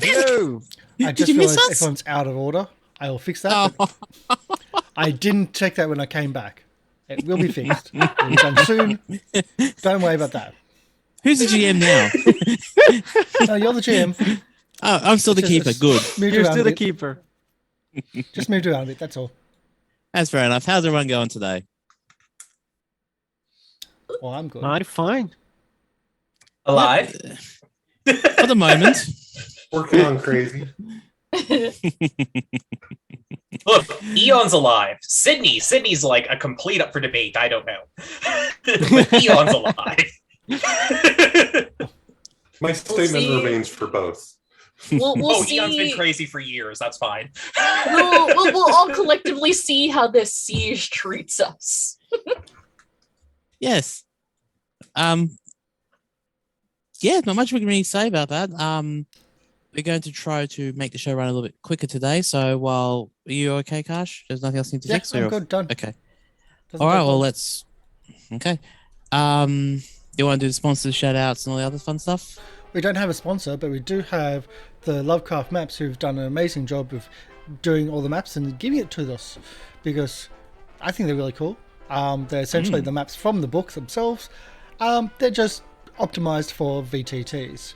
Hello. I just realized everyone's out of order. I will fix that. Oh. I didn't check that when I came back. It will be fixed. It will be done soon. Don't worry about that. Who's the GM now? No, you're the GM. Oh, I'm still the keeper. Good. You're still the keeper. Just moved around a bit, that's all. That's fair enough. How's everyone going today? Well, I'm good. Mighty fine. Alive? For the moment. Working on crazy. Look, Eon's alive. Sydney's like a complete up for debate. I don't know. But Eon's alive. My statement remains for both. We'll see. Eon's been crazy for years. That's fine. We'll all collectively see how this siege treats us. Yes. Yeah, not much we can really say about that. We're going to try to make the show run a little bit quicker today. So while are you okay, Karsh? There's nothing else you need to fix? I'm good, done. Okay. All right, well, let's... Okay. You want to do the sponsors, shout-outs, and all the other fun stuff? We don't have a sponsor, but we do have the Lovecraft Maps, who've done an amazing job of doing all the maps and giving it to us, because I think they're really cool. They're essentially the maps from the book themselves. They're just optimized for VTTs.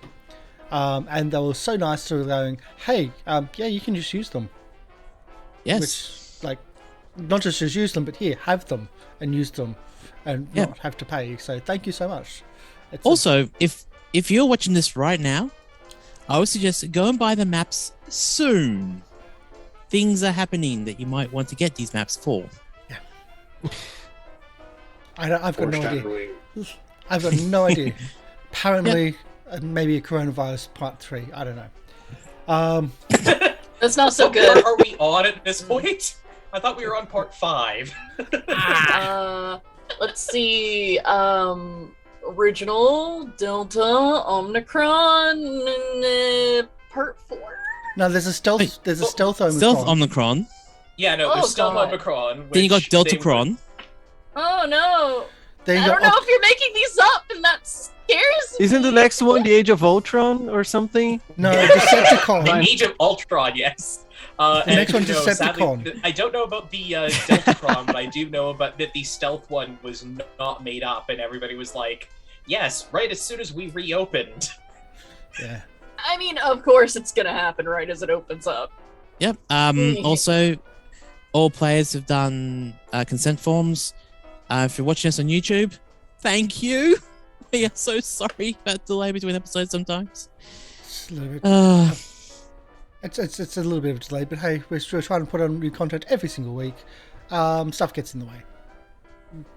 And they were so nice to going, hey, yeah, you can just use them. Yes. Which, like, not just use them, but here, have them and use them and not have to pay. So thank you so much. It's also, if you're watching this right now, I would suggest go and buy the maps soon. Things are happening that you might want to get these maps for. Yeah. I've got no idea. I've got no idea. Apparently, maybe a coronavirus part 3. I don't know. That's not so good. Are we on at this point? I thought we were on part 5. Let's see. Original, Delta, Omicron, part 4. No, there's a stealth. Wait, there's a stealth Omicron. Stealth Omicron. Yeah, no, there's still God. Omicron. Then you got Deltacron. Oh no! Then you I got don't know if you're making these up, and that scares me. Isn't the next one the Age of Ultron or something? No, Decepticon. The Age of Ultron, yes. The next one's you know, Decepticon. sadly, I don't know about the Deltacron, but I do know about that the stealth one was not made up, and everybody was like, yes, right as soon as we reopened. Yeah. I mean, of course it's gonna happen right as it opens up. Yep. Also, all players have done consent forms. If you're watching us on YouTube, thank you. We are so sorry about delay between episodes sometimes. It's a little bit. It's a little bit of a delay, but hey, we're still trying to put on new content every single week. Stuff gets in the way.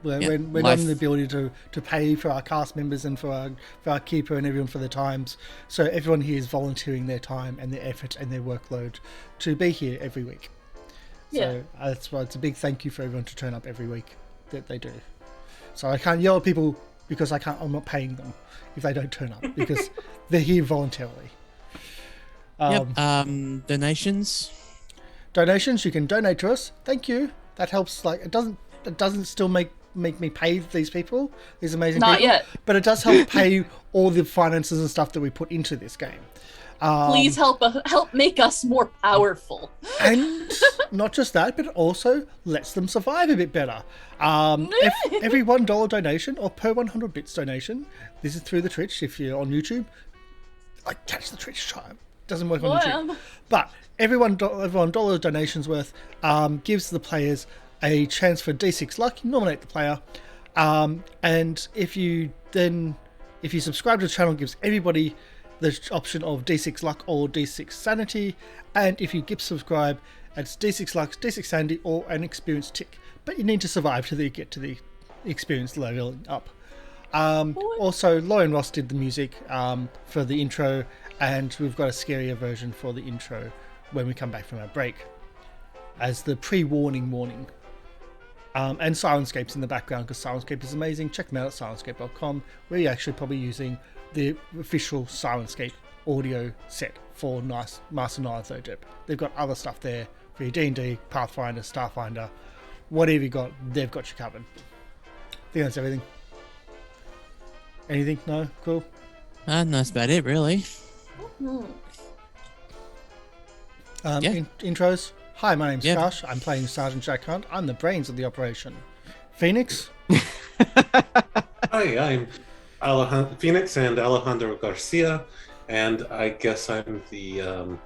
We're not in the ability to pay for our cast members and for our keeper and everyone for their times. So everyone here is volunteering their time and their effort and their workload to be here every week. So that's why it's a big thank you for everyone to turn up every week that they do. So I can't yell at people because I'm not paying them if they don't turn up because they're here voluntarily. Donations. Donations, you can donate to us. Thank you. That helps. Like it doesn't still make me pay these people, these amazing people. Not yet. But it does help pay all the finances and stuff that we put into this game. Please help make us more powerful. And not just that, but it also lets them survive a bit better. Every $1 donation or per 100 bits donation, this is through the Twitch. If you're on YouTube, like catch the Twitch chime. Doesn't work on YouTube. But every $1 donation's worth gives the players a chance for D6 luck. You nominate the player, and if you subscribe to the channel, it gives everybody the option of D6 luck or D6 sanity, and if you gift subscribe, it's D6 luck, D6 sanity, or an experience tick. But you need to survive till you get to the experience leveling up. Also, Lorian Ross did the music for the intro, and we've got a scarier version for the intro when we come back from our break, as the pre-warning warning. And Syrinscape's in the background because Syrinscape is amazing. Check them out at Syrinscape.com. We're actually probably using the official Syrinscape audio set for Master Nyarlathotep. They've got other stuff there for your D&D, Pathfinder, Starfinder, whatever you got, they've got you covered. I think that's everything. Anything? No? Cool? That's about it, really. Yeah. Intros. Hi, my name's Yeah. Karsh. I'm playing Sergeant Jack Hunt. I'm the brains of the operation. Phoenix. Hi, I'm Phoenix and Alejandro Garcia, and I guess I'm the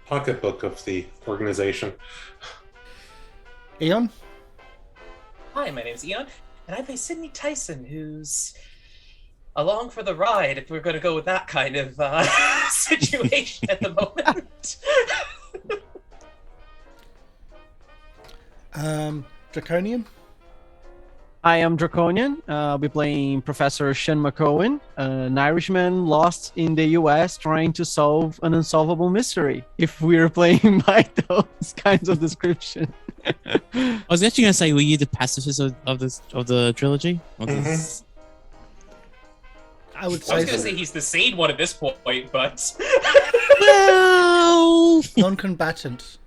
pocketbook of the organization. Eon. Hi, my name's Eon, and I play Sidney Tyson, who's along for the ride, if we're going to go with that kind of situation at the moment. Drakonyan. I am Drakonyan. I'll be playing Professor Sean McEoghan, an Irishman lost in the US trying to solve an unsolvable mystery. If we're playing by those kinds of description. I was actually going to say, were you the pacifist of the trilogy? Of this? I would I was say going to say he's the sane one at this point, but... Well, non-combatant.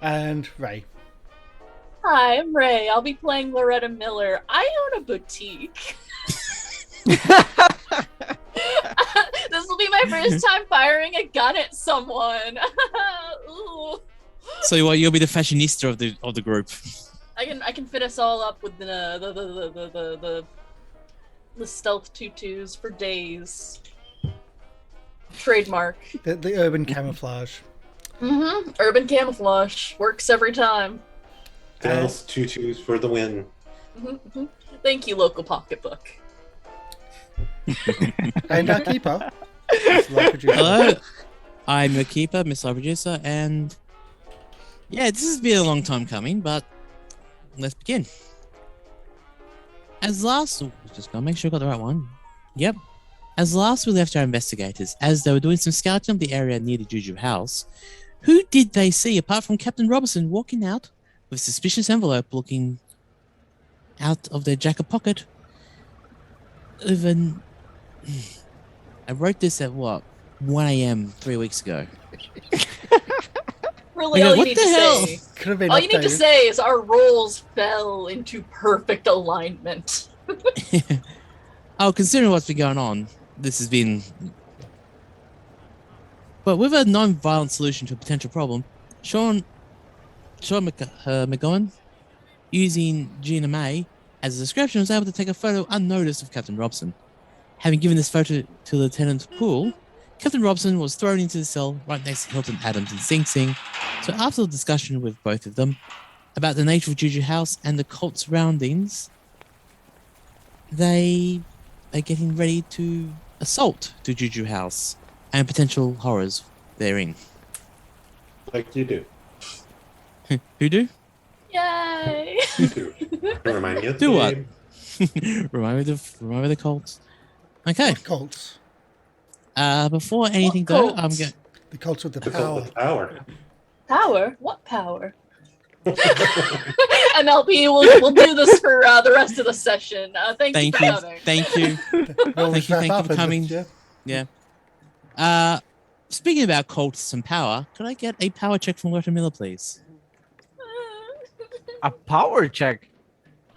And Ray. Hi, I'm Ray. I'll be playing Loretta Miller. I own a boutique. This will be my first time firing a gun at someone. Ooh. so you'll be the fashionista of the group. I can fit us all up with the stealth tutus for days. Trademark. The urban camouflage. Urban camouflage works every time. Dallas tutus for the win. Thank you, local pocketbook. And our keeper. MrLiveProducer. Hello, I'm your keeper, MrLiveProducer, and yeah, this has been a long time coming, but let's begin. Just gotta make sure I got the right one. Yep. As last we left our investigators, as they were doing some scouting of the area near the Juju house, who did they see apart from Captain Robertson walking out with a suspicious envelope looking out of their jacket pocket? Even I wrote this at what, 1 a.m. 3 weeks ago. Really, I go, all you what need the to hell? say. Could have been All you need to updated. say is our roles fell into perfect alignment. Oh, considering what's been going on, this has been. But with a non-violent solution to a potential problem, Sean McEoghan, using Jeana-Mae as a description, was able to take a photo unnoticed of Captain Robson. Having given this photo to Lieutenant Poole, Captain Robson was thrown into the cell right next to Hilton Adams and Sing Sing. So after the discussion with both of them about the nature of Juju House and the cult surroundings, they are getting ready to assault the Juju House and potential horrors therein. Like you do. Who do? Yay! You do. Remind me of the Do what? game. remind me of the cults. Okay. Cults. Before anything What though, cults? I'm going. The cults with the The power. cult with power. Power? What power? MLP, we'll do this for the rest of the session. Thank you Thank for you. coming. Thank you. Well, Thank you wrap up for and coming. yeah. Speaking about cults and power, could I get a power check from Loretta Miller, please? A power check.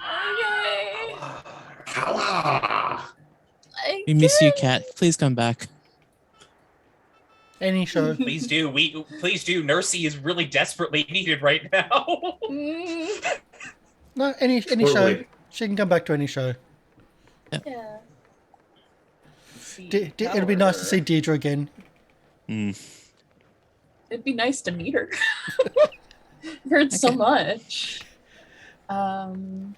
Okay. Power. We miss you, Cat. Please come back. Any show. Please do. Please do. Nursey is really desperately needed right now. No, any show. Totally. She can come back to any show. Yeah. It'll be nice to see Deirdre again. It'd be nice to meet her. I've heard so Okay. much. Can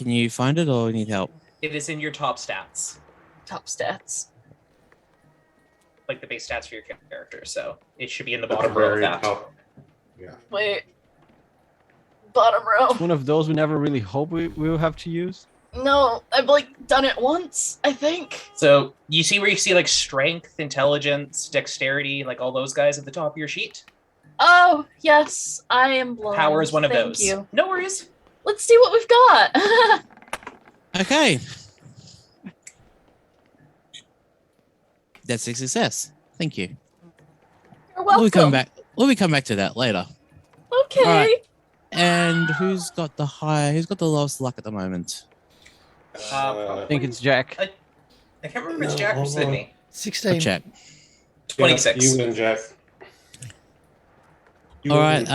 you find it or need help? It is in your top stats, Top stats. like the base stats for your character. So it should be in the At the bottom row of very that. top. Yeah. Wait. Bottom row. One of those we never really hope we will have to use. No, I've like done it once, I think. So you see where you see like strength, intelligence, dexterity, like all those guys at the top of your sheet. Oh, yes, I am blind. Power is one of Thank those. You. No worries. Let's see what we've got. Okay. That's a success. Thank you. You're welcome. We'll be coming back to that later. Okay. All right. And who's got the lowest luck at the moment? I think it's Jack. I can't remember if it's No, Jack or hold on. Sydney. 16. Check. 26. You win, Jack. You All win. right.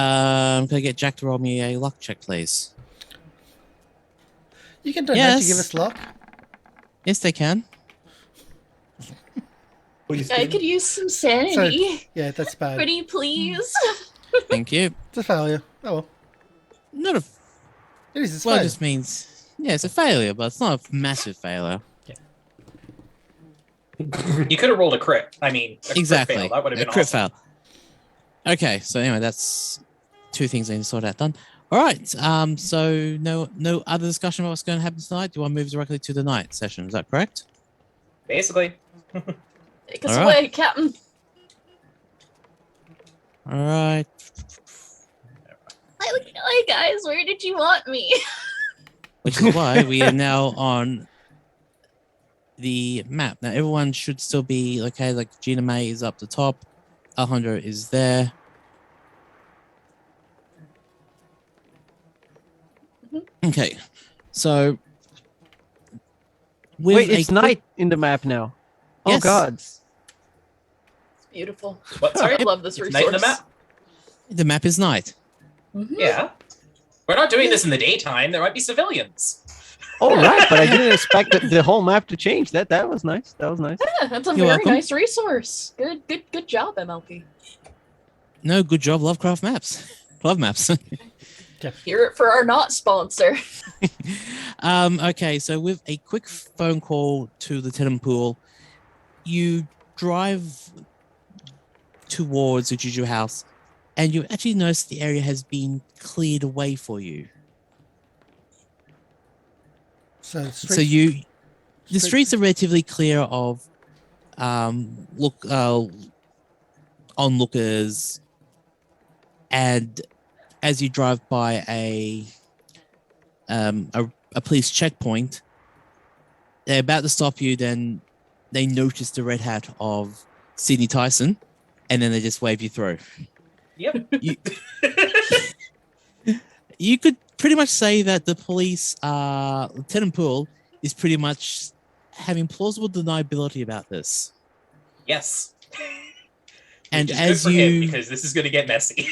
Can I get Jack to roll me a luck check, please? You can donate Yes. to give us luck. Yes, they can. Please I do. could use some sanity. Yeah, that's bad. Pretty please. Thank you. It's a failure. Oh well. Not a It is. It's well. It failure. just means it's a failure, but it's not a massive failure. You could have rolled a crit. I mean, a Exactly. crit fail. That would have A been crit awesome. fail. Okay, so anyway, that's two things I need to sort out done. All right. So no other discussion about what's going to happen tonight. Do you want to move directly to the night session? Is that correct? Basically. Take us All right. away, Captain. All right. Hi, guys. Where did you want me? Which is why we are now on the map. Now everyone should still be okay. Like Jeana-Mae is up the top. Alejandro is there. Okay, so with Wait, it's a night in the map now. Oh Yes. God. It's beautiful. What? Sorry? I love this It's resource. night in the map? the map is night. Mhm. Yeah. We're not doing this in the daytime. There might be civilians. Oh right, but I didn't expect the whole map to change. That was nice. That was nice. Yeah, that's a You're very welcome. nice resource. Good job, MLP. No, good job, Lovecraft Maps. Love Maps. Hear it for our not sponsor. Okay, so with a quick phone call to Lieutenant Poole, you drive towards the Juju house, and you actually notice the area has been cleared away for you. So, The streets are relatively clear of onlookers, and as you drive by a police checkpoint, they're about to stop you. Then they notice the red hat of Sidney Tyson, and then they just wave you through. Yep. You could pretty much say that the police, Lieutenant Poole, is pretty much having plausible deniability about this. Yes. And Which is good as for him, you because this is going to get messy.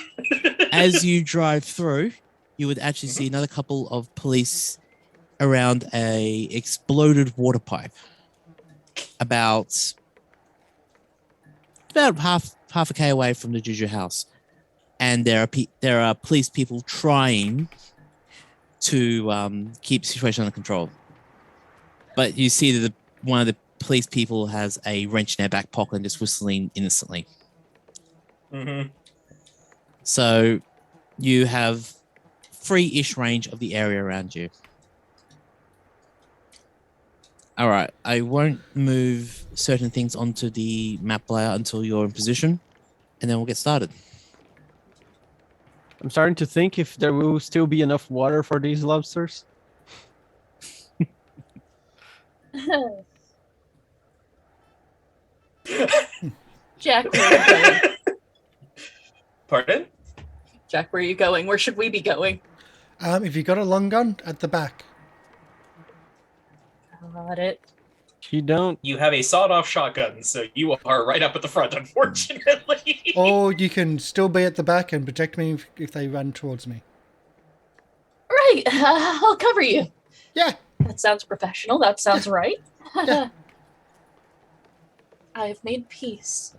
as you drive through, you would actually see another couple of police around a exploded water pipe, about half a k away from the Juju house, and there are police people trying to keep the situation under control. But you see that one of the police people has a wrench in their back pocket and just whistling innocently. Mm-hmm. So you have free-ish range of the area around you. All right, I won't move certain things onto the map layer until you're in position, and then we'll get started. I'm starting to think if there will still be enough water for these lobsters. Jack, where are you going? Pardon? Jack, where are you going? Where should we be going? if you got a long gun at the back, Got it. You don't. You have a sawed-off shotgun, so you are right up at the front, unfortunately. or you can still be at the back and protect me if they run towards me. Right, I'll cover you. Yeah. That sounds professional. That sounds right. Yeah. I have made peace.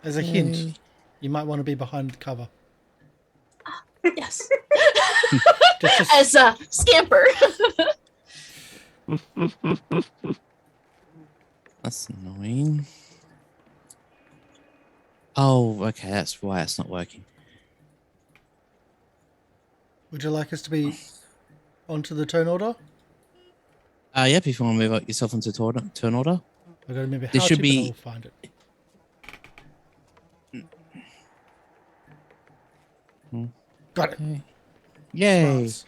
As a hint, you might want to be behind the cover. Yes. Just As a scamper. That's annoying. Oh, okay, that's why it's not working. Would you like us to be onto the turn order? Yep, if you want to move yourself into turn order. I gotta remember There how should to, be- but I will find it. Got it. Okay. Yay. Smarts.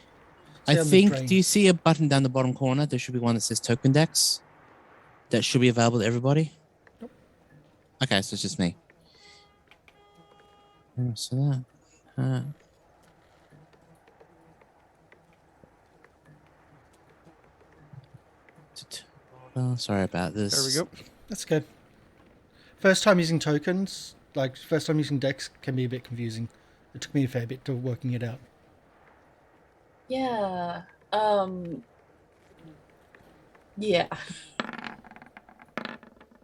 I See, I'm the think, brain. do you see a button down the bottom corner? There should be one that says token decks. That should be available to everybody. Nope. Okay, so it's just me. So that. Oh, sorry about this. There we go. That's good. First time using tokens, like first time using decks, can be a bit confusing. It took me a fair bit to working it out. Yeah. Yeah.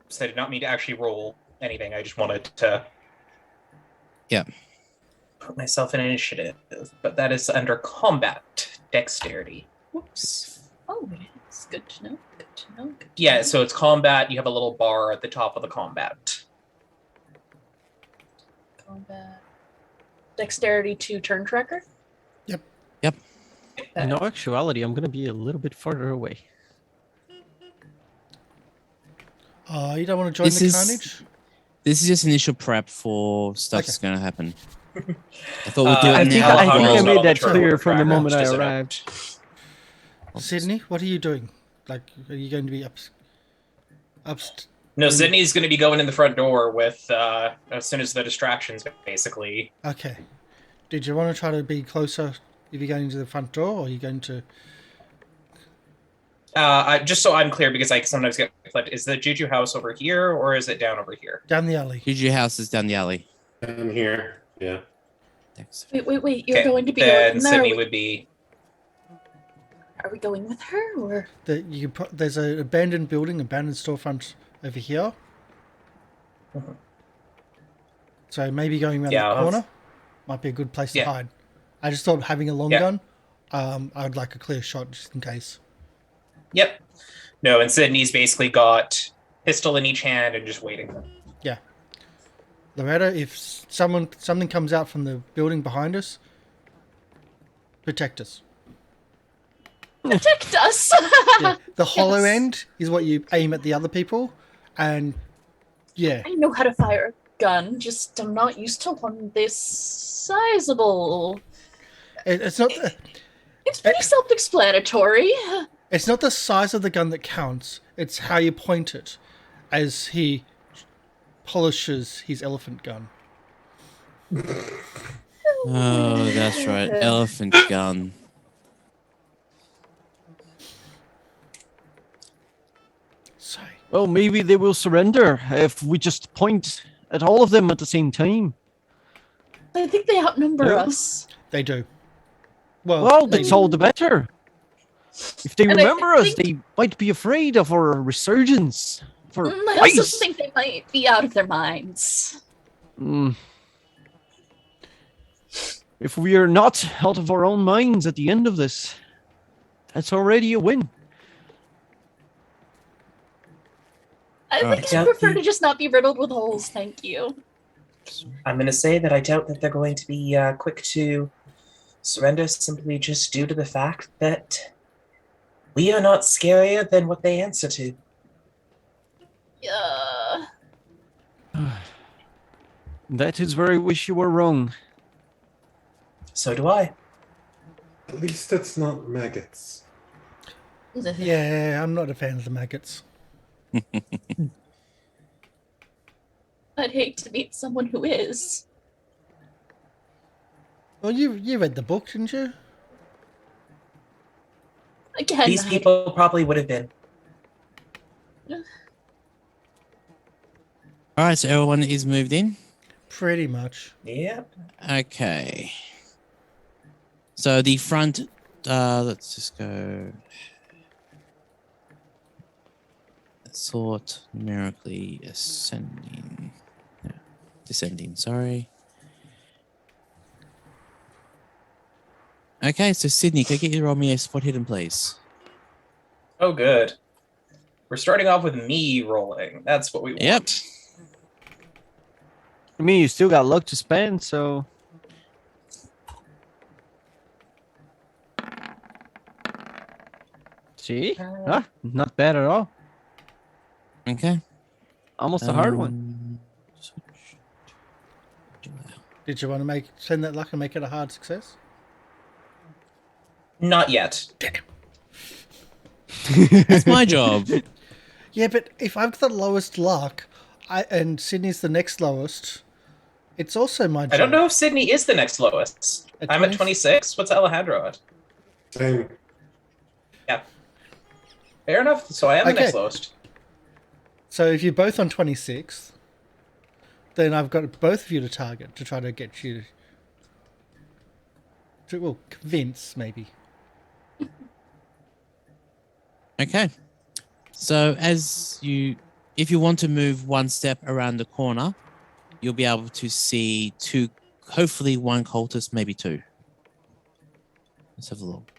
So I did not mean to actually roll anything. I just wanted to put myself in initiative. But that is under combat dexterity. Whoops. Oh, it's good to know. Good to know. Good to Yeah, know. so it's combat. You have a little bar at the top of the combat. Combat. Dexterity 2 turn tracker. Yep. In all actuality, I'm gonna be a little bit further away. Oh, you don't want to join This the is- carnage? This is just initial prep for stuff Okay. that's going to happen. I thought we'd do it I I think think, now. I, think I Alejandro's not made on the that turn clear order from the tracker, moment I just a note. arrived. Sydney, what are you doing? Like, are you going to be up? No, Sydney's going to be going in the front door with as soon as the distractions, basically. Okay. Did you want to try to be closer if you're going to the front door, or are you going to? Just so I'm clear, because I sometimes get flipped. Is the Juju house over here, or is it down over here? Down the alley. Juju house is down the alley. I'm here. Yeah. Thanks. Wait. You're Okay, going to be then going there? Sydney would be. Are we going with her or? There's an abandoned building, abandoned storefront over here. Mhm. So maybe going around Yeah, that I'll have- corner might be a good place to Yeah. hide. I just thought having a long Yeah. gun, I would like a clear shot just in case. Yep. No, and Sydney's basically got pistol in each hand and just waiting. Yeah. Loretta, if something comes out from the building behind us, protect us. Protect us! Yeah. The hollow Yes. end is what you aim at the other people, and yeah, I know how to fire a gun, just I'm not used to one this sizable. it's not It's pretty self-explanatory. it's not the size of the gun that counts. It's how you point it, as he polishes his elephant gun. Oh, that's right. Elephant gun. So Well, maybe they will surrender if we just point at all of them at the same time. I think they outnumber Yeah. us. they do. Well, Well, they that's do. all the better. If they And I remember us, think- they might be afraid of our resurgence. For I also ice. think they might be out of their minds. Mm. If we are not out of our own minds at the end of this, that's already a win. I Alright. think I prefer to just not be riddled with holes, thank you. I'm going to say that I doubt that they're going to be quick to surrender simply just due to the fact that we are not scarier than what they answer to. Yeah. That is where I wish you were wrong. So do I. At least it's not maggots. Yeah, I'm not a fan of the maggots. I'd hate to meet someone who is. Well, you read the book, didn't you? Again, These people probably would have been. All right, so everyone is moved in. Pretty much. Yeah. Okay. So the front, let's just go. Sort numerically ascending. No, descending, sorry. Okay, so Sydney, can I get you to roll me a spot hidden, please? Oh, good. We're starting off with me rolling. That's what we want. Yep. I mean, you still got luck to spend, so. See? Huh? Not bad at all. Okay. Almost a hard one. Switch. Did you want to spend that luck and make it a hard success? Not yet. That's my job. Yeah, but if I've got the lowest luck, and Sydney's the next lowest, it's also my job. I don't know if Sydney is the next lowest. At I'm at 20? 26. What's Alejandro at? Same. Yeah. Fair enough. So I am the next Okay. lowest. So if you're both on 26, then I've got both of you to target to try to get you to, well, convince maybe. Okay. So if you want to move one step around the corner, you'll be able to see two, hopefully one cultist, maybe two. Let's have a look.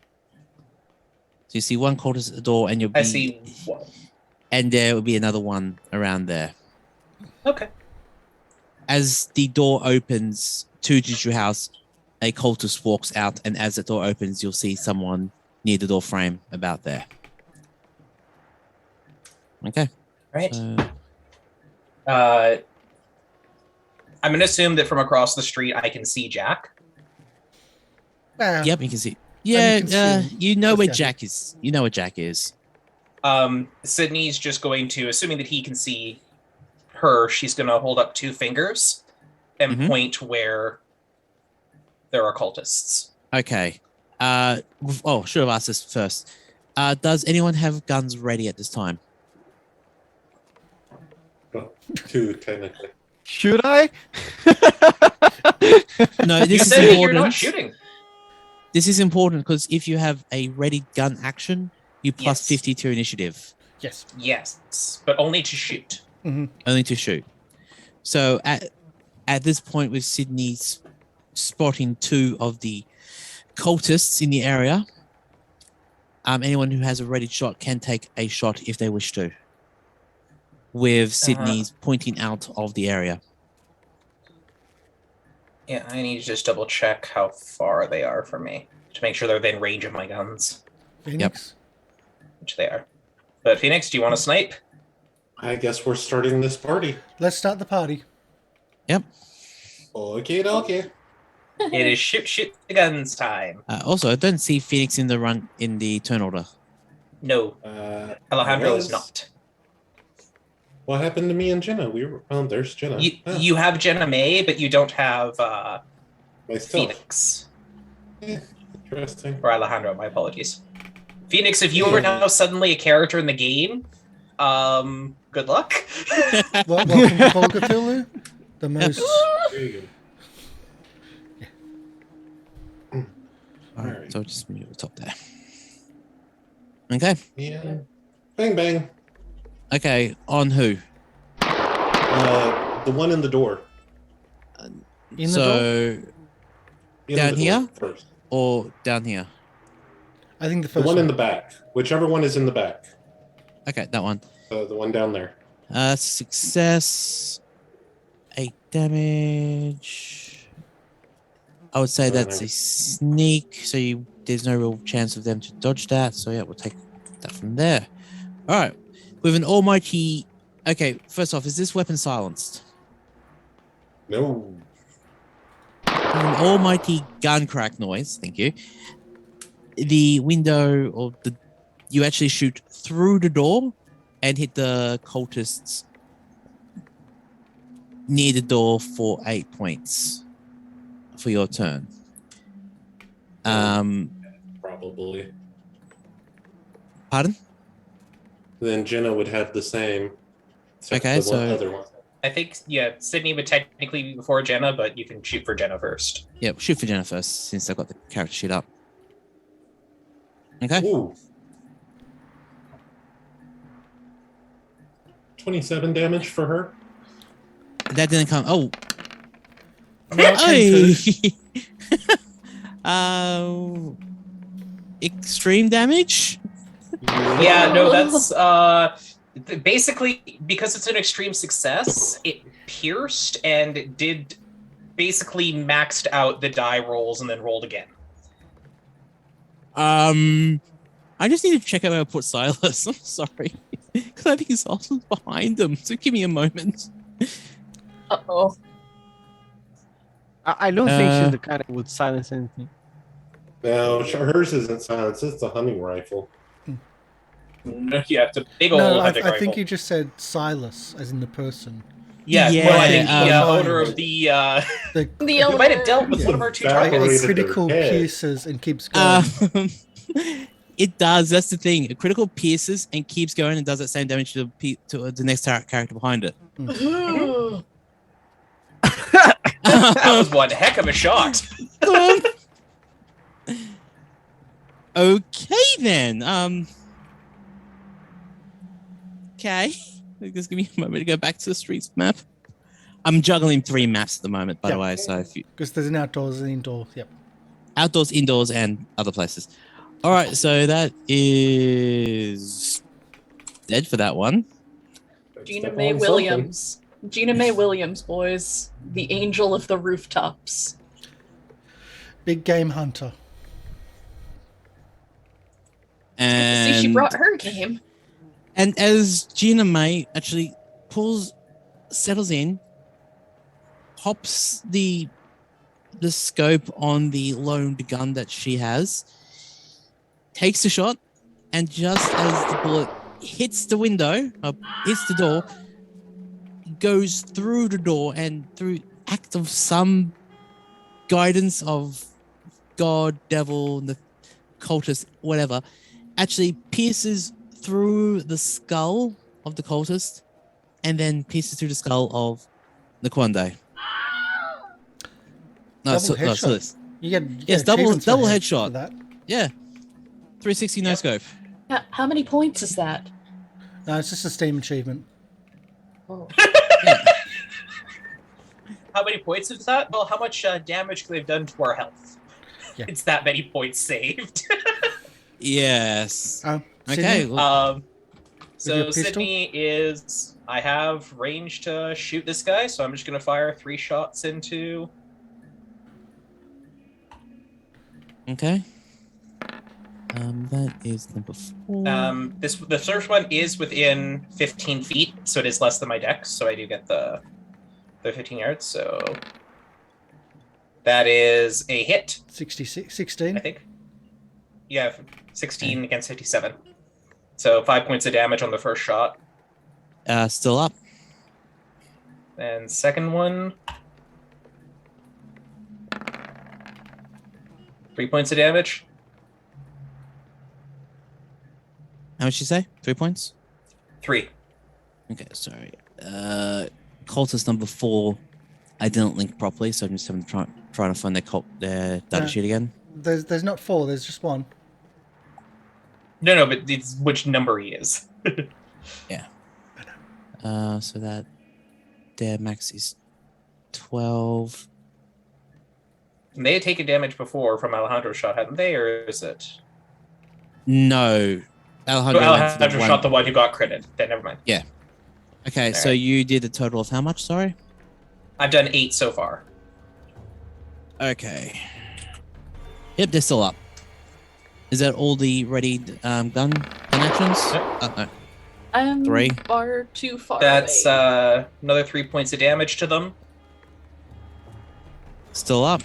So you see one cultist at the door, and I see one. and there will be another one around there. Okay. As the door opens to your house, a cultist walks out, and as the door opens, you'll see someone near the door frame about there. Okay. Right. So, I'm going to assume that from across the street I can see Jack. Well, yep, you can see. you Yeah, can see you know what's where going Jack is. You know where Jack is. Sydney's just going to, assuming that he can see her, she's going to hold up two fingers and Mhm. point where there are cultists. Okay. Should have asked this first. Does anyone have guns ready at this time? Well, 2 technically. Should I? No, You this is said that you're important. not shooting. This is important because if you have a ready gun action, you plus Yes. 50 to your initiative, yes. Yes, but only to shoot. only to shoot. So at this point, with Sydney's spotting two of the cultists in the area, anyone who has a ready shot can take a shot if they wish to, with Sydney's pointing out of the area. Yeah, I need to just double check how far they are from me to make sure they're within range of my guns, Phoenix. which they are. But Phoenix, do you want to snipe? I guess we're starting this party. Let's start the party. Yep. Okay. It is shoot the guns time. Also, I don't see Phoenix in the turn order. No, Alejandro is yes. not. What happened to me and Jenna? There's Jenna. You have Jeana-Mae, but you don't have Myself. Phoenix. Interesting. Or Alejandro, my apologies. Phoenix, if you were now suddenly a character in the game, good luck. Welcome to Call of Cthulhu. The most. There you go. Alright, so I'll just move the top there. Okay. Yeah. Bang bang. Okay, on who? The one in the door. In the door? So In Down the door here? first. or down here? I think the The first one in the back. Whichever one is in the back. Okay, that one. The one down there. Success. 8 damage. I would say that's a sneak, so there's no real chance of them to dodge that. So yeah, we'll take that from there. All right, with an almighty. Okay, first off, is this weapon silenced? No. With an almighty gun crack noise. Thank you. The window you actually shoot through the door and hit the cultists near the door for 8 points for your turn. Probably. Pardon? Then Jenna would have the same. except Okay, the one so- other one. I think, yeah, Sydney would technically be before Jenna, but you can shoot for Jenna first. Yeah, shoot for Jenna first, since I've got the character sheet up. Okay. Ooh. 27 damage for her. That didn't come. Oh. No, Hey! 10 Extreme damage? Yeah, no, that's basically because it's an extreme success, it pierced and did basically maxed out the die rolls and then rolled again. I just need to check out where I put Silas. I'm sorry. Because I think he's also behind them. So give me a moment. Uh-oh. I don't think she's the kind that would silence anything. No, hers isn't silenced. It's a hunting rifle. Yeah, it's a big old No, hunting I rifle. think you just said Silas, as in the person. Yeah, Yeah, well, I think the um, owner of the The The who might have dealt with Yeah. one of our two That it targets. Separated their critical head. pierces and keeps going. It does. That's the thing. A critical pierces and keeps going and does that same damage to the next character behind it. That was one heck of a shot. Okay then. Okay. Just give me a moment to go back to the streets map. I'm juggling 3 maps at the moment, by the way. So if you Because there's an outdoors and indoor. Yep. outdoors, indoors, and other places. All right, so that is dead for that one. Jeana-Mae Williams. Jeana-Mae Williams, boys. The angel of the rooftops. Big game hunter. And See, she brought her game. And as Jeana-Mae actually settles in, pops the scope on the loaned gun that she has, takes the shot, and just as the bullet hits the window, hits the door, goes through the door and through act of some guidance of God, devil, the cultist, whatever, actually pierces through the skull of the cultist and then pierces through the skull of the Kwande. No, Double headshot. You get yes, double achievements for headshot. for that. Yeah. 360 no scope. How many points is that? No, it's just a Steam achievement. Oh. How many points is that? Well, how much damage could they've done to our health? Yeah. It's that many points saved. Yes. Okay. Sydney? Well, So your pistol? Sydney is... I have range to shoot this guy, so I'm just going to fire 3 shots into... okay. That is number 4. The first one is within 15 feet, so it is less than my dex, so I do get the 15 yards, so... That is a hit, 66, 16. I think. Yeah, 16 against 57. So 5 points of damage on the first shot. Still up. And second one... 3 points of damage. How much you say? 3 points? 3. Okay, sorry. Cultist number 4, I didn't link properly, so I'm just having to trying to find their data sheet again. There's not 4, there's just 1. No, but it's which number he is. Yeah. So that their max is 12. And they had taken damage before from Alejandro's shot, hadn't they? Or is it? No. Alejandro Alejandro shot the one who got critted. Then never mind. Yeah. Okay, All so right. you did a total of how much, sorry? I've done 8 so far. Okay. Yep, they're still up. Is that all the ready gun actions? Yep. No. I'm 3. far too far That's away. another 3 points of damage to them. Still up.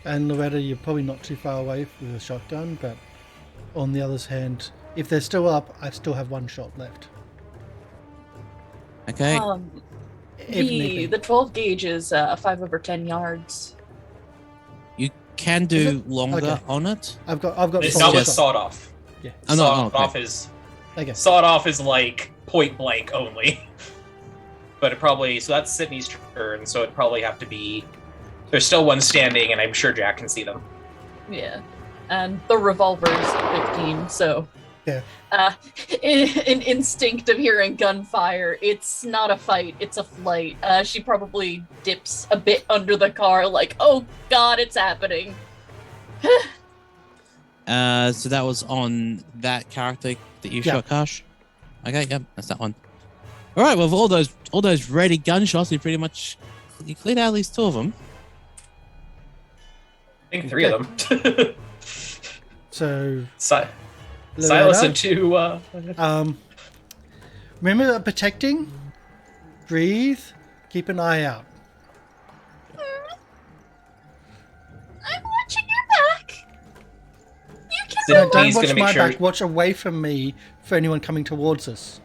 And Loretta, you're probably not too far away with a shotgun, but on the other hand, if they're still up, I still have 1 shot left. Okay. If need be. The 12 gauge is 5/10 yards. You can Is do it? longer Okay. on it. I've got It's 4 not with shots. sawed off. Yeah. Oh, no, Sawed okay. off is Okay. sawed off is like point blank only. But it probably that's Sydney's turn, so it'd probably have to be. There's still one standing, and I'm sure Jack can see them. Yeah. And the revolver's 15, so... Yeah. An instinct of hearing gunfire. It's not a fight, it's a flight. She probably dips a bit under the car, like, oh god, it's happening. So that was on that character that you shot, Karsh? Okay, yep, that's that one. All right, well, with all those ready gunshots, you cleared out at least 2 of them. I think 3 of them. So, Silas Loretta, and 2. remember that protecting, breathe, keep an eye out. I'm watching your back. You can No, don't Sydney's watch gonna make my sure. back. Watch away from me for anyone coming towards us.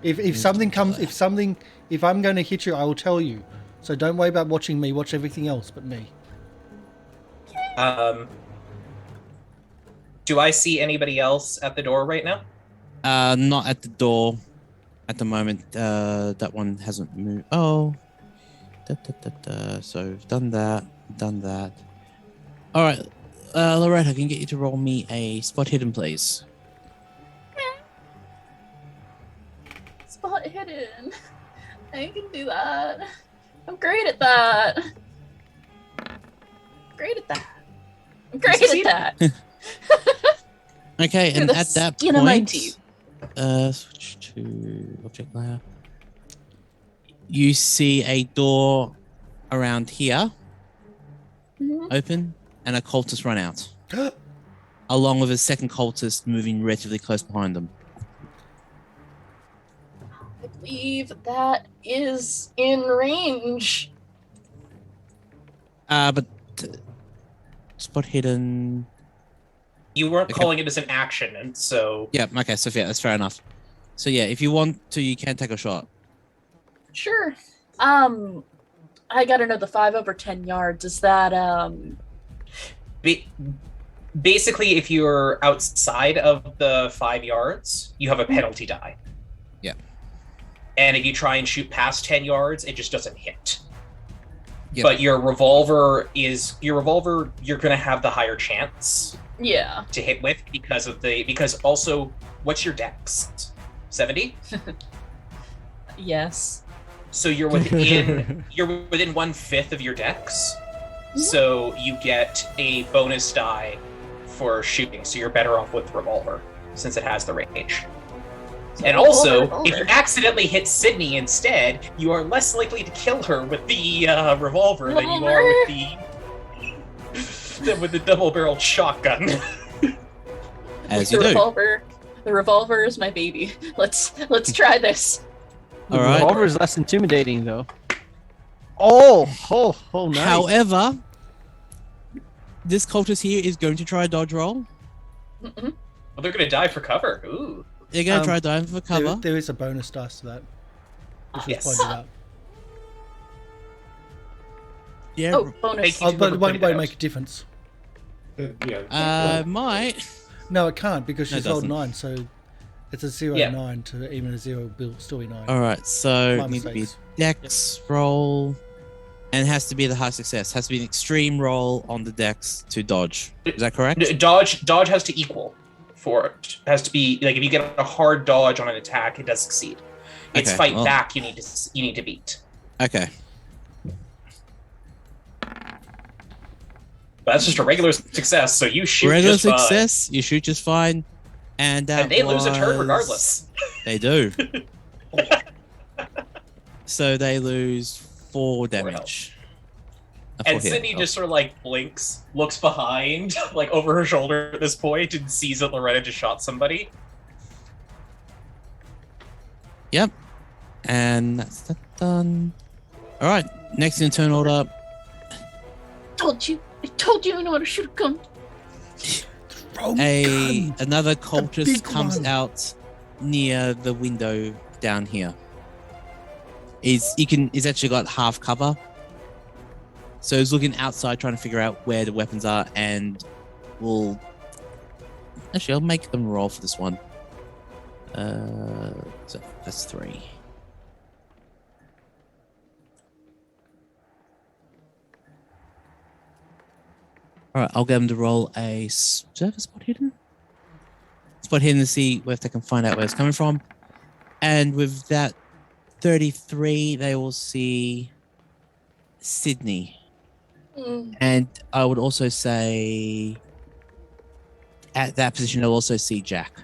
If something comes, if I'm going to hit you, I will tell you. So don't worry about watching me. Watch everything else but me. Do I see anybody else at the door right now? Not at the door at the moment. That one hasn't moved. Oh. So we've done that. All right. Loretta, can I get you to roll me a spot hidden, please? Spot hidden. I can do that. I'm great at that. I'm great at that. Okay, and at that skin of my point, teeth. switch to object layer. You see a door around here open, and a cultist run out, along with a second cultist moving relatively close behind them. I believe that is in range. But spot hidden. You weren't Okay. calling it as an action, and so Yeah. Okay. So yeah, that's fair enough. So yeah, if you want to, you can take a shot. Sure. I gotta know the 5 over 10 yards. Is that basically, if you're outside of the 5 yards, you have a penalty die. Yeah. And if you try and shoot past 10 yards, it just doesn't hit. Yep. But your revolver, you're going to have the higher chance yeah. to hit with because also, what's your dex? 70? Yes. So you're within 1/5 of your dex. So you get a bonus die for shooting. So you're better off with revolver since it has the range. And also, if you accidentally hit Sidney instead, you are less likely to kill her with the revolver than you are with the double-barreled shotgun. As the you do. The revolver is my baby. Let's try this. The All right. revolver is less intimidating, though. Oh, nice. However, this cultist here is going to try a dodge roll. Mm-mm. Well, they're going to die for cover. Ooh. They're going to try diving for cover. There is a bonus dice to that, which was Yes. pointed out. Yeah. Oh, bonus. Thank you. But it won't pointed out. make a difference. Yeah. Might. No, it can't because No, it she's rolled doesn't. 9, so it's a 0 Yeah. 9 to even a 0 will still be 9. All right. So My it needs to be mistakes. dex roll, and it has to be the high success. Has to be an extreme roll on the dex to dodge. Is that correct? Dodge has to equal for it. Has to be like if you get a hard dodge on an attack, it does succeed. It's Okay, fight well- back you need to beat. Okay. But that's just a regular success, so you shoot Regular just fine. success. You shoot just fine, and that And they lose a turn was- regardless. They do. So they lose 4 damage. And Sidney just sort of like blinks, looks behind, like over her shoulder at this point, and sees that Loretta just shot somebody. Yep. And that's that done. All right. Next in turn order. I told you I know how to shoot a gun. Another big cultist comes one. out near the window down here. He's actually got half cover. So he's looking outside trying to figure out where the weapons are, and I'll make them roll for this one. So that's 3. All right, I'll get them to roll a service spot hidden. Spot hidden to see if they can find out where it's coming from. And with that 33, they will see Sidney. And I would also say at that position, they'll also see Jack.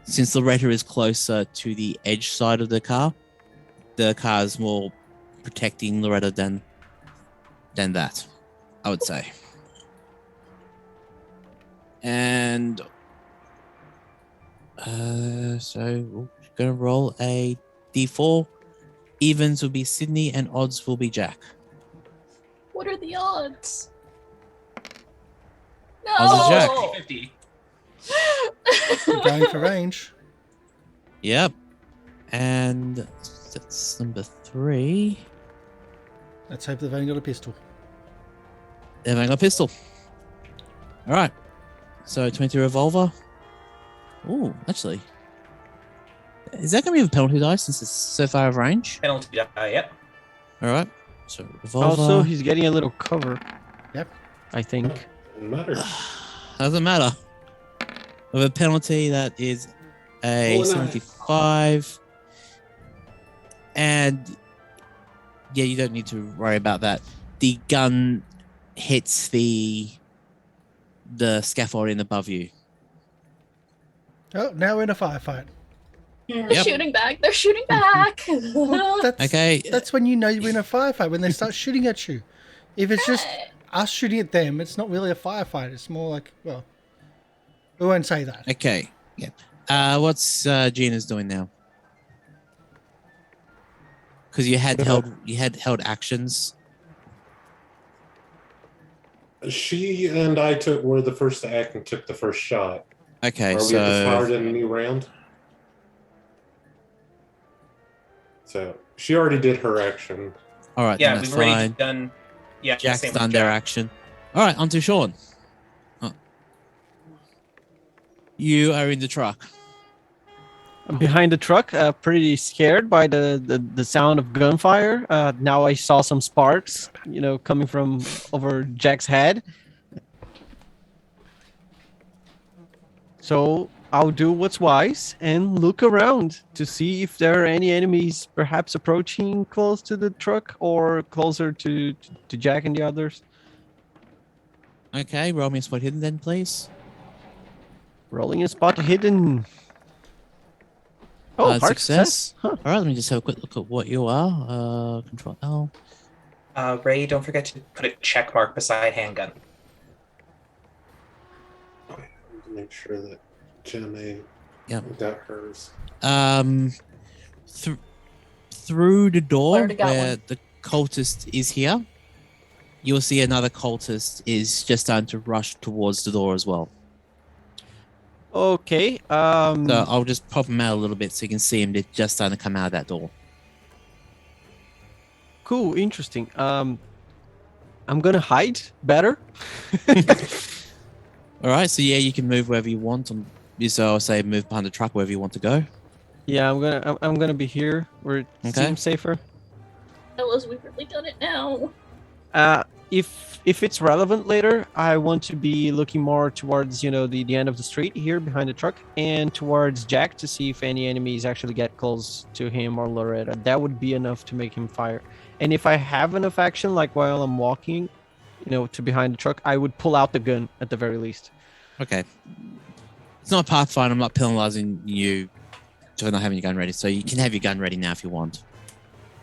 Since Loretta is closer to the edge side of the car is more protecting Loretta than that, I would say. And so we're going to roll a d4. Evens will be Sidney and odds will be Jack. What are the odds? No. Odds is Jack. 50. You're going for range. Yep. And that's number 3. Let's hope they've only got a pistol. Everyone got a pistol. All right. So 22 revolver. Ooh, actually. Is that going to be a penalty dice since it's so far out of range? Penalty die, yep. All right. So revolver. Also, he's getting a little cover. Yep. I think. Doesn't matter. Doesn't matter. With a penalty that is a 75. And yeah, you don't need to worry about that. The gun hits the scaffolding above you. Oh, now we're in a firefight. They're Yep. shooting back. They're shooting back. Well, Okay. That's when you know you're in a firefight, when they start shooting at you. If it's just us shooting at them, it's not really a firefight. It's more like, well, we won't say that. Okay. Yeah. What's Gina's doing now? Because you had held actions. She and I were the first to act and took the first shot. Okay, Are we so at the start in a new round? So she already did her action. all right. Yeah, then that's we've already fine. done. Yeah, Jack's same with done their Jack. action. All right, on to Sean. Oh. You are in the truck. I'm behind the truck, pretty scared by the sound of gunfire. Now I saw some sparks, coming from over Jack's head. So I'll do what's wise and look around to see if there are any enemies perhaps approaching close to the truck or closer to Jack and the others. Okay, roll me a spot hidden then, please. Rolling a spot hidden. Oh, hard success. Huh. All right, let me just have a quick look at what you are. Control L. Ray, don't forget to put a check mark beside handgun. Make sure that Jeana-Mae got hers. Through the door Already got where one. the cultist is here, you'll see another cultist is just starting to rush towards the door as well. Okay. So I'll just pop them out a little bit so you can see them. They're just starting to come out of that door. Cool. Interesting. I'm gonna hide better. All right, so yeah, you can move wherever you want. So I'll say move behind the truck wherever you want to go. Yeah, I'm gonna be here where it seems safer. Fellas, we've really done it now. If it's relevant later, I want to be looking more towards the end of the street here behind the truck and towards Jack to see if any enemies actually get close to him or Loretta. That would be enough to make him fire. And if I have enough action, like while I'm walking, to behind the truck, I would pull out the gun at the very least. Okay. It's not a pathfinder. I'm not penalizing you for not having your gun ready. So you can have your gun ready now if you want.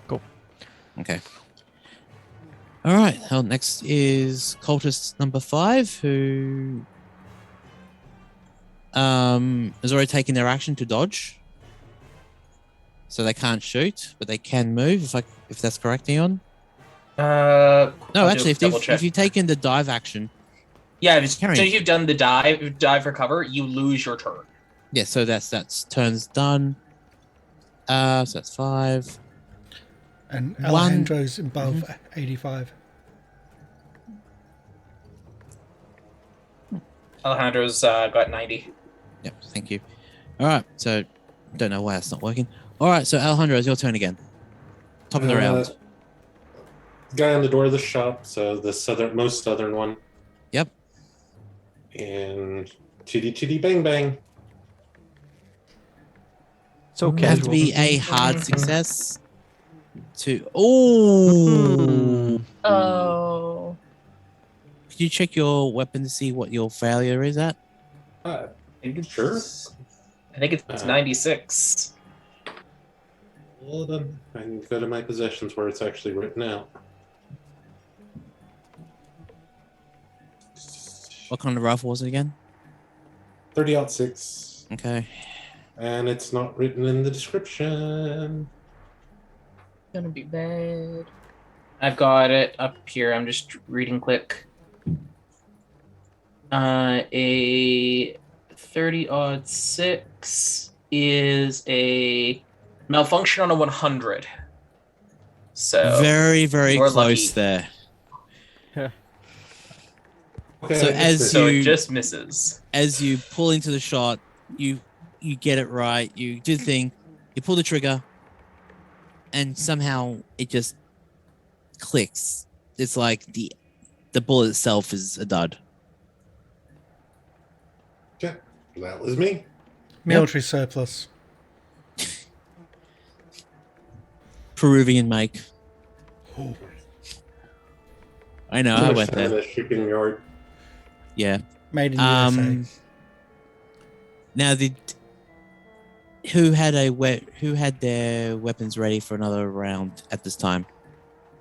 Cool. Okay. All right. Well, next is cultist number 5, who has already taken their action to dodge. So they can't shoot, but they can move. If that's correct, Eon. No, Actually, if you've taken the dive action. Yeah, as soon Carry. as you've done the dive for cover, you lose your turn. Yeah, so that's turns done. So that's 5. And Alejandro's above 85. Alejandro's got 90. Yep, thank you. All right, so don't know why that's not working. All right, so Alejandro, it's your turn again. Top of the round. Guy on the door of the shop, so the most southern one. Yep. And chitty chitty bang bang. So It has to be a hard success. Oh. Oh. Could you check your weapon to see what your failure is at? Sure. I think it's 96. Hold on. I can go to my possessions where it's actually written out. What kind of rifle was it again? 30-06. Okay. And it's not written in the description. Gonna be bad. I've got it up here. I'm just reading quick. A 30-06 is a malfunction on a 100. So Very, very you're close lucky. there. Okay, So I missed it. So You- it just misses. As you pull into the shot, you get it right. You do the thing. You pull the trigger, and somehow it just clicks. It's like the bullet itself is a dud. Okay, that was me. Military surplus. Peruvian make. I know. I went Finished in there. a shipping yard. Yeah. Made in USA. Now who had their weapons ready for another round at this time?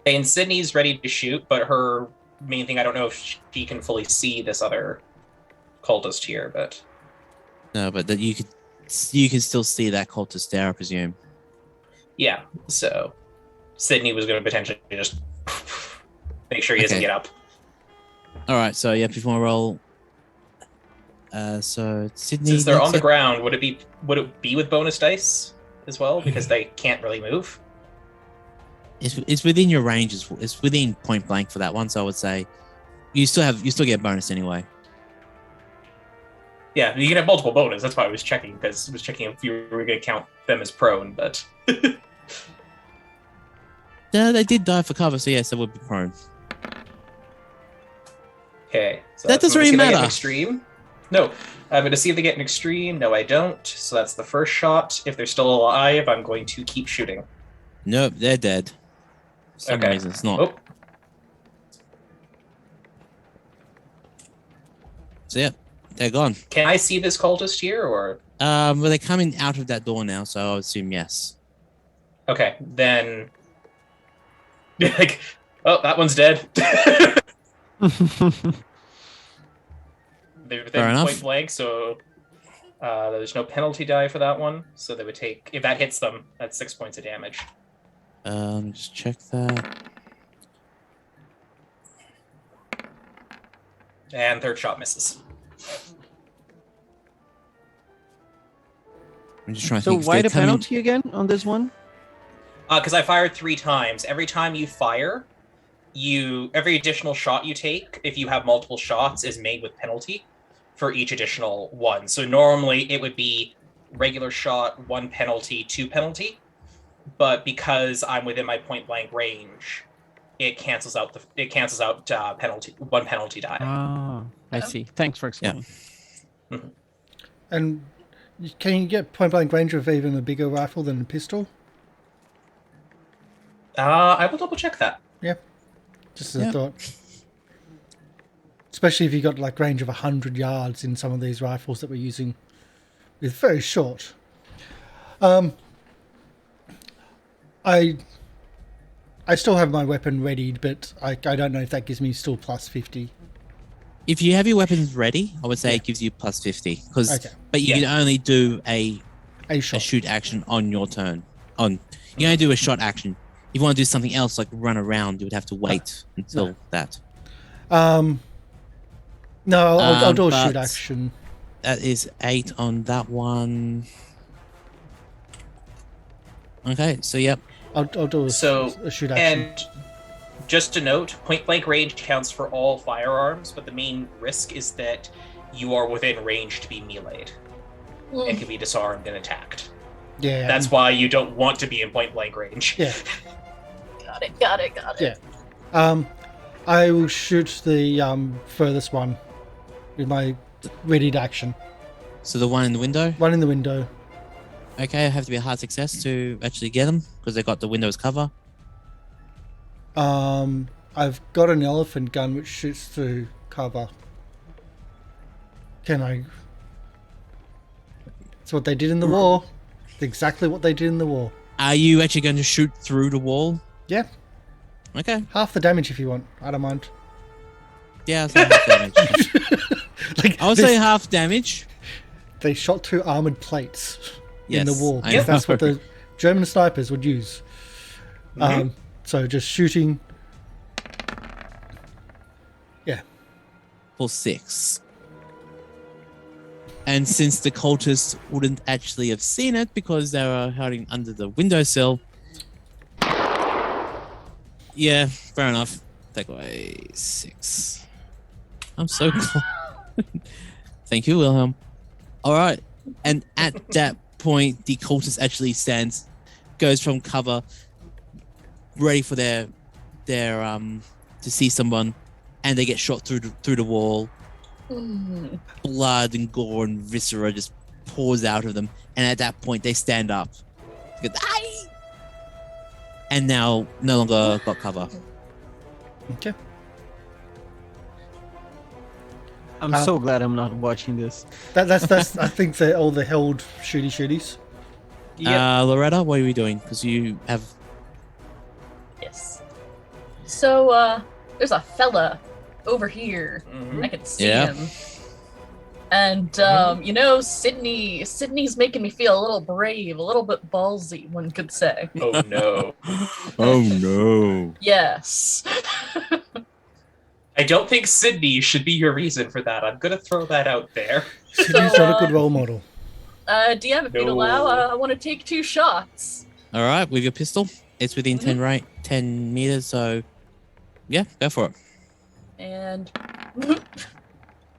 And Sydney's ready to shoot, but her main thing, I don't know if she can fully see this other cultist here, but No, but that you can still see that cultist there, I presume. yeah. So Sydney was going to potentially just make sure he doesn't Okay. get up. All right. So yeah, if you want to roll. So Sydney. Since they're looks on the at- ground, would it be with bonus dice as well because they can't really move? It's within your range. It's within point blank for that one. So I would say you still get a bonus anyway. Yeah, you can have multiple bonus. That's why I was checking because I was checking if you were going to count them as prone, but No, they did die for cover, so yes, they would be prone. okay. So That doesn't I'm really gonna see if I get an matter. Extreme. No, I'm going to see if they get an extreme. No, I don't. So that's the first shot. If they're still alive, I'm going to keep shooting. Nope, they're dead. For some Okay. reason, it's not. Oh, So yeah, they're gone. can I see this cultist here, or Well, they're coming out of that door now, so I would assume yes. okay? Then, like, oh, that one's dead. They're Fair within enough. point blank, so there's no penalty die for that one. So they would take, if that hits them, that's 6 points of damage. Just check that. And third shot misses. I'm just trying to So think. if why they're the coming- penalty again on this one? Because I fired 3 times. Every time you fire, every additional shot you take, if you have multiple shots, is made with penalty for each additional one. So normally it would be regular shot, 1 penalty, 2 penalty. But because I'm within my point blank range, it cancels out penalty 1 penalty die. Ah, I see. Thanks for explaining. And can you get point blank range with even a bigger rifle than a pistol? I will double check that. Yeah. Just as a Yeah. thought. Especially if you got like range of 100 yards in some of these rifles that we're using. It's very short. I still have my weapon readied, but I don't know if that gives me still plus 50. If you have your weapons ready, I would say it gives you plus 50. Okay. But you Yeah. can only do a A shot. shoot action on your turn. You can only do a shot action. If you want to do something else like run around, you would have to wait until that. No, I'll do a shoot but- action. That is 8 on that one. Okay, so yep. I'll do a shoot action. And just to note, point blank range counts for all firearms, but the main risk is that you are within range to be meleeed and can be disarmed and attacked. Yeah. That's why you don't want to be in point blank range. Yeah. Got it. Yeah. I will shoot the furthest one with my readied action. So the one in the window. One in the window. Okay, I have to be a hard success to actually get them because they got the windows cover. I've got an elephant gun which shoots through cover. Can I? It's what they did in the war. It's exactly what they did in the war. Are you actually going to shoot through the wall? Yeah, Okay. half the damage if you want. I don't mind. Yeah, so half damage. Like I would this- say half damage. they shot through armored plates in the Yes, wall. I Because that's what know. the German snipers would use. So just shooting. Yeah. For 6. And since the cultists wouldn't actually have seen it because they were hiding under the windowsill. Yeah, fair enough. Take away 6. I'm so glad. Thank you, Wilhelm. All right. And at that point, the cultist actually goes from cover, ready for their to see someone, and they get shot through the wall. Blood and gore and viscera just pours out of them, and at that point they stand up. They go, "Aye!" And now no longer got cover. Okay. I'm so glad I'm not watching this. That's I think they're all the held shooties. Loretta, what are we doing? Because you have. Yes. So, there's a fella over here. I can see him. And, Sidney's making me feel a little brave, a little bit ballsy, one could say. Oh, no. Oh, no. Yes. I don't think Sidney should be your reason for that. I'm going to throw that out there. Sidney's not a good role model. DM, if you'd allow, I want to take 2 shots. All right, with your pistol. It's within 10 meters, so yeah, go for it. And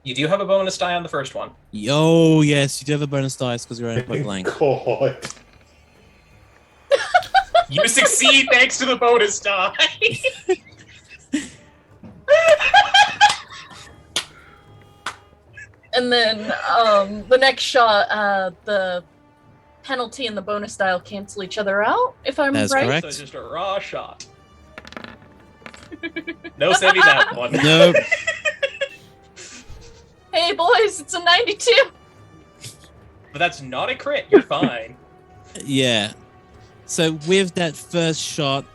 You do have a bonus die on the first one. Oh, yes, you do have a bonus dice because you're only point blank. God. You succeed thanks to the bonus die. And then the next shot, the penalty and the bonus die will cancel each other out, if I'm That's right. correct. So it's just a raw shot. No saving that one. Nope. Hey boys, it's a 92. But that's not a crit. You're fine. Yeah. So with that first shot,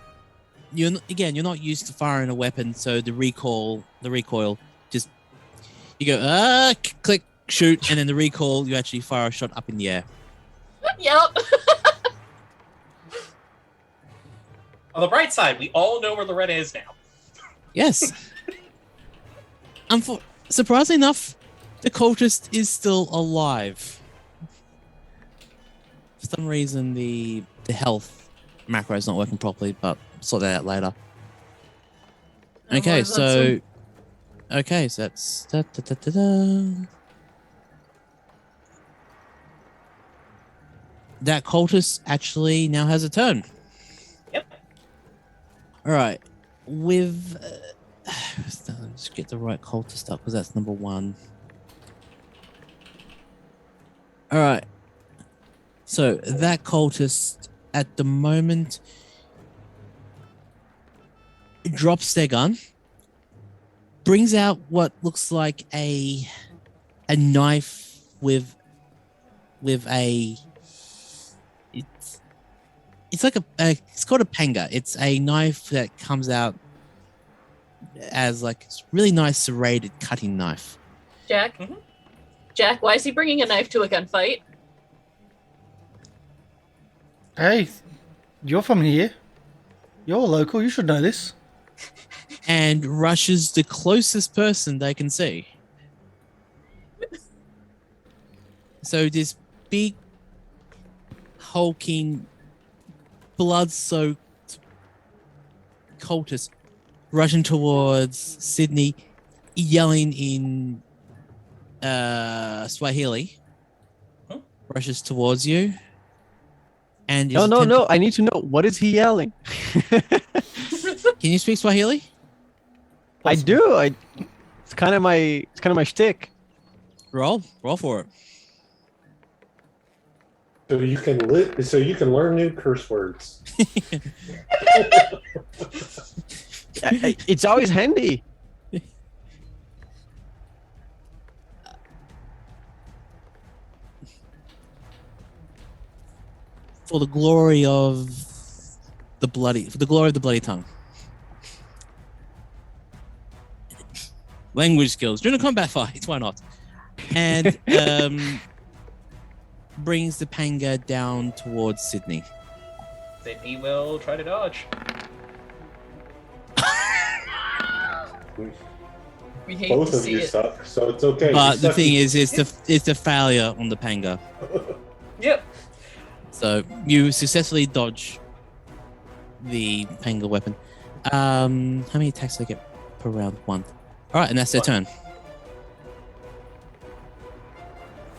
you're not used to firing a weapon, so the recoil, just you go click, shoot, and then the recoil, you actually fire a shot up in the air. Yep. On the bright side, we all know where Loretta is now. Yes. Surprisingly enough, the cultist is still alive. For some reason, the health macro is not working properly, but sort that out later. Okay, so that's that cultist actually now has a turn. Yep. All right, with let's get the right cultist up because that's number 1. All right, so that cultist at the moment drops their gun, brings out what looks like a knife with a it's like it's called a panga. It's a knife that comes out as like a really nice serrated cutting knife. Jack? Jack, why is he bringing a knife to a gunfight? Hey, you're from here. You're local. You should know this. And rushes the closest person they can see. So this big, hulking, blood-soaked cultist rushing towards Sidney, yelling in Swahili, rushes towards you. And No. I need to know, what is he yelling? Can you speak Swahili? I do. It's kind of my shtick. Roll for it. So you can learn new curse words. It's always handy. For the glory of the bloody tongue. Language skills during a combat fight. Why not? And brings the panga down towards Sidney. Sidney will try to dodge. We hate Both to of see you it. suck, so it's okay. But the thing is, it's the failure on the panga. Yep. So you successfully dodge the panga weapon. How many attacks do I get per round? 1. All right, and that's their turn.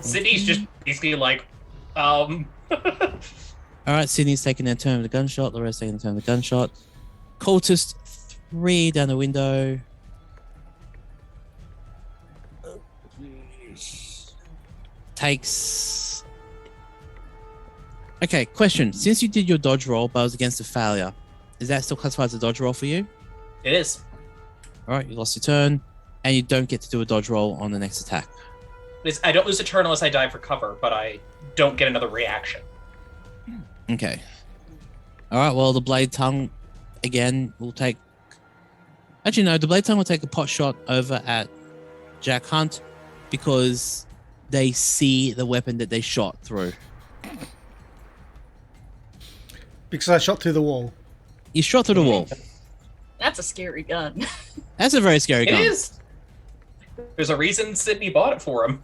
Sidney's just basically like, All right, Sydney's taking their turn with the gunshot. Loretta's taking their turn with the gunshot. Cultist 3 down the window. Takes. Okay, question. Since you did your dodge roll, but it was against a failure, is that still classified as a dodge roll for you? it is. All right, you lost your turn, and you don't get to do a dodge roll on the next attack. I don't lose a turn unless I dive for cover, but I don't get another reaction. Okay. All right, well, the blade tongue, again, will take... Actually, no, the blade tongue will take a pot shot over at Jack Hunt because they see the weapon that they shot through. Because I shot through the wall. You shot through the wall. That's a scary gun. That's a very scary It gun. is. There's a reason Sidney bought it for him.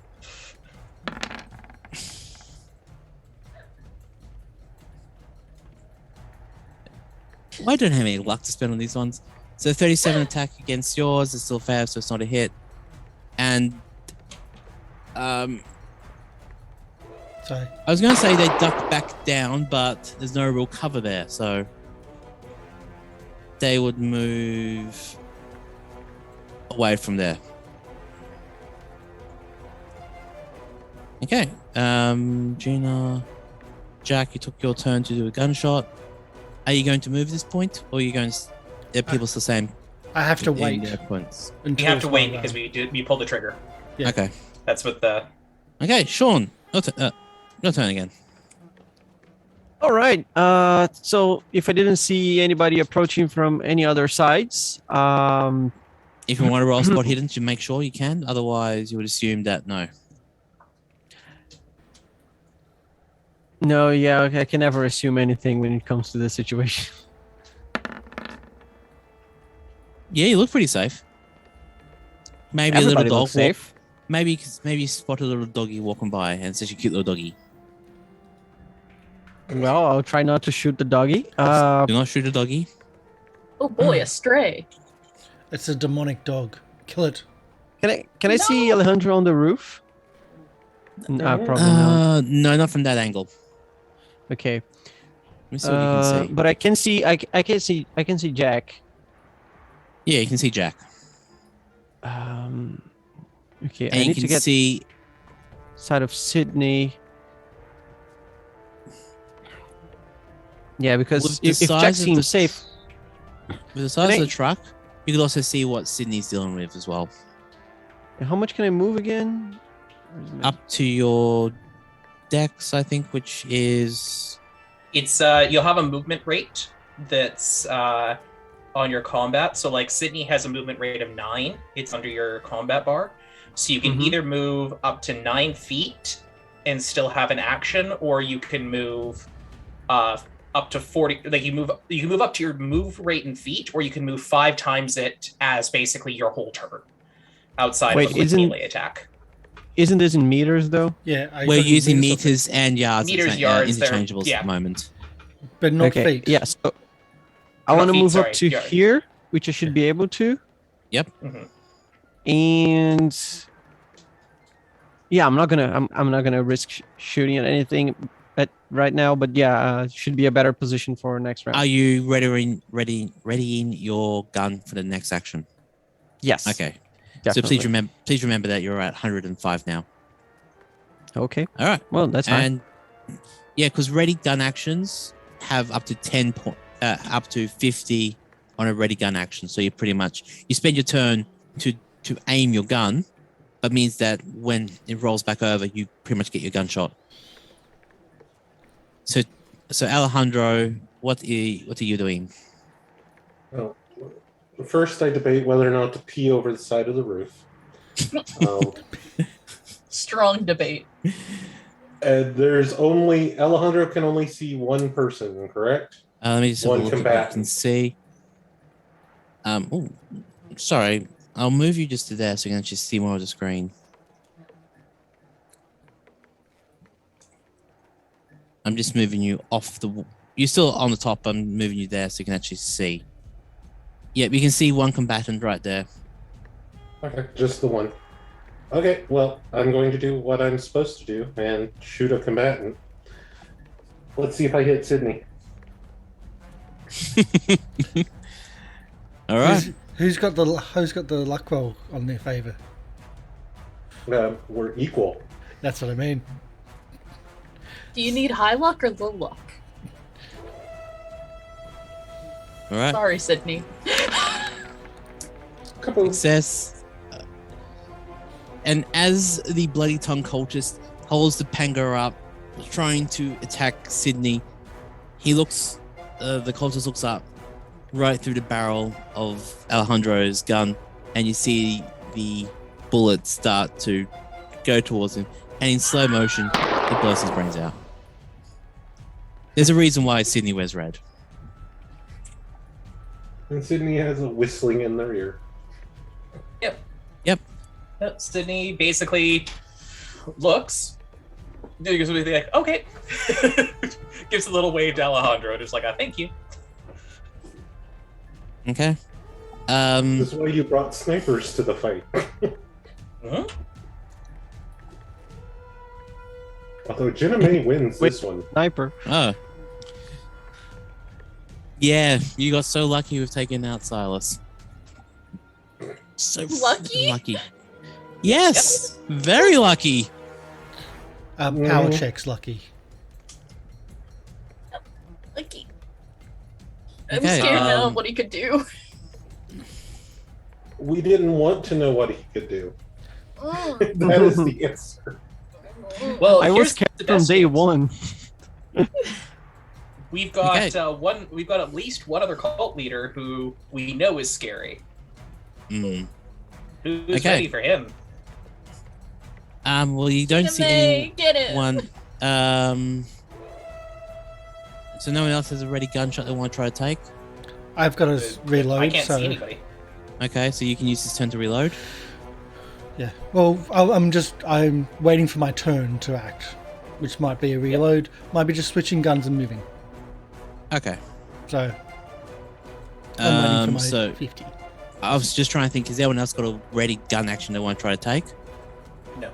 I don't have any luck to spend on these ones. So 37 attack against yours is still fair, so it's not a hit. And Sorry. I was going to say they duck back down, but there's no real cover there, so they would move away from there. Okay, Jeana, Jack, you took your turn to do a gunshot. Are you going to move at this point, or are you going to? Are people still saying? I have to in wait. their points? Until You have to it's wait my because round. we pulled the trigger. Yeah. Okay. That's what the. Okay, Sean, your turn again. All right. So if I didn't see anybody approaching from any other sides, If you want to roll spot hidden, to make sure you can. Otherwise, you would assume that no. no, yeah, okay, I can never assume anything when it comes to this situation. Yeah, you look pretty safe. Maybe Everybody a little dog looks safe. Maybe you spot a little doggy walking by, and it's such a cute little doggy. Well, I'll try not to shoot the doggy. Do not shoot a doggy. Oh boy, a stray. It's a demonic dog. Kill it. Can I see Alejandro on the roof? Probably not. No, not from that angle. Okay. Let me see what you can see. But I can see. I can see Jack. Yeah, you can see Jack, Okay, and I you need can to get see. side of Sidney. Yeah, because With the if Jack size of the- seems safe, With the size Can of I- the truck, you can also see what Sydney's dealing with as well. how much can I move again? Where's my- Up to your dex, I think, which is It's you'll have a movement rate that's on your combat. So like Sidney has a movement rate of 9. It's under your combat bar. So you can Mhm. either move up to 9 feet and still have an action, or you can move up to 40. Like you can move up to your move rate in feet, or you can move 5 times it as basically your whole turn outside Wait, of a quick isn't- melee attack. Isn't this in meters though? Yeah. we're got using meters of it, meters and yards, Meters, yards, they're- interchangeables yeah. at the moment. but not okay. feet. Yeah. So I Not want to feet, move sorry, up to yards. here, which I should be able to. Mhm. And yeah, I'm not gonna risk shooting at anything right now. But yeah, should be a better position for next round. Are you readying your gun for the next action? Yes. Okay. Definitely. So please remember that you're at 105 now. Okay. All right. Well, that's fine. And yeah, because ready gun actions have up to 10 up to 50 on a ready gun action. So you pretty much you spend your turn to aim your gun, but means that when it rolls back over, you pretty much get your gunshot. So Alejandro, what are you doing? Oh, first, I debate whether or not to pee over the side of the roof. Strong debate. And there's only Alejandro can only see one person, correct? Let me just have a One look at what I can combatant. see. Oh, sorry. I'll move you just to there so you can just see more of the screen. I'm just moving you off the... You're still on the top. I'm moving you there so you can actually see. Yep, you can see one combatant right there. Okay, just the one. Okay, well, I'm going to do what I'm supposed to do and shoot a combatant. Let's see if I hit Sidney. All right. Who's got the luck roll on their favour? We're equal. That's what I mean. Do you need high luck or low luck? All right. Sorry, Sydney. Success. And as the bloody tongue cultist holds the panga up, trying to attack Sidney, he looks. The cultist looks up, right through the barrel of Alejandro's gun, and you see the bullet start to go towards him, and in slow motion, it blows his brains out. There's a reason why Sidney wears red. And Sidney has a whistling in their ear. Yep. Yep. Sidney basically looks. Gives me like, okay. Gives a little wave to Alejandro, just like, thank you. Okay. That's why you brought snipers to the fight. Mhm. Although Jeana-Mae wins this one. Sniper. Oh. Yeah, you got so lucky with taking out Silas. So Lucky? lucky. Yes, very lucky. Power checks lucky. Lucky. I'm Okay, scared now of what he could do. We didn't want to know what he could do. Mm. That is the answer. Well, I was here's scared the from best day news. one. We've got Okay. We've got at least one other cult leader who we know is scary. Mm. Who's Okay. ready for him? Well, you don't see Jeana-Mae, get it. anyone. So no one else has a ready gunshot they want to try to take. I've got to reload. I can't so see anybody. Okay, so you can use this turn to reload. yeah. Well, I'm waiting for my turn to act, which might be a reload, might be just switching guns and moving. Okay. So I'm waiting for my So 50. I was just trying to think, has anyone else got a ready gun action they want to try to take? No.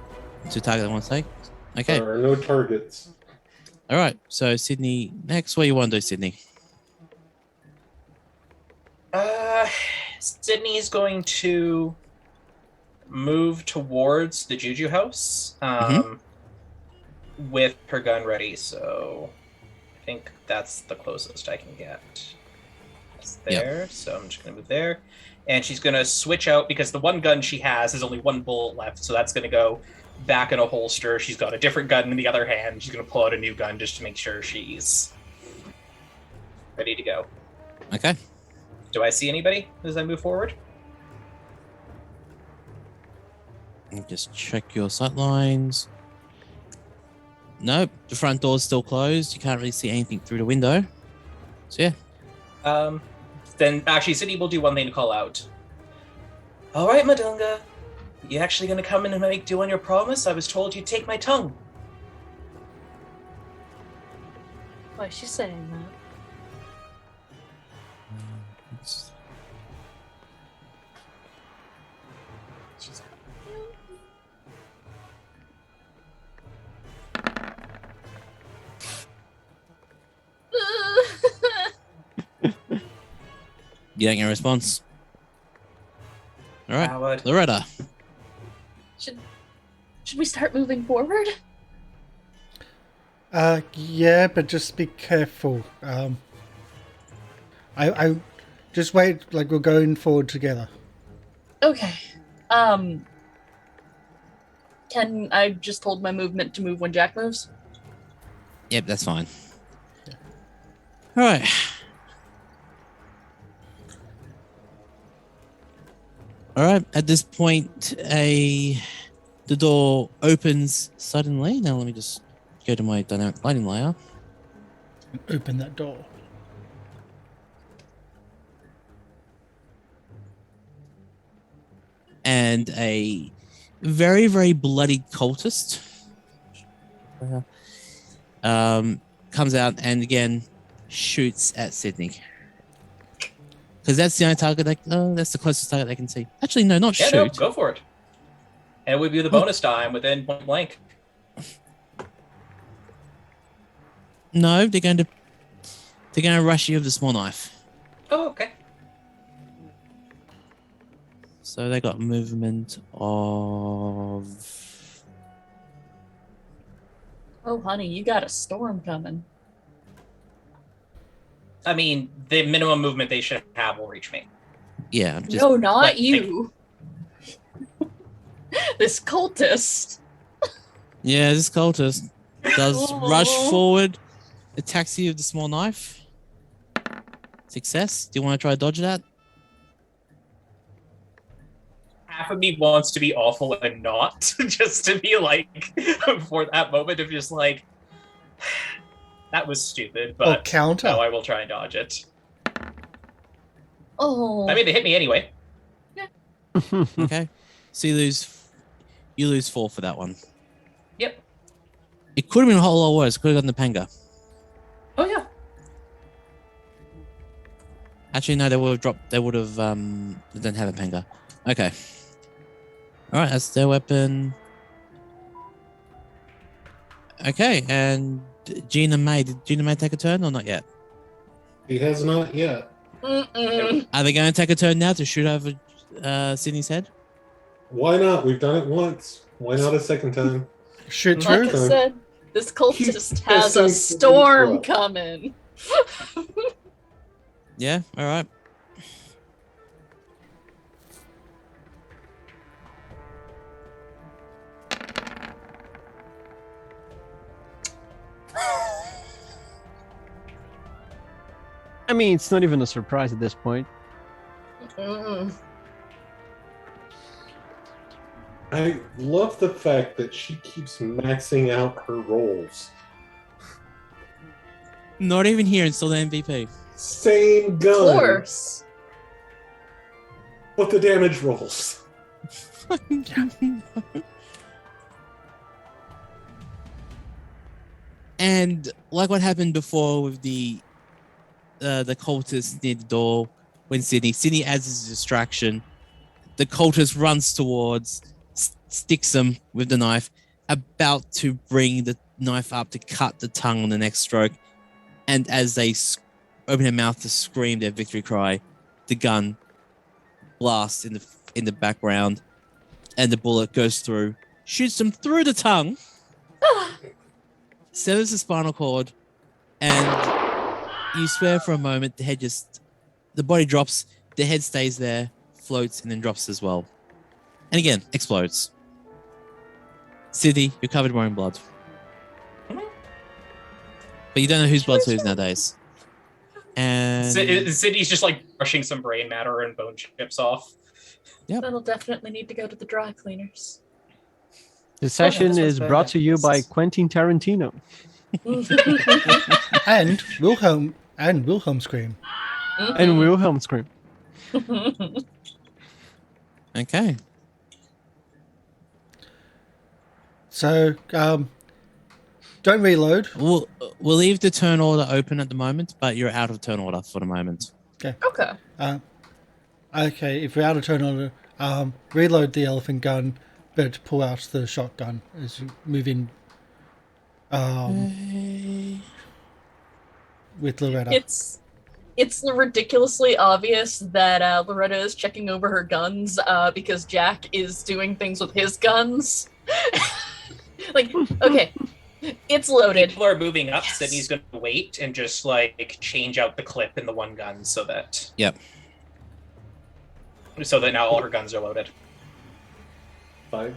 To target they want to take? Okay. There are no targets. All right. So Sydney, next, what do you want to do, Sydney? Sydney's going to move towards the Juju house with her gun ready. So I think that's the closest I can get. It's there. So I'm just going to move there. And she's going to switch out because the one gun she has is only one bullet left. So that's going to go back in a holster. She's got a different gun in the other hand. She's going to pull out a new gun just to make sure she's ready to go. Okay. Do I see anybody as I move forward? And just check your sight lines. Nope. The front door's still closed. You can't really see anything through the window. So yeah. Then actually, Sidney will do one thing to call out. All right, Madunga. You actually going to come in and make do on your promise? I was told you'd take my tongue. Why is she saying that? She's You don't get a response. All right. Howard. Loretta. Should we start moving forward? Yeah, but just be careful. I just wait. Like we're going forward together. Okay. Can I just hold my movement to move when Jack moves? Yep, that's fine. All right. All right. At this point, the door opens suddenly. Now let me just go to my dynamic lighting layer. Open that door. And a very, very bloody cultist comes out and again shoots at Sidney. Because that's the only target that's the closest target they can see. Actually, no, not Yeah, shoot. no, go for it. And it would be the bonus time within point blank. No, they're going to rush you with the small knife. Oh, okay. So they got movement of. Oh, honey, you got a storm coming. I mean, the minimum movement they should have will reach me. Yeah, I'm just. No, not Like, you. This cultist. Yeah, this cultist does rush forward, attacks you with the small knife. Success. Do you want to try to dodge that? Half of me wants to be awful and not, just to be like, for that moment of just like, that was stupid, but counter. no, I will try and dodge it. Oh. I mean, they hit me anyway. Okay. So you lose 4 for that one. Yep. It could have been a whole lot worse. Could have gotten the panga. Oh yeah. Actually, no, they would have dropped. They would have. They don't have a panga. Okay. All right, that's their weapon. Okay, and Jeana-Mae. Did Jeana-Mae take a turn or not yet? He has not yet. Mm-mm. Are they going to take a turn now to shoot over Sidney's head? Why not? We've done it once. Why not a second time? Shoot Like I through. said, this cultist Keep has a pressing storm forward. coming. Yeah. All right. I mean, it's not even a surprise at this point. Mm. I love the fact that she keeps maxing out her rolls. Not even here and still the MVP. Same Of gun, course. but the damage rolls. And like what happened before with the cultist near the door when Sidney adds his distraction. The cultist runs towards, sticks him with the knife, about to bring the knife up to cut the tongue on the next stroke. And as they open their mouth to scream their victory cry, the gun blasts in the background, and the bullet goes through, shoots them through the tongue, severs the spinal cord, and you swear for a moment the body drops, the head stays there, floats, and then drops as well. And again, explodes. Sidney, you're covered more in blood. But you don't know whose blood's whose nowadays. And Sidney's just like brushing some brain matter and bone chips off. Yep. That'll definitely need to go to the dry cleaners. The session this is one's brought to you by bad. Quentin Tarantino. And Wilhelm scream. And Wilhelm scream. okay. So, don't reload. We'll leave the turn order open at the moment, but you're out of turn order for the moment. Okay. Okay, if we're out of turn order, reload the elephant gun, but pull out the shotgun as you move in with Loretta. It's ridiculously obvious that Loretta is checking over her guns because Jack is doing things with his guns. Like, okay, it's loaded. People are moving up. Yes. Sidney's going to wait and just like change out the clip in the one gun so that now all her guns are loaded. 5.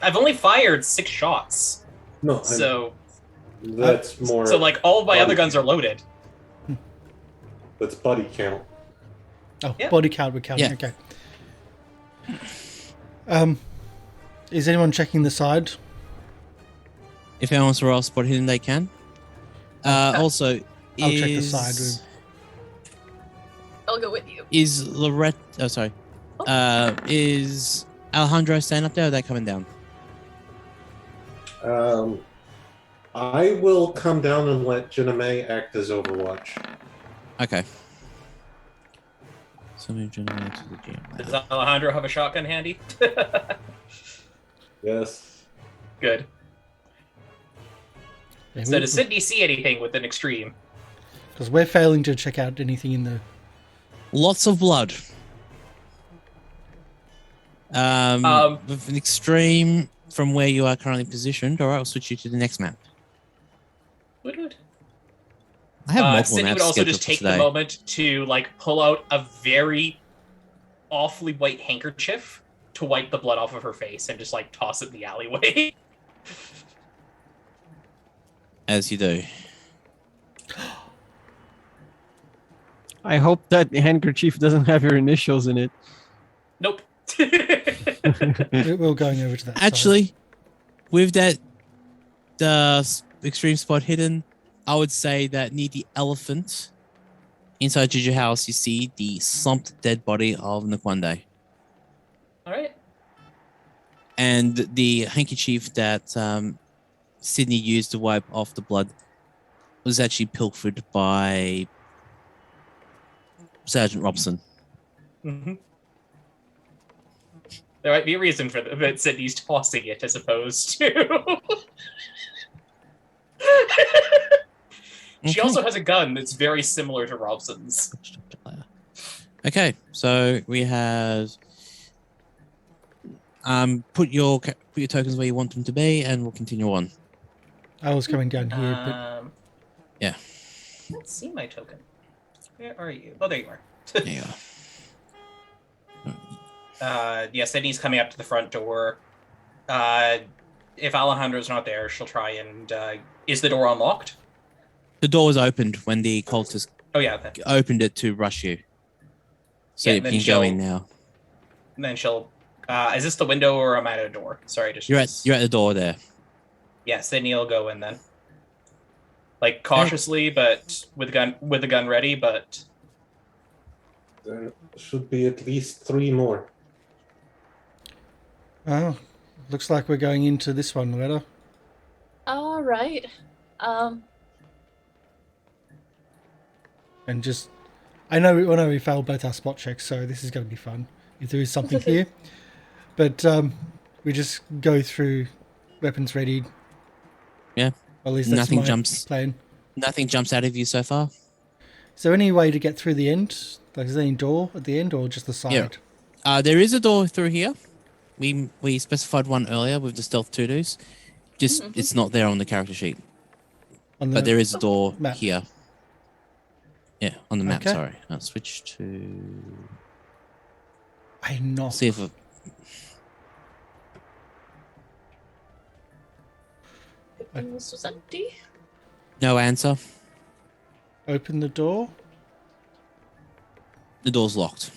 I've only fired 6 shots. No, So that's more. So like all of my other guns are loaded. That's buddy count. Oh, Yeah. body count would count. Yeah. Okay. Is anyone checking the side? If anyone wants to roll spot hidden, they can. Also, I'll check the side room. I'll go with you. Is Loretta... Oh, sorry. Is Alejandro staying up there or are they coming down? I will come down and let Jeana-Mae act as Overwatch. Okay. So move Jeana-Mae to the Jeana-Mae. Does Alejandro have a shotgun handy? Yes. Good. So does Sidney see anything with an extreme? Because we're failing to check out anything in the... Lots of blood. With an extreme from where you are currently positioned. All right, I'll switch you to the next map. Would. I have multiple Sidney maps would also scheduled just for take today. the moment to pull out a very awfully white handkerchief to wipe the blood off of her face and just toss it in the alleyway. As you do. I hope that handkerchief doesn't have your initials in it. Nope. We're going over to that side. Actually, with that extreme spot hidden, I would say that near the elephant inside Juju House, you see the slumped dead body of Nkwande. All right. And the handkerchief that Sidney used to wipe off the blood was actually pilfered by Sergeant Robson. Mm-hmm. There might be a reason for that Sidney's tossing it as opposed to... She also has a gun that's very similar to Robson's. Okay, so we have put your tokens where you want them to be, and we'll continue on. I was coming down here, but... Yeah. I don't see my token. Where are you? Oh, there you are. There you are. Yeah, Sydney's coming up to the front door. If Alejandro's not there, she'll try and... is the door unlocked? The door was opened when the cultists opened it to rush you. So you can go in now. And then she'll... is this the window or am I at a door? Sorry, just... You're at the door there. Yeah, Sydney will go in then. Cautiously, but with the gun ready, but... There should be at least 3 more. Oh, looks like we're going into this one, Loretta. All right. And just... I know we failed both our spot checks, so this is going to be fun, if there is something here. But we just go through weapons ready. Yeah. Or at least that's Nothing my jumps. plan. Nothing jumps out of you so far. Is there any way to get through the end? Is there any door at the end or just the side? Yeah. There is a door through here. We specified one earlier with the stealth to-dos. Just it's not there on the character sheet. But there is a door map. here. Yeah, on the map, Okay. sorry. I'll switch to... I know. See if... This was empty. No answer. Open the door. The door's locked.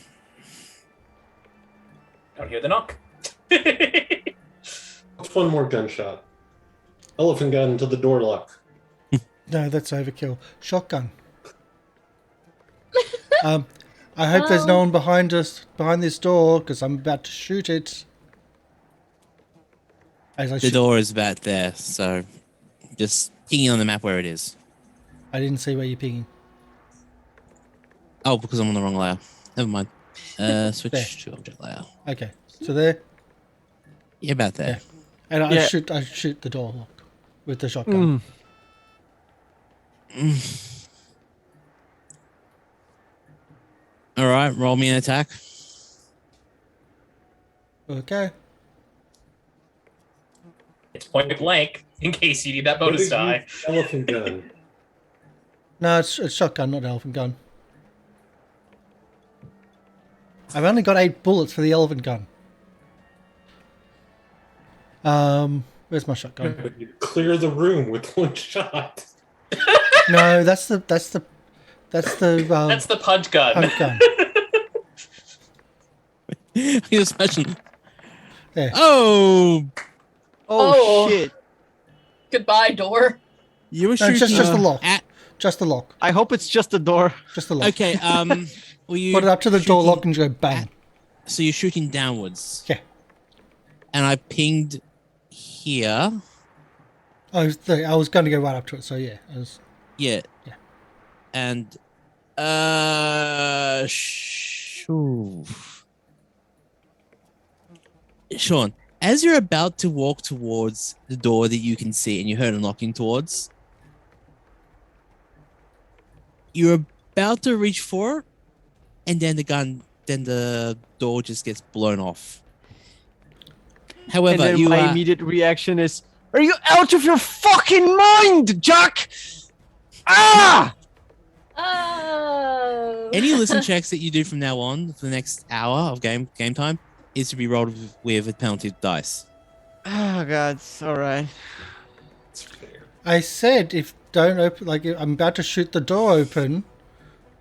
Don't hear the knock. What's one more gunshot? Elephant gun to the door lock. No, that's overkill. Shotgun. I hope there's no one behind this door, because I'm about to shoot it. The door is about there, so just pinging on the map where it is. I didn't see where you're pinging. Oh, because I'm on the wrong layer. Never mind. Switch There. to object layer. Okay, so there. Yeah, about there. And I shoot the door lock with the shotgun. All right, roll me an attack. Okay. It's point blank, in case you need that bonus die. Elephant gun. No, it's shotgun, not elephant gun. I've only got 8 bullets for the elephant gun. Where's my shotgun? But you clear the room with one shot. No, that's the That's the punt gun. punt gun. You just imagine. There. Oh, Oh. Shit. Goodbye, door. you were No, shooting just the lock. at. Just the lock. I hope it's just a door. Just the lock. Okay. Were you Put it up to the door shooting lock and go bang. So you're shooting downwards. Yeah. And I pinged here. I was going to go right up to it, so yeah. Yeah. Yeah. And Sean, as you're about to walk towards the door that you can see and you heard a knocking towards, you're about to reach for it, and then the door just gets blown off. However, and then my immediate reaction is, "Are you out of your fucking mind, Jack? Ah!" Oh. any listen checks that you do from now on for the next hour of game time is to be rolled with a penalty dice. Oh God, all right. It's fair. I said if don't open, like I'm about to shoot the door open,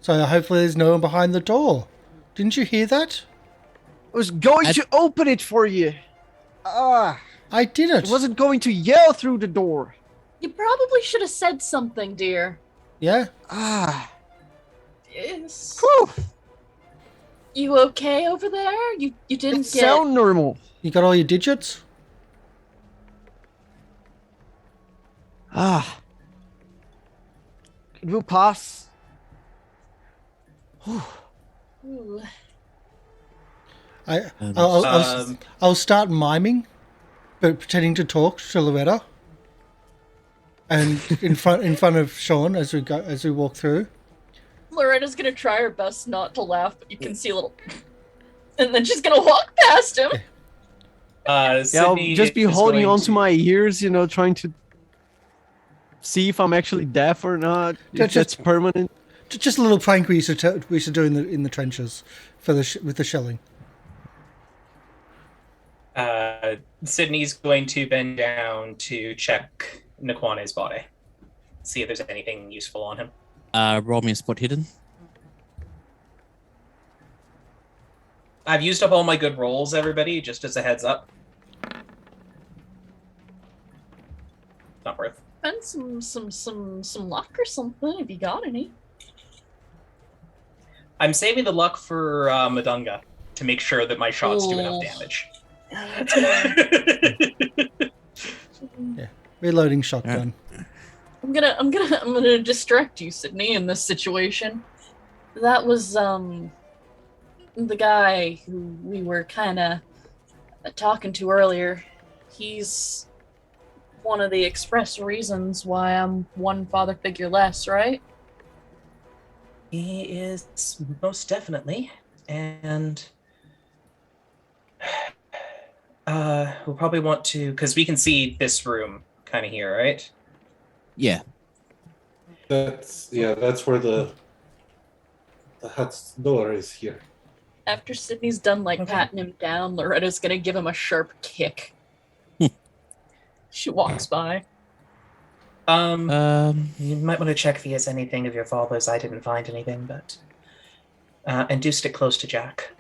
so hopefully there's no one behind the door. Didn't you hear that? I was going to open it for you. Ah, I didn't. I wasn't going to yell through the door. You probably should have said something, dear. Yeah. Ah, Yes. whew. You okay over there? You didn't It get. sound normal. You got all your digits? Ah, it will pass. Ooh. I'll start miming, but pretending to talk to Loretta, and in front of Sean as we walk through. Loretta's gonna try her best not to laugh, but you can see a little, and then she's gonna walk past him. Yeah, I'll Sydney just be is holding going onto my ears, trying to see if I'm actually deaf or not. If that's permanent. Just a little prank we used to do in the trenches with the shelling. Sydney's going to bend down to check Nkwane's body, see if there's anything useful on him. Roll me a spot hidden. I've used up all my good rolls, everybody, just as a heads up. Not worth. Spend some luck or something if you got any. I'm saving the luck for Madunga to make sure that my shots do enough Oh. damage. Yeah. Reloading shotgun. I'm gonna distract you, Sidney, in this situation. That was the guy who we were kind of talking to earlier. He's one of the express reasons why I'm one father figure less, right? He is most definitely, and we'll probably want to, because we can see this room kind of here, right? Yeah. That's where the hut's door is here. After Sidney's done patting him down, Loretta's gonna give him a sharp kick. She walks by. You might want to check if he has anything of your father's. I didn't find anything, but and do stick close to Jack.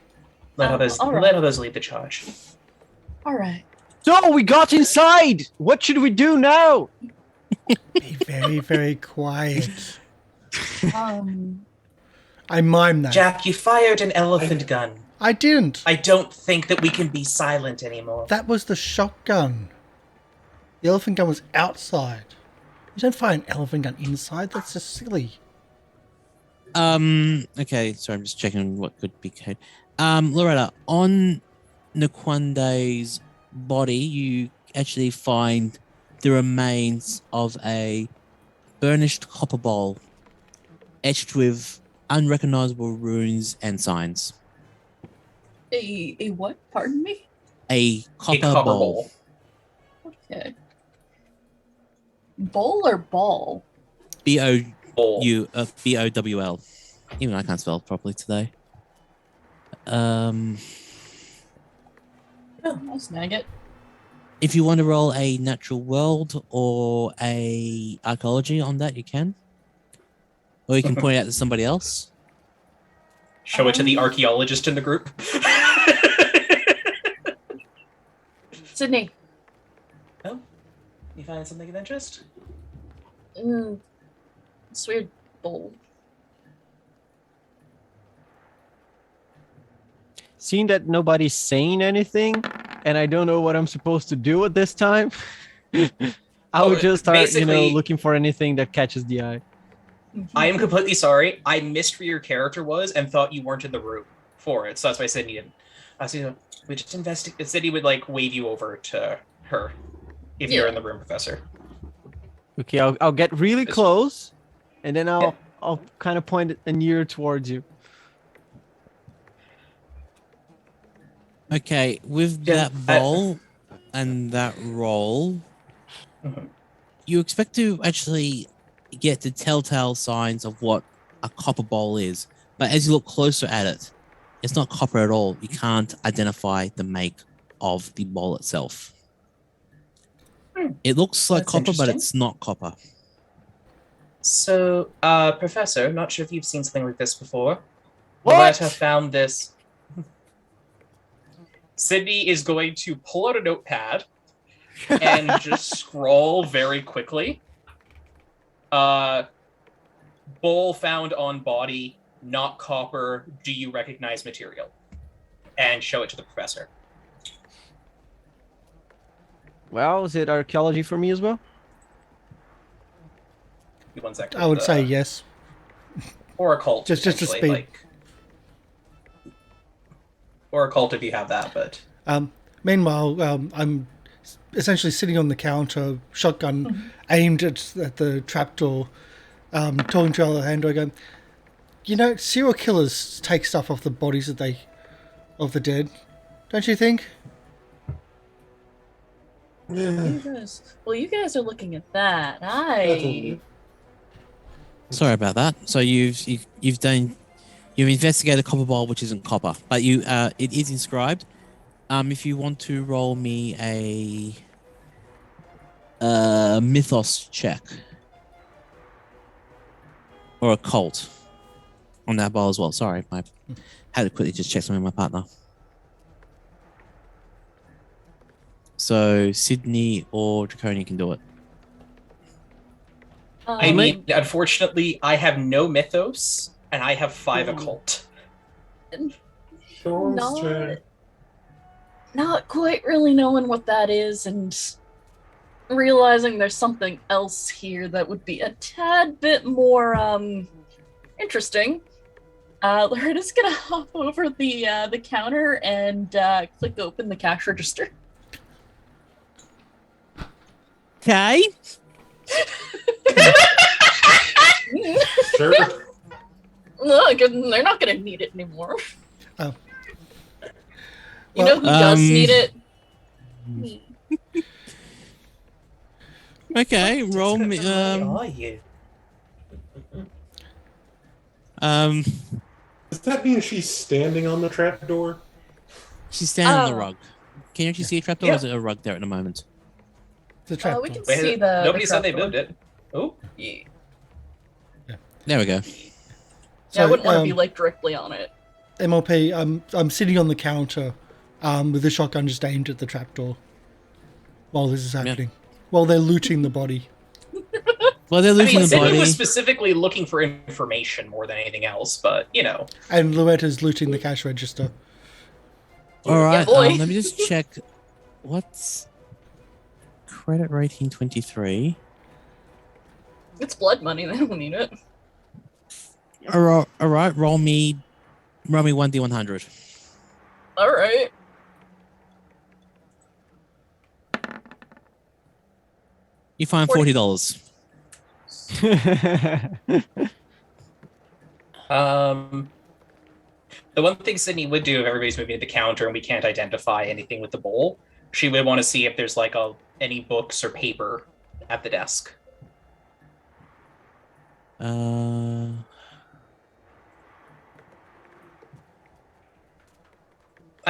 Let others lead the charge. All right. So we got inside. What should we do now? Be very, very quiet. Um. I mime that. Jack, you fired an elephant gun. I didn't. I don't think that we can be silent anymore. That was the shotgun. The elephant gun was outside. You don't fire an elephant gun inside. That's just silly. Okay, sorry, I'm just checking what could be code. Loretta, on Nkwande's body, you actually find the remains of a burnished copper bowl etched with unrecognizable runes and signs. A what? Pardon me? A copper bowl. Okay. Bowl or ball? Bowl. B-O-W-L. Even I can't spell properly today. Oh, I'll snag it. If you want to roll a natural world or a archaeology on that, you can. Or you can point it out to somebody else. Show it to the archaeologist in the group. Sidney. Oh, you find something of interest? It's weird. Bowl. Seeing that nobody's saying anything, and I don't know what I'm supposed to do at this time, I would just start, basically- looking for anything that catches the eye. I am completely sorry. I missed where your character was and thought you weren't in the room. for it. So that's why Sidney didn't. So we just investigate. Sidney would like wave you over to her if you're in the room, Professor. Okay, I'll get really close, and then I'll kind of point an ear towards you. Okay, with that bowl and that roll, you expect to actually get the telltale signs of what a copper bowl is. But as you look closer at it, it's not copper at all. You can't identify the make of the bowl itself. It looks like copper, but it's not copper. So, Professor, I'm not sure if you've seen something like this before. What? Loretta found this. Sidney is going to pull out a notepad and just scroll very quickly. Bowl found on body, not copper. Do you recognize material? And show it to the professor. Well, is it archaeology for me as well? Give me 1 second. I would say yes. Or occult. Just to potentially, speed. like, or occult if you have that, but... Meanwhile, I'm essentially sitting on the counter, shotgun aimed at the trapdoor, talking to Alejandro, going, you know, serial killers take stuff off the bodies of the dead, don't you think? You guys are looking at that. Sorry about that. So you've investigated copper bowl, which isn't copper, but it is inscribed. If you want to roll me a mythos check or a cult on that bowl as well. Sorry, I had to quickly just check something with my partner. So Sidney or Drakonyan can do it. I mean, unfortunately, I have no mythos, and I have 5 occult. Not quite really knowing what that is, and realizing there's something else here that would be a tad bit more interesting. Loretta's gonna hop over the counter and click open the cash register. Okay. Sure. Look, they're not gonna need it anymore. Oh. You know who does need it? Me. Okay, roll me. Are you? Does that mean she's standing on the trapdoor? She's standing on the rug. Can you actually see a trapdoor? Or is it a rug there at the moment? The trapdoor. We can see Nobody the said they trapdoor. moved it. Oh, Yeah. There we go. I wouldn't want to be like directly on it. MLP, I'm sitting on the counter with the shotgun just aimed at the trapdoor while this is happening. While they're looting the body. Well, they're looting the Sidney body. was specifically looking for information more than anything else, but, you know. And Loretta's looting the cash register. All right, boy. let me just check. What's credit rating 23? It's blood money. They don't need it. All right, roll me 1d100. All right. You find $40. The one thing Sidney would do if everybody's moving to the counter and we can't identify anything with the bowl, she would want to see if there's like any books or paper at the desk. I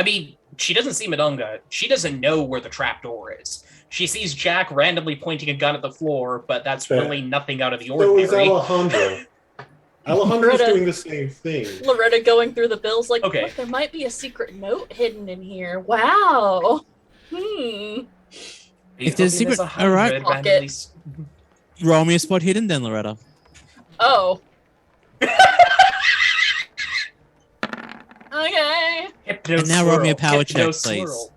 mean, she doesn't see Madunga. She doesn't know where the trapdoor is. She sees Jack randomly pointing a gun at the floor, but that's really nothing out of the So ordinary. is Alejandro. Alejandro's doing the same thing. Loretta going through the bills like, Okay. look, there might be a secret note hidden in here. Wow. If there's a secret, all right. Randomly... Roll me a spot hidden then, Loretta. Oh. Okay. And now roll me a power check, please. Swirl.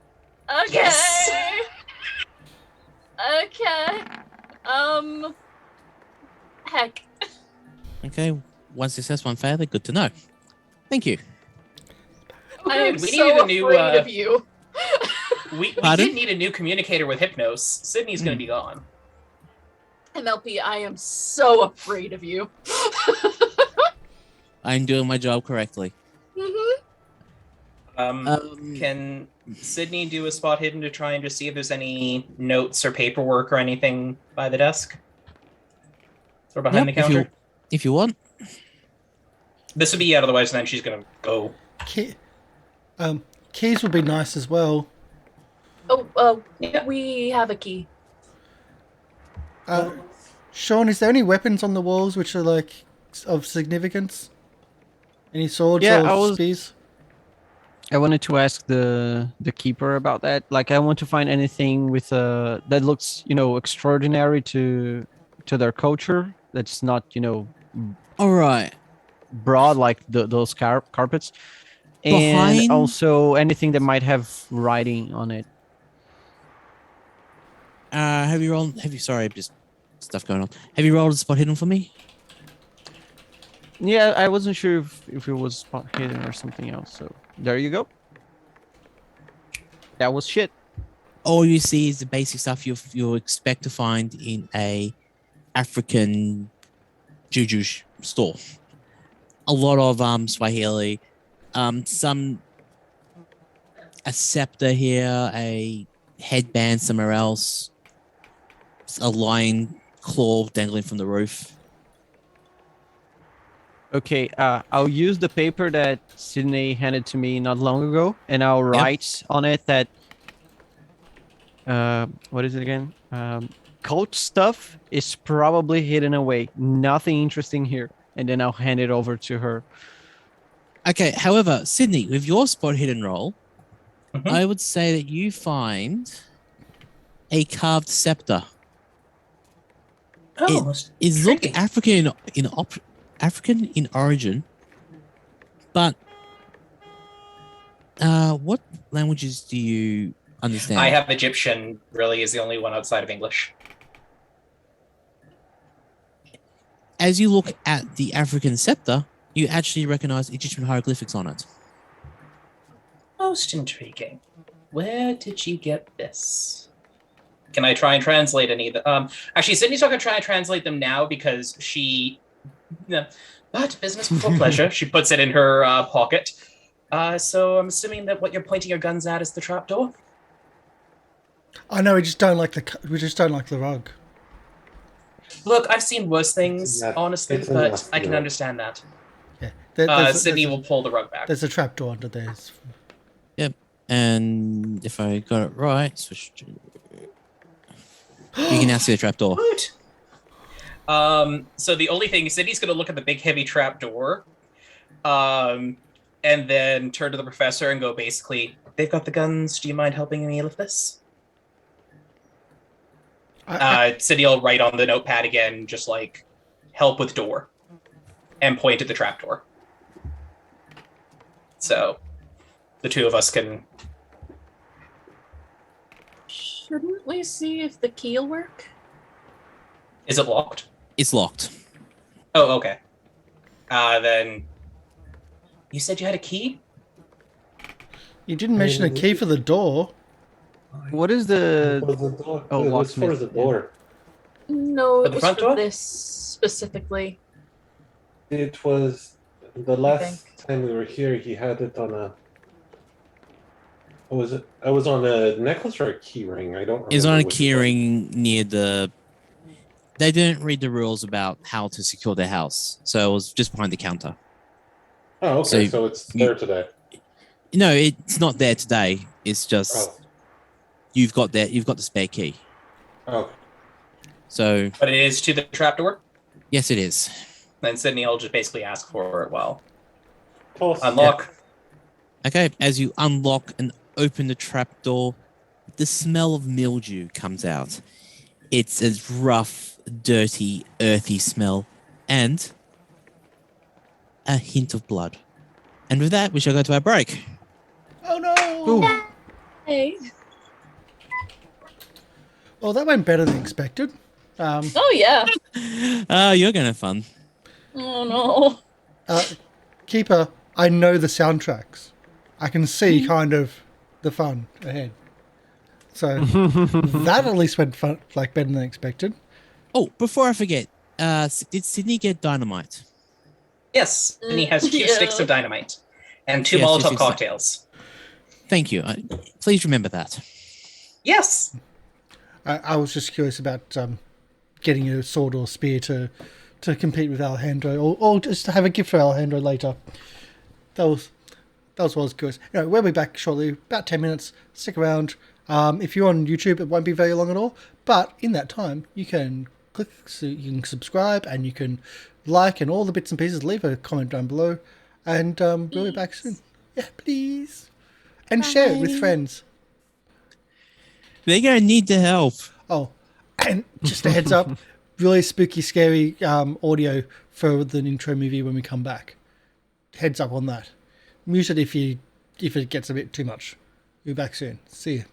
Okay. Yes. Okay. Heck. Okay, one success, one failure. Good to know. Thank you. I am We so need a new, afraid of you. We Pardon? did need a new communicator with Hypnos. Sydney's going to be gone. MLP, I am so afraid of you. I'm doing my job correctly. Can Sydney do a spot hidden to try and just see if there's any notes or paperwork or anything by the desk? Or behind the counter? If you want. This would be out, otherwise then she's going to go. Keys would be nice as well. Yeah. We have a key. Sean, is there any weapons on the walls which are like of significance? Any swords or spears? I wanted to ask the keeper about that. Like, I want to find anything with that looks, extraordinary to their culture. That's not, All right. broad like those carpets, and also anything that might have writing on it. Sorry, just stuff going on. Have you rolled a spot hidden for me? Yeah, I wasn't sure if it was spot hidden or something else. So there you go. That was shit. All you see is the basic stuff you expect to find in a African juju store. A lot of Swahili, a scepter here, a headband somewhere else, a lion claw dangling from the roof. Okay, I'll use the paper that Sidney handed to me not long ago, and I'll write on it that what is it again? Cult stuff is probably hidden away. Nothing interesting here. And then I'll hand it over to her. Okay, however, Sidney, with your spot hidden roll, I would say that you find a carved scepter. Oh, it looked African in origin, but what languages do you understand? I have Egyptian, really, is the only one outside of English. As you look at the African scepter, you actually recognize Egyptian hieroglyphics on it. Most intriguing. Where did you get this? Can I try and translate any of them? Actually, Sydney's not going to try and translate them now because she... but business before pleasure. She puts it in her pocket. So I'm assuming that what you're pointing your guns at is the trapdoor? I know, we just don't like the rug. Look, I've seen worse things, honestly, but I can understand that. Yeah, Sydney will pull the rug back. There's a trapdoor under there. Yep, and if I got it right, switch to... you can now see the trapdoor. What? So the only thing, Sydney's going to look at the big heavy trapdoor, and then turn to the professor and go basically, they've got the guns, do you mind helping me lift this? Sydney will write on the notepad again, just like, help with door, and point at the trapdoor. So, the two of us can... Shouldn't we see if the key'll work? Is it locked? It's locked. Oh, okay. Then... You said you had a key? You didn't mention a key for the door. What is the... Oh, it was for the door. No, For it the was front for door? this specifically. It was the last time we were here. He had it on a. What was it? I was on a necklace or a key ring. I don't remember. It was on a which key one. ring near the... They didn't read the rules about how to secure their house, so it was just behind the counter. Oh, okay. So it's there you- today. No, it's not there today. It's just you've got the spare key. Oh. So But it is to the trapdoor? yes, it is. Then Sydney will just basically ask for it while... Close. Unlock. Okay, as you unlock and open the trapdoor, the smell of mildew comes out. It's a rough, dirty, earthy smell, and a hint of blood. And with that, we shall go to our break. Oh no! Hey. Well, that went better than expected. Oh yeah. You're gonna have fun. Oh no. Keeper, I know the soundtracks. I can see kind of the fun ahead. So that at least went fun, like better than expected. Oh, before I forget, did Sidney get dynamite? Yes, and he has 2 sticks of dynamite and 2 Yes, Molotov yes, cocktails. Thank you. Please remember that. Yes. I was just curious about getting a sword or spear to compete with Alejandro, or just to have a gift for Alejandro later. That was what I was curious. Anyway, we'll be back shortly, about 10 minutes. Stick around. If you're on YouTube, it won't be very long at all. But in that time, you can click, so you can subscribe, and you can like and all the bits and pieces. Leave a comment down below, and we'll be back soon. Yeah, please. And share it with friends. They're going to need the help. Oh, and just a heads up, really spooky, scary audio for the intro movie when we come back. Heads up on that. Mute it if it gets a bit too much. We'll be back soon. See you.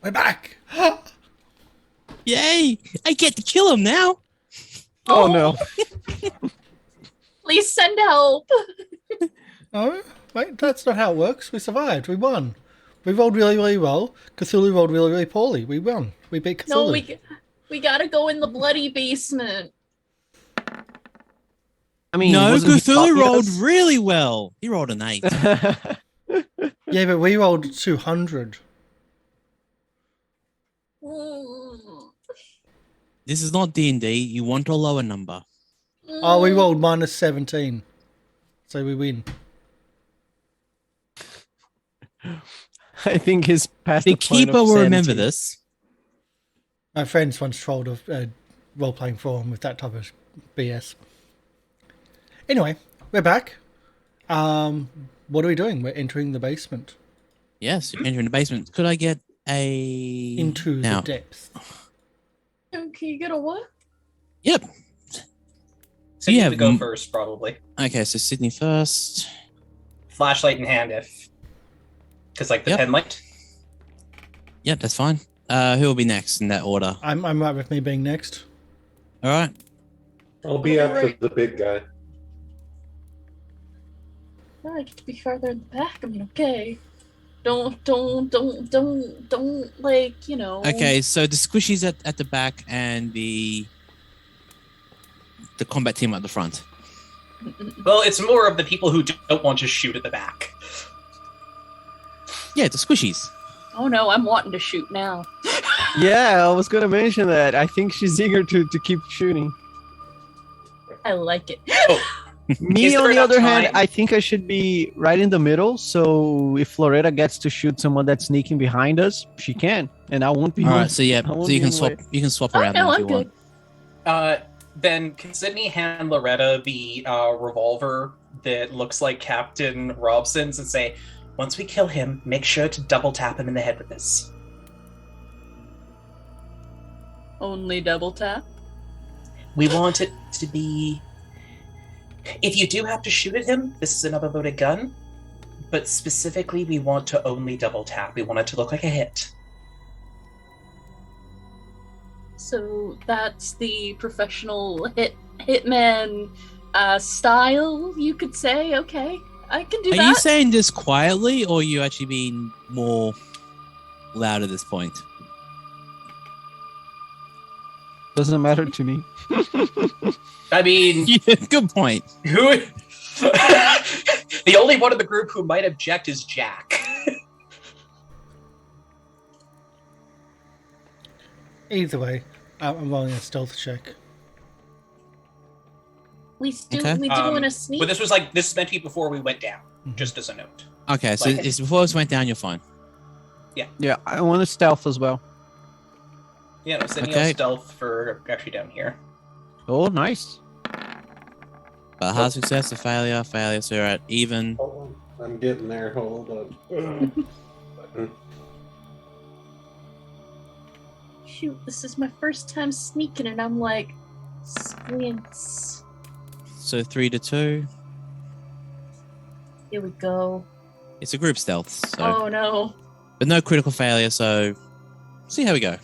We're back. Yay! I get to kill him now. Oh no. Please send help. Oh, wait, that's not how it works. We survived. We won. We rolled really, really well. Cthulhu rolled really, really poorly. We won. We beat Cthulhu. No, we gotta go in the bloody basement. I mean, No, wasn't he Cthulhu copying rolled us? really well. He rolled an 8. Yeah, but we rolled 200. This is not D&D. You want a lower number. Oh, we rolled minus 17. So we win. I think he's past The the point keeper of will remember sanity. this. My friends once trolled a role-playing forum with that type of BS. Anyway, we're back. What are we doing? We're entering the basement. Yes, you're entering the basement. Could I get a... Into Now. the depths. Can you get a what? Yep. So You you have have to go m- first, probably. Okay, so Sidney first. Flashlight in hand, if. Because, like, the Yep. pen light. Yep, that's fine. Who will be next in that order? I'm right with me being next. All right. I'll be after the big guy. No, I get to be farther in the back. I mean, okay. Don't, like, you know. Okay, so the squishies at the back and the combat team at the front. Well, it's more of the people who don't want to shoot at the back. Yeah, the squishies. Oh no, I'm wanting to shoot now. Yeah, I was gonna mention that. I think she's eager to keep shooting. I like it. Oh, Me, Is there on the enough other hand, time? I think I should be right in the middle. So if Loretta gets to shoot someone that's sneaking behind us, she can, and I won't be. All right, so yeah, I won't so you be can in the swap. way. You can swap Oh around no, them if I'm you good. want. Then can Sidney hand Loretta the revolver that looks like Captain Robson's and say, once we kill him, make sure to double tap him in the head with this. Only double tap. We want it to be... If you do have to shoot at him, this is another loaded gun. But specifically, we want to only double tap. We want it to look like a hit. So that's the professional hitman style, you could say. Okay. I can do Are that. you saying this quietly, or are you actually being more loud at this point? Doesn't matter to me. I mean, Yeah, good point. who? The only one in the group who might object is Jack. Either way, I'm rolling a stealth check. We still Okay. we do want to sneak. But this is meant to be before we went down, just as a note. Okay, so Like- it's before this went down, you're fine. Yeah, I want to stealth as well. Yeah, no, sending Okay. out stealth for actually down here. Oh, nice. But hard success, a failure, so you're at even. Hold on. I'm getting there. Hold on. Button. Shoot, this is my first time sneaking, and I'm like, squints. So 3 to 2. Here we go. It's a group stealth, so Oh no. but no critical failure. So see how we go.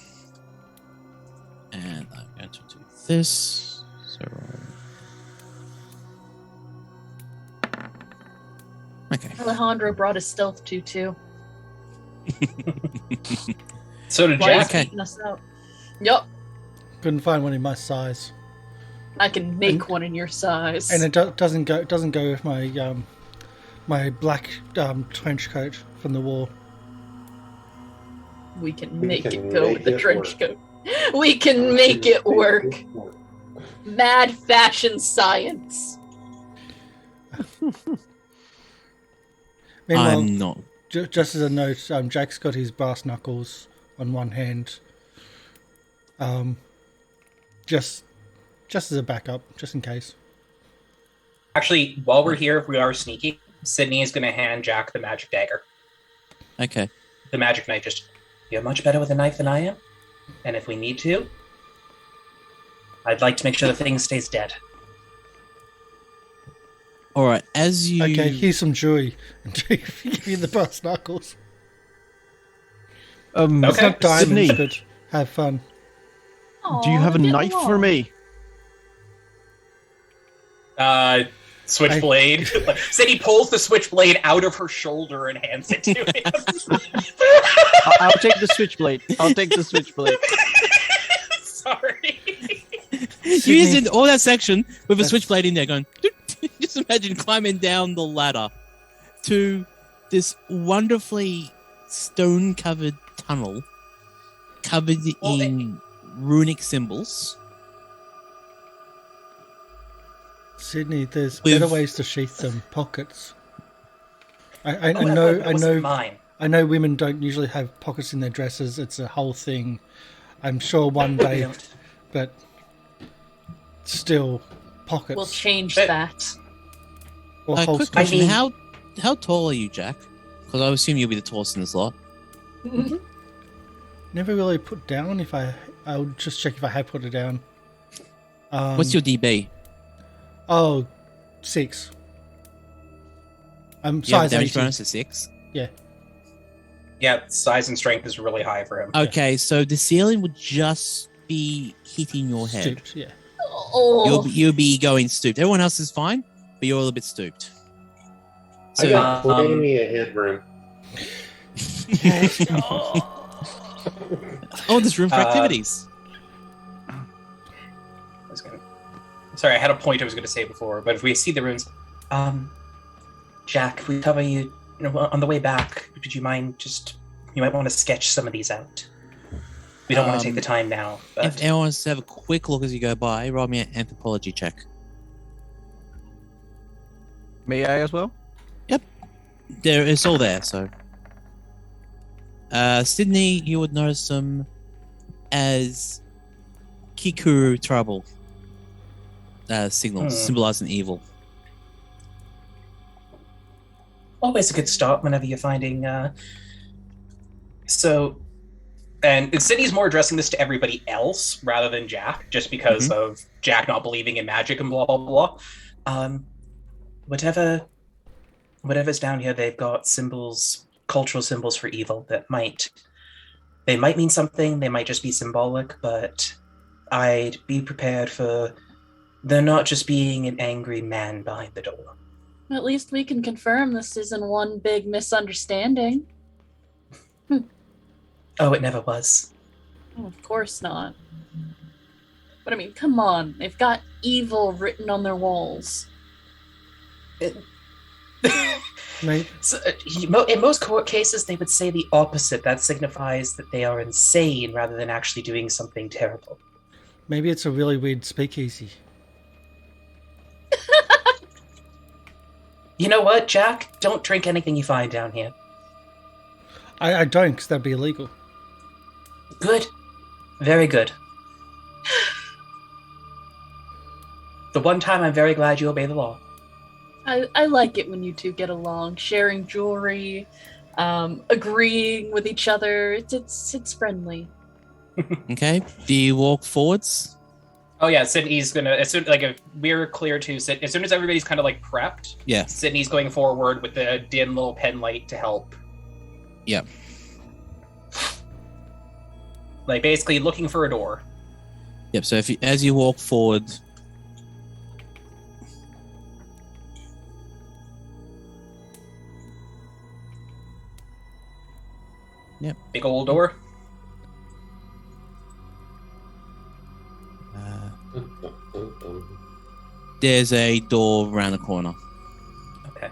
And I'm going to do this. So okay. Alejandro brought his stealth too. So did Why Jack. is he eating us out? Yup. Couldn't find one in my size, I can make one in your size. and it doesn't go with my my black trench coat from the war. we can We make can it go make with the it trench work. coat. We can make it work. Mad fashion science. Meanwhile, I'm not. just as a note, Jack's got his brass knuckles on one hand. Just as a backup, just in case. Actually, while we're here, if we are sneaking, Sydney is going to hand Jack the magic dagger. Okay. The magic knife. Just, you're much better with a knife than I am. And if we need to, I'd like to make sure the thing stays dead. All right. As you. Okay, here's some jewelry. Give you the brass knuckles. It's Okay. not diamonds, Sydney, but have fun. do you have a Aw, knife get for along. me? Switchblade. Sydney pulls the switchblade out of her shoulder and hands it to him. I'll take the switchblade. I'll take the switchblade. Sorry. You just did all that section with a switchblade in there going. Just imagine climbing down the ladder to this wonderfully stone-covered tunnel covered Well, in runic symbols. Sydney, there's With- better ways to sheath them. Pockets. I Oh, know. that I wasn't know. mine. I know women don't usually have pockets in their dresses. It's a whole thing. I'm sure one We day, don't. but still, pockets. We'll change But- that. or Quick holsters. question: mean- how tall are you, Jack? Because I assume you'll be the tallest in this lot. Never really put down. I'll just check if I have put it down. What's your DB? Oh, 6. I'm You have a size damage 18. bonus at 6. Yeah. Yeah, size and strength is really high for him. Okay, so the ceiling would just be hitting your head. Stooped, yeah. Oh, You'll be going stooped. Everyone else is fine, but you're a little bit stooped. I So got plenty of headroom. oh, there's room for activities. Sorry, I had a point I was going to say before, but if we see the runes, Jack, if we cover you, on the way back, would you mind you might want to sketch some of these out. We don't want to take the time now, but If anyone wants to have a quick look as you go by, roll me an anthropology check. May I as well? It's all there. So, Sydney, you would notice them as Kikuru trouble signals, symbolizing evil. always a good start whenever you're finding. And Sydney's more addressing this to everybody else rather than Jack, just because of Jack not believing in magic and blah blah blah. Whatever's down here, they've got symbols, cultural symbols for evil that might mean something. They might just be symbolic, but I'd be prepared for there not just being an angry man behind the door. At least we can confirm this isn't one big misunderstanding. Oh, it never was. Oh, of course not. But I mean, come on. They've got evil written on their walls. Maybe. So, in most court cases, they would say the opposite. That signifies that they are insane rather than actually doing something terrible. Maybe it's a really weird speakeasy. You know what, Jack? Don't drink anything you find down here. I don't, because that'd be illegal. Good. Very good. The one time I'm very glad you obey the law. I like it when you two get along, sharing jewelry, agreeing with each other. It's friendly. Okay. Do you walk forwards? Oh yeah, Sydney's gonna, as soon like if we're clear to sit, as soon as everybody's kind of like prepped, Yeah. Sydney's going forward with the dim little pen light to help. Yeah. Like basically looking for a door. Yep. So as you walk forward, Big old door. there's a door around the corner. Okay.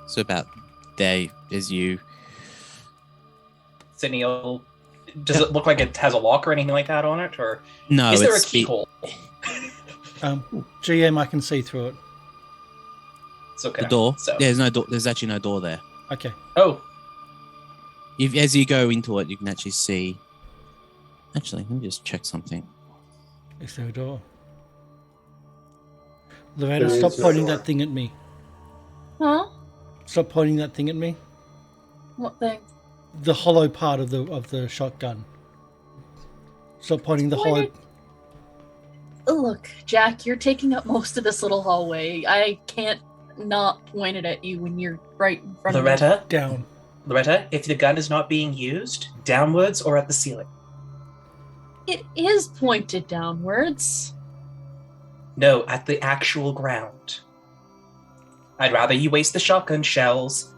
So about there is you. Sydney, does it look like it has a lock or anything like that on it, or No, is there a it's keyhole? GM, I can see through it. So can the door. So. There's no door. There's actually no door there. Okay. Oh, As you go into it, you can actually see. Actually, let me just check something. Is there a door? Loretta, There stop is a pointing door. that thing at me. Huh? Stop pointing that thing at me. What thing? The hollow part of the shotgun. Stop pointing the hollow. Pointed- Look, Jack, you're taking up most of this little hallway. I can't not point it at you when you're right in front of Loretta, Down. Loretta, if the gun is not being used, downwards or at the ceiling. me. It is pointed downwards. No, at the actual ground. I'd rather you waste the shotgun shells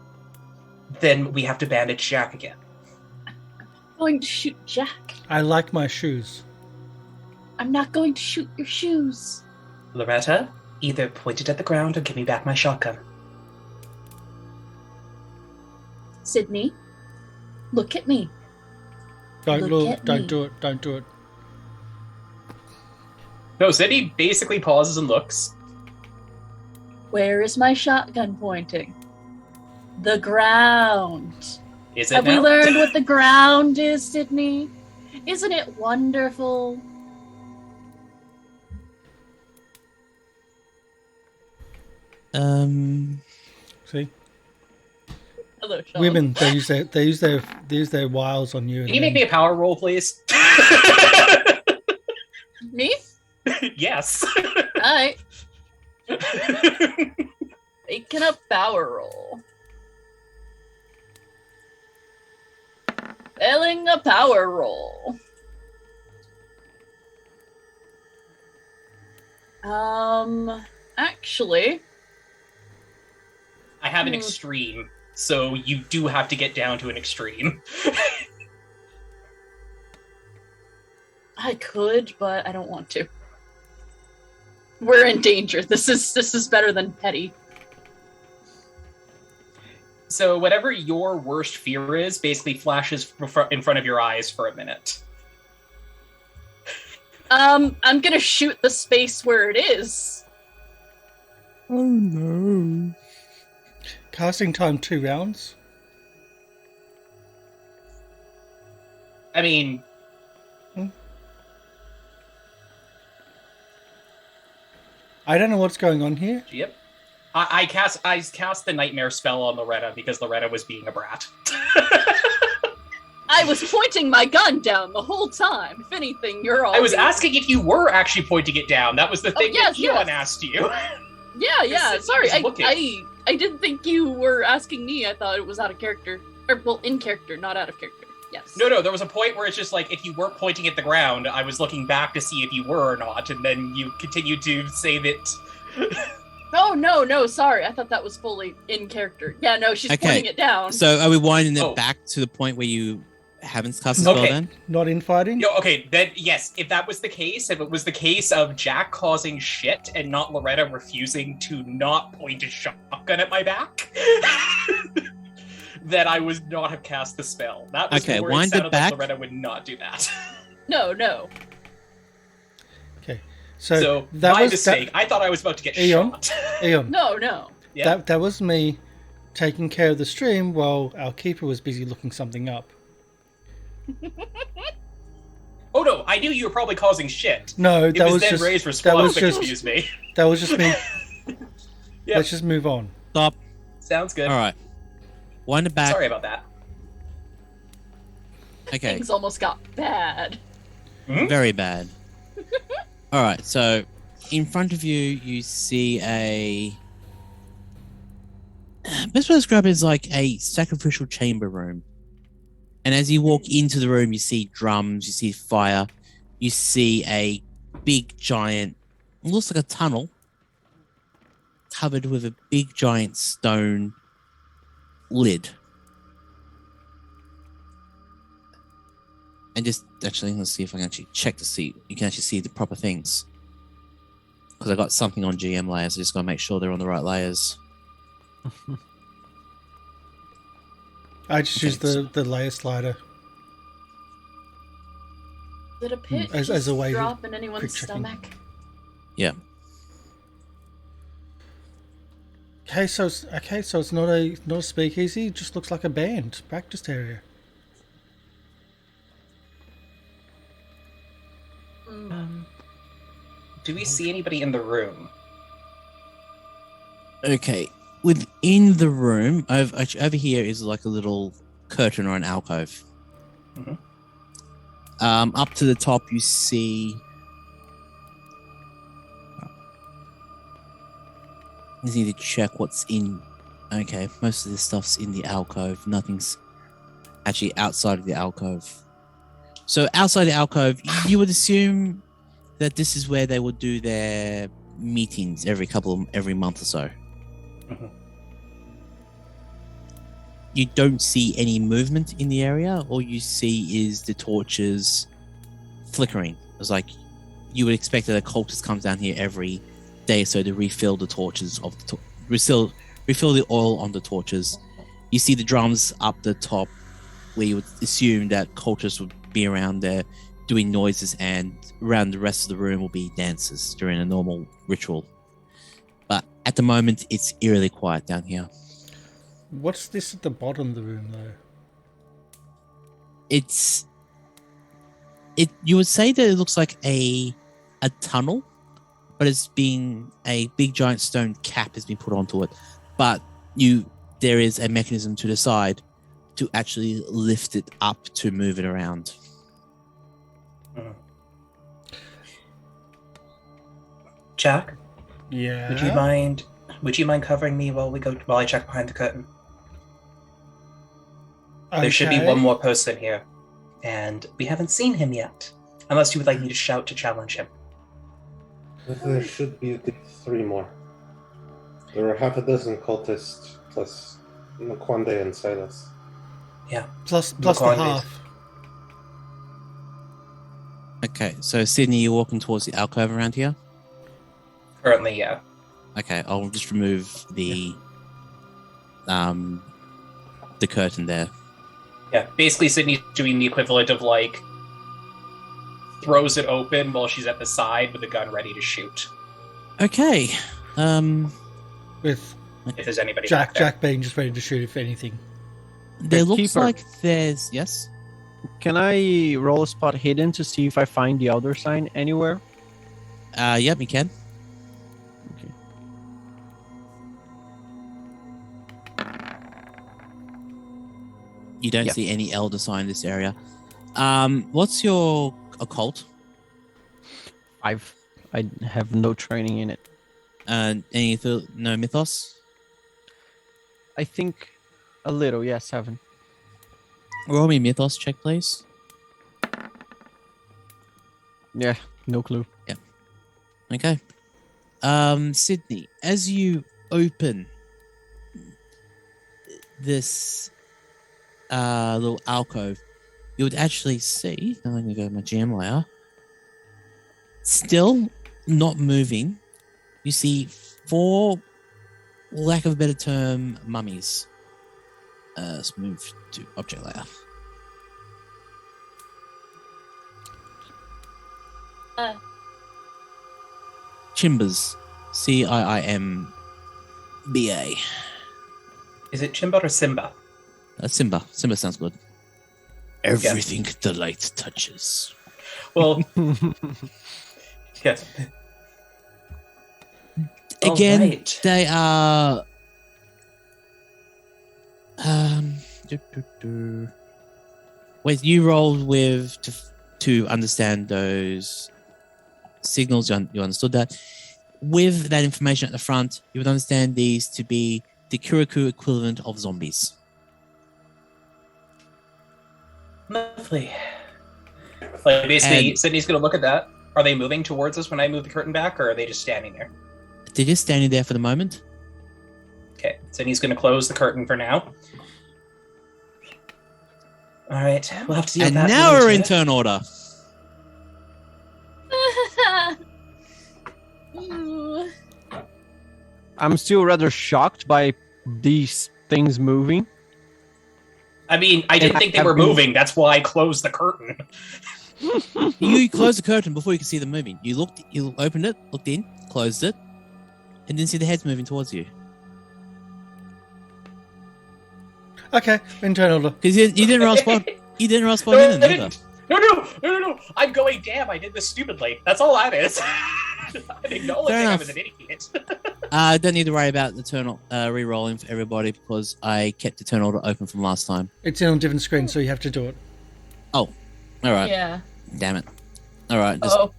than we have to bandage Jack again. I'm going to shoot Jack. I like my shoes. I'm not going to shoot your shoes. Loretta, either point it at the ground or give me back my shotgun. Sidney, look at me. Don't Look look. at Don't me. do it. Don't do it. No, Sydney basically pauses and looks. Where is my shotgun pointing? The ground. Is it Have now? we learned what the ground is, Sidney? Isn't it wonderful? See, Hello, Sean. women they use their wiles on you. Can you make me a power roll, please? Me? Yes. Alright. Making a power roll. Failing a power roll. Actually, I have an extreme, so you do have to get down to an extreme. I could, but I don't want to. We're in danger. This is better than petty. So whatever your worst fear is basically flashes in front of your eyes for a minute. I'm gonna shoot the space where it is. Oh no! Casting time 2 rounds. I mean, I don't know what's going on here. yep. I cast the nightmare spell on Loretta because Loretta was being a brat. I was pointing my gun down the whole time. If anything, you're all. I was asking if you were actually pointing it down. That was the thing yes, that Elon yes. asked you. Yeah. Because Sorry, he was looking. I didn't think you were asking me. I thought it was out of character, or well, in character, not out of character. Yes. No, there was a point where it's just like, if you weren't pointing at the ground, I was looking back to see if you were or not, and then you continued to say that Oh, no, sorry. I thought that was fully in character. Yeah, no, she's Okay, pointing it down. So are we winding Oh. it back to the point where you haven't cast a spell Okay. then? Not infighting? Yo, okay, then yes, if that was the case, if it was the case of Jack causing shit and not Loretta refusing to not point a shotgun at my back, then I would not have cast the spell. That was Okay, where wind it sounded it back. like Loretta would not do that. No. Okay. So that my was mistake. I thought I was about to get Eon? shot. Eon, No. Yeah. that was me taking care of the stream while our keeper was busy looking something up. Oh no, I knew you were probably causing shit. No, It that was was then just Ray's that response was that just confused me. that was just me. Yeah. Let's just move on. Stop. Sounds good. All right. Wind it back. Sorry about that. Okay. Things almost got bad. Very bad. All right. So in front of you, you see a. Best way to describe it is like a sacrificial chamber room. And as you walk into the room, you see drums, you see fire, you see a big giant, it looks like a tunnel, covered with a big giant stone lid. And just actually, let's see if I can actually check to see you can actually see the proper things. Because I got something on GM layers, I just gotta make sure they're on the right layers. I just used the layer slider. Is it a pit As just a way of drop in anyone's quick checking. stomach? Yeah. Okay, so it's not a speakeasy. It just looks like a band practice area. Do we see anybody in the room? Okay. Within the room, over here is like a little curtain or an alcove. Mhm. Up to the top, you see. I just need to check what's in. Okay, most of this stuff's in the alcove. Nothing's actually outside of the alcove. So outside the alcove, you would assume that this is where they would do their meetings every month or so. Mhm. You don't see any movement in the area. All you see is the torches flickering. It's like you would expect that a cultist comes down here every day so to refill the torches of the refill the oil on the torches. You see the drums up the top where you would assume that cultists would be around there doing noises, and around the rest of the room will be dances during a normal ritual. But at the moment, it's eerily quiet down here. What's this at the bottom of the room, though? You would say that it looks like a tunnel, but it's been a big giant stone cap has been put onto it. But there is a mechanism to the side to actually lift it up to move it around. Jack, Yeah. would you mind covering me while I check behind the curtain? There should be Okay. one more person here, and we haven't seen him yet. Unless you would like me to shout to challenge him. There should be at least 3 more. There are half a dozen cultists plus Nkwande and Silas. Yeah. Plus the McEoghan half. Okay, so Sidney, you're walking towards the alcove around here? Currently, yeah. Okay, I'll just remove the curtain there. Yeah, basically Sydney's doing the equivalent of like throws it open while she's at the side with the gun ready to shoot. Okay. With If there's anybody back there. Jack being just ready to shoot if anything. There looks Keeper. like there's yes. Can I roll a spot hidden to see if I find the Elder Sign anywhere? Yep, you can. Okay. You don't Yep. see any elder sign in this area. What's your occult? 5. I have no training in it. No mythos? I think a little, yeah, 7. Roll me mythos check, please. Yeah, no clue. Okay. Sydney, as you open this little alcove, you would actually see, I'm going to go to my GM layer, still not moving, you see 4, lack of a better term, mummies. Let's move to object layer. Chimbas. Ciimba. Is it Chimba or Simba? Simba. Simba sounds good. Everything the light touches. Well, yes. Again, Alright. they are. Wait, you rolled with to understand those signals. You understood that. With that information at the front, you would understand these to be the Kuriku equivalent of zombies. Lovely. Like basically, And- Sydney's gonna look at that. Are they moving towards us when I move the curtain back, or are they just standing there? They're just standing there for the moment. Okay, Sydney's gonna close the curtain for now. All right, we'll have to deal And with that. now we're in later. turn order. I'm still rather shocked by these things moving. I mean, I didn't And think they I've were been- moving. That's why I closed the curtain. You closed the curtain before you could see them moving. You opened it, looked in, closed it, and didn't see the heads moving towards you. Okay, internal order. Because you didn't roll spot. You didn't roll spot No, in I either. didn't. No. I'm going, damn, I did this stupidly. That's all that is. I'm acknowledging I'm enough. an idiot. I don't need to worry about the turn re-rolling for everybody because I kept the turn order open from last time. It's in on different screens, so you have to do it. All right. Yeah. Damn it. All right. Just, Oh.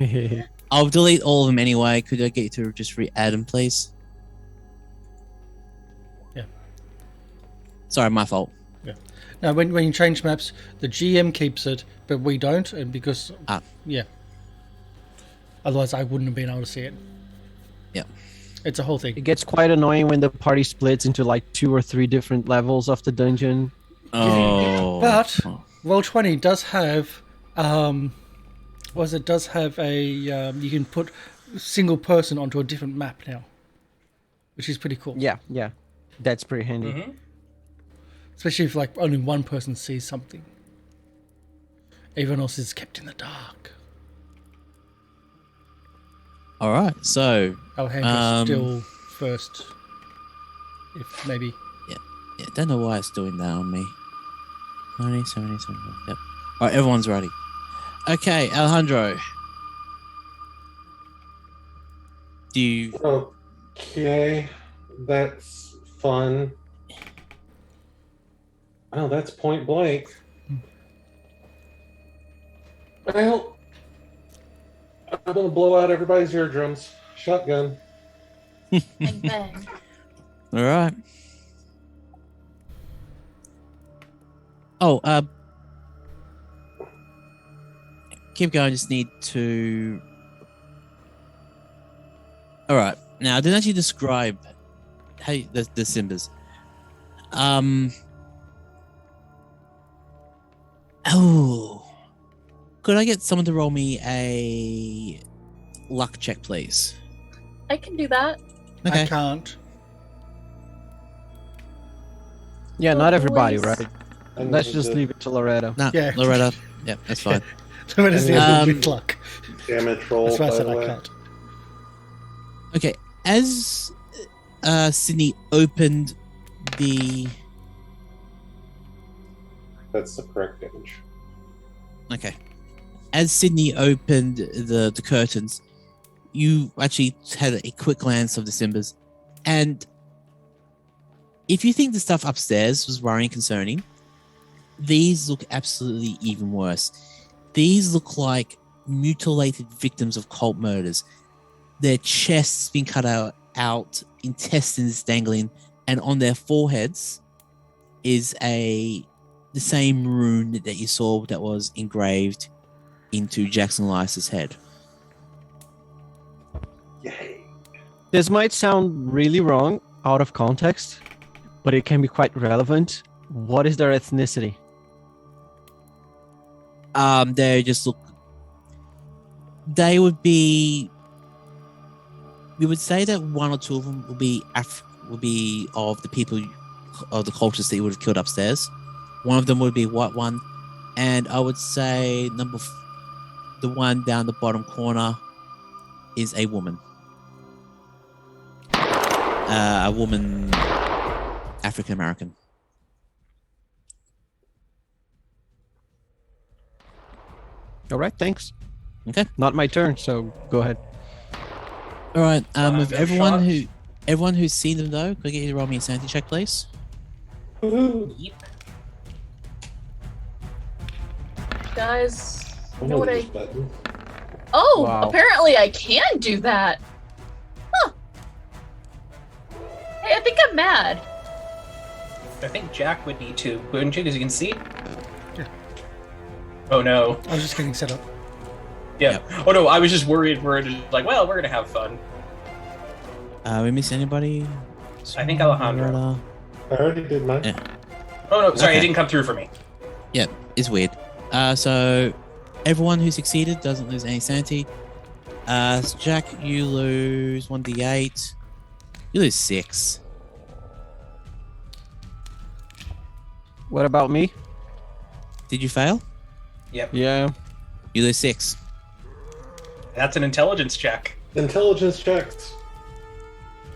I'll delete all of them anyway. Could I get you to just re-add them, please? Yeah. Sorry, my fault. Now, when you change maps, the GM keeps it, but we don't, and because yeah, otherwise I wouldn't have been able to see it. Yeah. It's a whole thing. It gets quite annoying when the party splits into like 2 or 3 different levels of the dungeon. Oh. But Roll20 does have does have a you can put single person onto a different map now, which is pretty cool. Yeah, that's pretty handy. Mm-hmm. Especially if like only one person sees something. Everyone else is kept in the dark. All right. So Alejandro's still first. If maybe. yeah, don't know why it's doing that on me. 90, 70, 75. Yep. All right, everyone's ready. Okay, Alejandro. Do you? Okay, that's fun. Oh, that's point blank. Well, I'm gonna blow out everybody's eardrums. Shotgun. Bang, bang. All right. Oh, keep going. Just need to. All right. Now, I didn't actually describe how the Simbas. Oh, could I get someone to roll me a luck check, please? I can do that. Okay. I can't. Yeah, Oh, not everybody, boys. right? Let's just leave it to Loretta. No, Yeah. Loretta. Yep, that's fine. So it is the end Um, with luck. Damage roll, That's why I by said the I way. can't. Okay, as Sydney opened the. That's the correct damage. Okay, as Sydney opened the curtains, you actually had a quick glance of the Simbas, and if you think the stuff upstairs was worrying, concerning, these look absolutely even worse. These look like mutilated victims of cult murders. Their chests been cut out, intestines dangling, and on their foreheads is the same rune that you saw that was engraved into Jackson Lyse's head. Yay. This might sound really wrong out of context, but it can be quite relevant. What is their ethnicity? They just look. They would be. We would say that one or two of them will be of the people of the cultures that you would have killed upstairs. One of them would be a white one, and I would say the one down the bottom corner is a woman. A woman, African American. All right, thanks. Okay. Not my turn, so go ahead. All right. With no everyone who's seen them though, could I get you to roll me a sanity check, please? Yep. Guys, you I know what this button. Oh, Wow. apparently I can do that. Huh. Hey, I think I'm mad. I think Jack would need to, wouldn't you? As you can see. Yeah. Oh no. I was just getting set up. Yeah. Oh no, I was just worried. We're like, well, we're gonna have fun. We miss anybody? I think Alejandro. Loretta? I already did mine. Yeah. Oh no, sorry, Okay. it didn't come through for me. Yeah, it's weird. So everyone who succeeded doesn't lose any sanity. So Jack, you lose 1d8. You lose 6. What about me? Did you fail? Yep. Yeah. You lose 6. That's an intelligence check. Intelligence checks.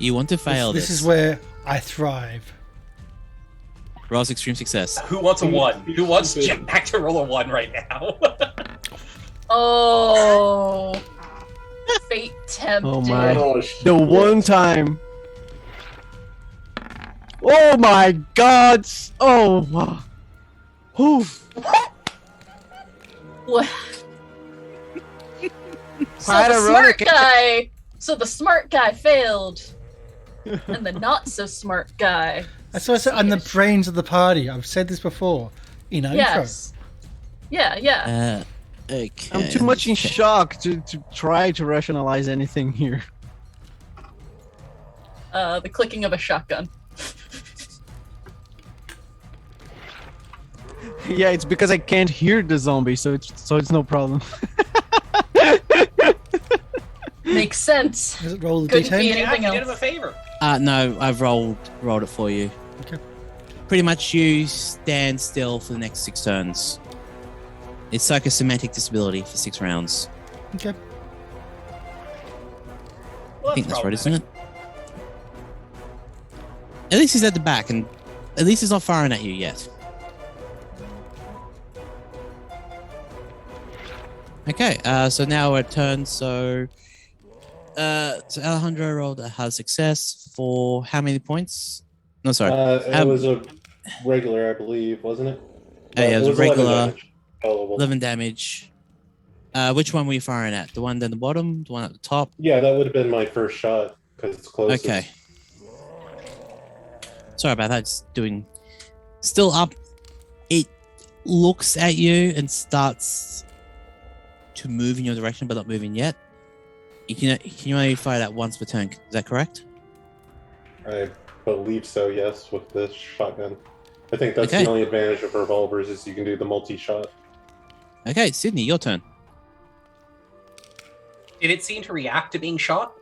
You want to fail This is where I thrive. Roll's extreme success. Who wants a 1? Who wants Jack to roll a 1 right now? Oh. Fate tempted. Oh my. Oh, shit. The one time. Oh my god. Oh. Wow. Whew. What? So Quite the smart ironic. guy. So the smart guy failed, and the not so smart guy. That's why I said I'm the brains of the party. I've said this before in intro. Yes. Yeah. Okay. I'm too much in Okay. shock to try to rationalize anything here. The clicking of a shotgun. Yeah, it's because I can't hear the zombie, so it's no problem. Makes sense. Does it roll the Couldn't be D10? anything Jack, you did him a else. favor. No, I've rolled it for you. Okay. Pretty much you stand still for the next 6 turns. It's psychosomatic disability for 6 rounds. Okay. Well, I think that's right, problematic. isn't it? At least he's at the back, and at least he's not firing at you yet. Okay, so now we're at turn. So Alejandro rolled a hard success for how many points? No, sorry. It was a regular, I believe, wasn't it? Yeah, it was a 11 regular. damage. Tolerable. 11 damage. Which one were you firing at? The one down the bottom? The one at the top? Yeah, that would have been my first shot because it's closest. Okay. Sorry about that. It's doing. Still up. It looks at you and starts to move in your direction, but not moving yet. You can only fire that once per turn. Is that correct? I believe so, yes, with this shotgun. I think that's Okay. the only advantage of revolvers is you can do the multi-shot. Okay, Sydney, your turn. Did it seem to react to being shot?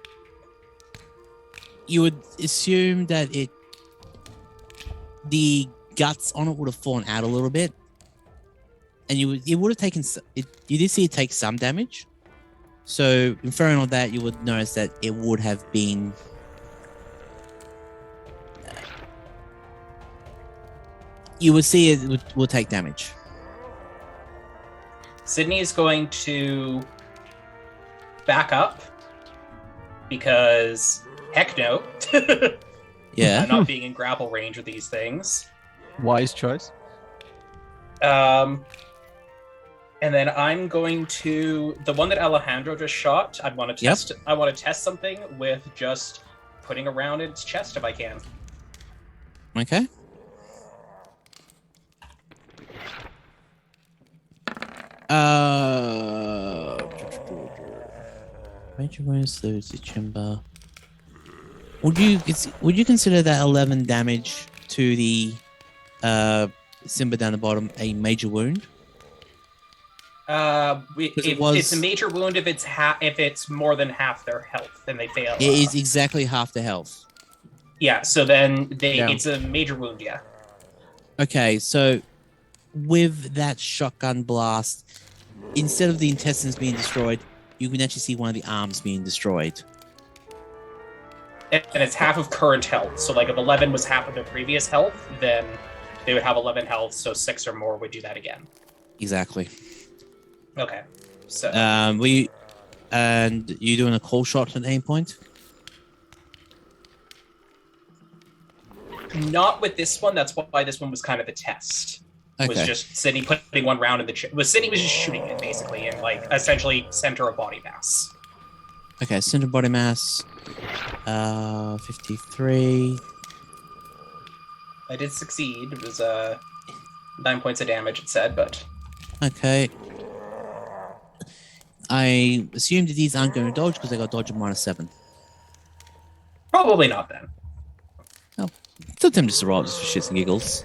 You would assume that the guts on it would have fallen out a little bit, and it would have taken. You did see it take some damage, so inferring on that, you would notice that it would have been. You would see it will take damage. Sydney is going to back up because heck no. Yeah. I'm not being in grapple range with these things. Wise choice. And then I'm going to the one that Alejandro just shot. I want to Yep. test. I want to test something with just putting around its chest if I can. Okay. Major wounds, those chamber. Would you consider that 11 damage to the Simba down the bottom a major wound? It's a major wound if it's more than half their health, then they fail. It is exactly half the health. Yeah, so then it's a major wound, yeah. Okay, so with that shotgun blast, instead of the intestines being destroyed, you can actually see one of the arms being destroyed. And it's half of current health. So like if 11 was half of their previous health, then they would have 11 health, so 6 or more would do that again. Exactly. Okay. So and you doing a call shot at aim point? Not with this one. That's why this one was kind of the test. Okay. Was just Sidney putting one round in the Sidney was just shooting it basically in like essentially center of body mass. Okay, center body mass. 53. I did succeed. It was 9 points of damage, it said, but Okay. I assume that these aren't going to dodge because they got dodge of -7. probably not then. Still tempted to roll just for shits and giggles.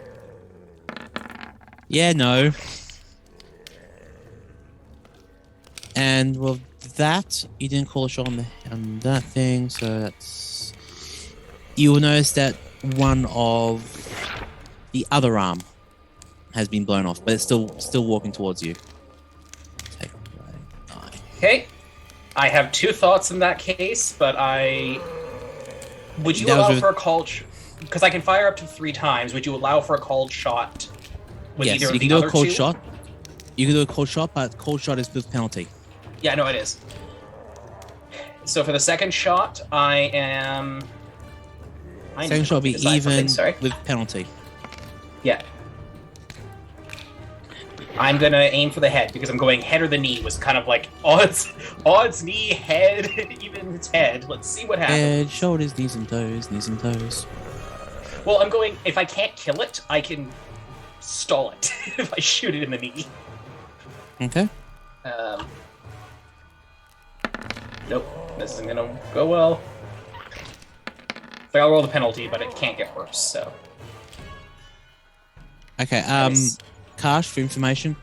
Yeah, no. And with that, you didn't call a shot on that thing, so that's... You will notice that one of the other arm has been blown off, but it's still walking towards you. Take away 9. Okay. I have 2 thoughts in that case, but would you That was allow with- for a called... Because I can fire up to 3 times. Would you allow for a called shot with Yes, either you of can the do other a cold 2? shot. You can do a cold shot, but cold shot is with penalty. Yeah, no, it is. So for the second shot, I am... Second shot will be decide something, even sorry. with penalty. Yeah. I'm gonna aim for the head because I'm going head or the knee was kind of like odds knee, head, even its head. Let's see what happens. Head, shoulders, knees and toes. Well, I'm going, if I can't kill it, I can stall it if I shoot it in the knee. Okay. Nope, this isn't gonna go well. So I'll roll the penalty, but it can't get worse, so. Okay, Nice. Karsh, for information.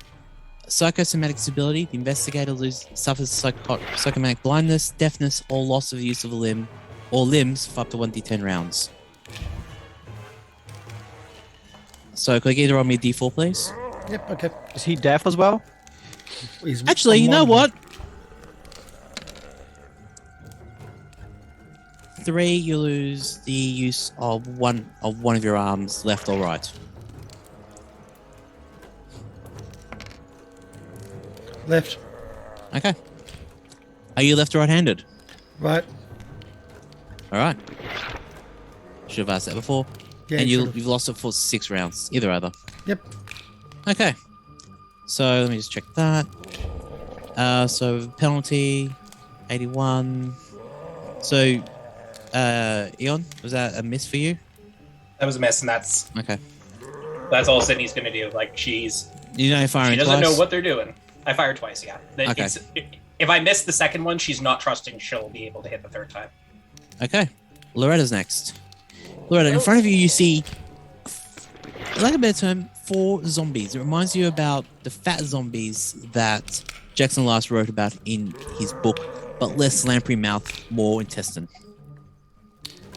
Psychosomatic disability, the investigator suffers psychosomatic blindness, deafness, or loss of use of a limb or limbs for up to 1d10 rounds. So, could I get either on me a d4, please? Yep, okay. Is he deaf as well? He's Actually, you know on what? 3, you lose the use of one of your arms, left or right. Left, Okay. Are you left or right-handed? right. All right. Should have asked that before. Yeah, And should've. you've lost it for 6 rounds, either. Yep. Okay. So let me just check that. So penalty, 81. So, Eon, was that a miss for you? That was a miss, and that's all Sydney's gonna do. Like, You know, firing she doesn't twice? know what they're doing. I fired twice, yeah. Okay. If I miss the second one, she's not trusting she'll be able to hit the third time. Okay. Loretta's next. Loretta, in front of you, you see, for lack of a better term, 4 zombies. It reminds you about the fat zombies that Jackson last wrote about in his book, but less lamprey mouth, more intestine.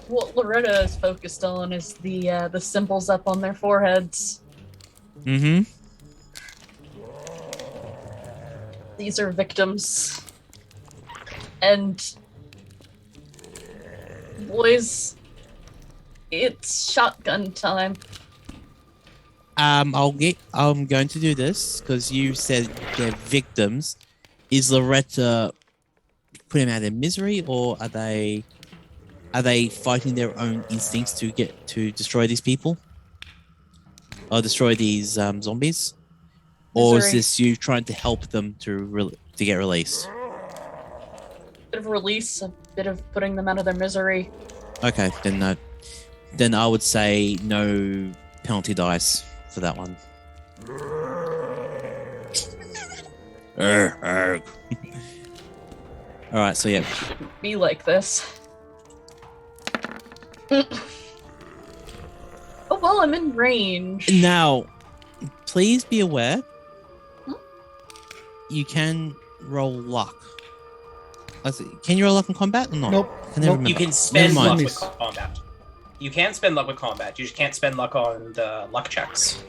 What Loretta is focused on is the symbols up on their foreheads. Mm-hmm. These are victims. And boys, it's shotgun time. I'm going to do this because you said they're victims. Is Loretta putting them out of their misery, or are they fighting their own instincts to destroy these people, or destroy these zombies, or is Misery. this you trying to help them to get released? Bit of release, a bit of putting them out of their misery. Okay, then no. Then I would say no penalty dice for that one. All right, so yeah. Be like this. Oh, well, I'm in range. Now, please be aware, you can roll luck. Can you roll luck in combat or not? Nope. I never Nope. You remember. can spend Never luck mind. with combat. You can spend luck with combat. You just can't spend luck on the luck checks.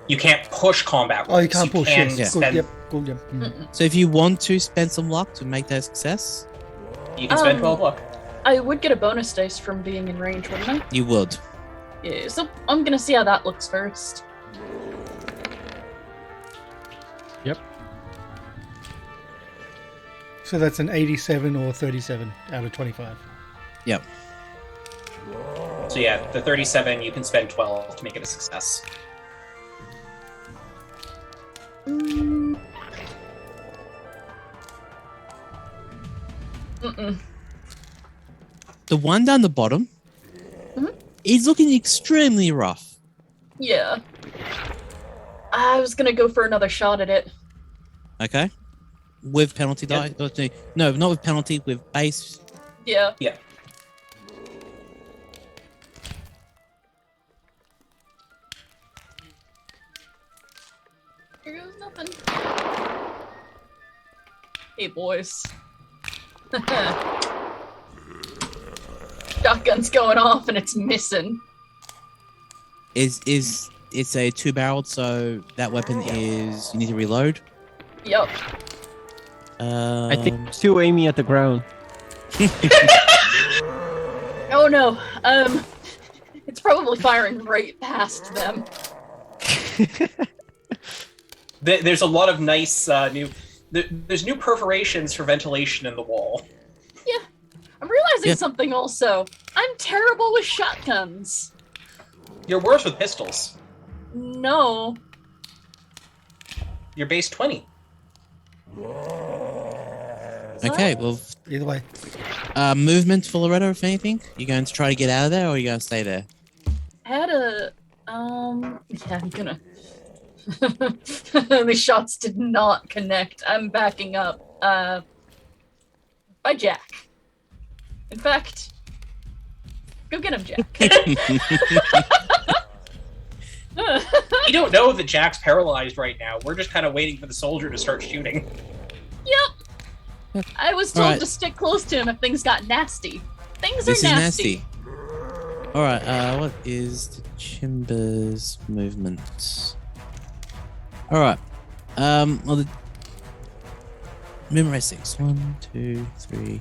You can't push combat. Oh, you rolls. can't push. can Yes. spend- Good. Yep. Good. Yep. So if you want to spend some luck to make that a success, You can spend 12 luck. I would get a bonus dice from being in range, wouldn't I? you would. Yeah, so I'm gonna see how that looks first. So that's an 87 or 37 out of 25. Yep. So yeah, the 37, you can spend 12 to make it a success. Mm-mm. The one down the bottom is looking extremely rough. Yeah. I was gonna go for another shot at it. Okay. With penalty die? No, not with penalty, with base. Yeah. Yeah. Here goes nothing. Hey, boys. Shotgun's going off and it's missing. It's a 2-barreled, so that weapon is you need to reload. Yep. I think I'm still aiming at the ground. Oh no. It's probably firing right past them. There's a lot of nice there's new perforations for ventilation in the wall. Yeah. I'm realizing Yeah. something also. I'm terrible with shotguns. You're worse with pistols. No. You're base 20. Okay, well, Either way. movement for Loretta, if anything. You going to try to get out of there, or are you going to stay there? I had a yeah, I'm gonna the shots did not connect. I'm backing up. By Jack. In fact, go get him, Jack. We don't know that Jack's paralyzed right now. We're just kind of waiting for the soldier to start shooting. Yep. I was told Alright. to stick close to him if things got nasty. Things This are is nasty. nasty. Alright, what is the Chimber's movement? Alright. Well, the movement rate 6. 1, 2, 3.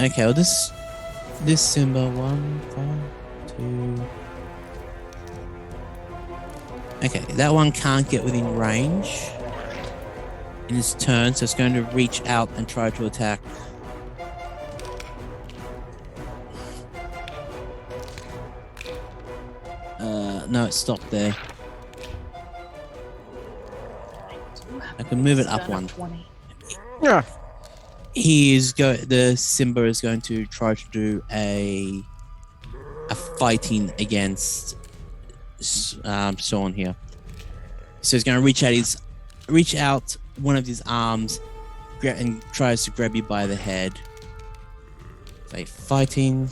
Okay, well, this Simba, 1, 5, 2. Okay, that one can't get within range in its turn, so it's going to reach out and try to attack. No, it stopped there. I can move it up one. 20. Yeah. The Simba is going to try to do a fighting against Sean here. So he's going to reach out one of his arms and tries to grab you by the head. Say fighting.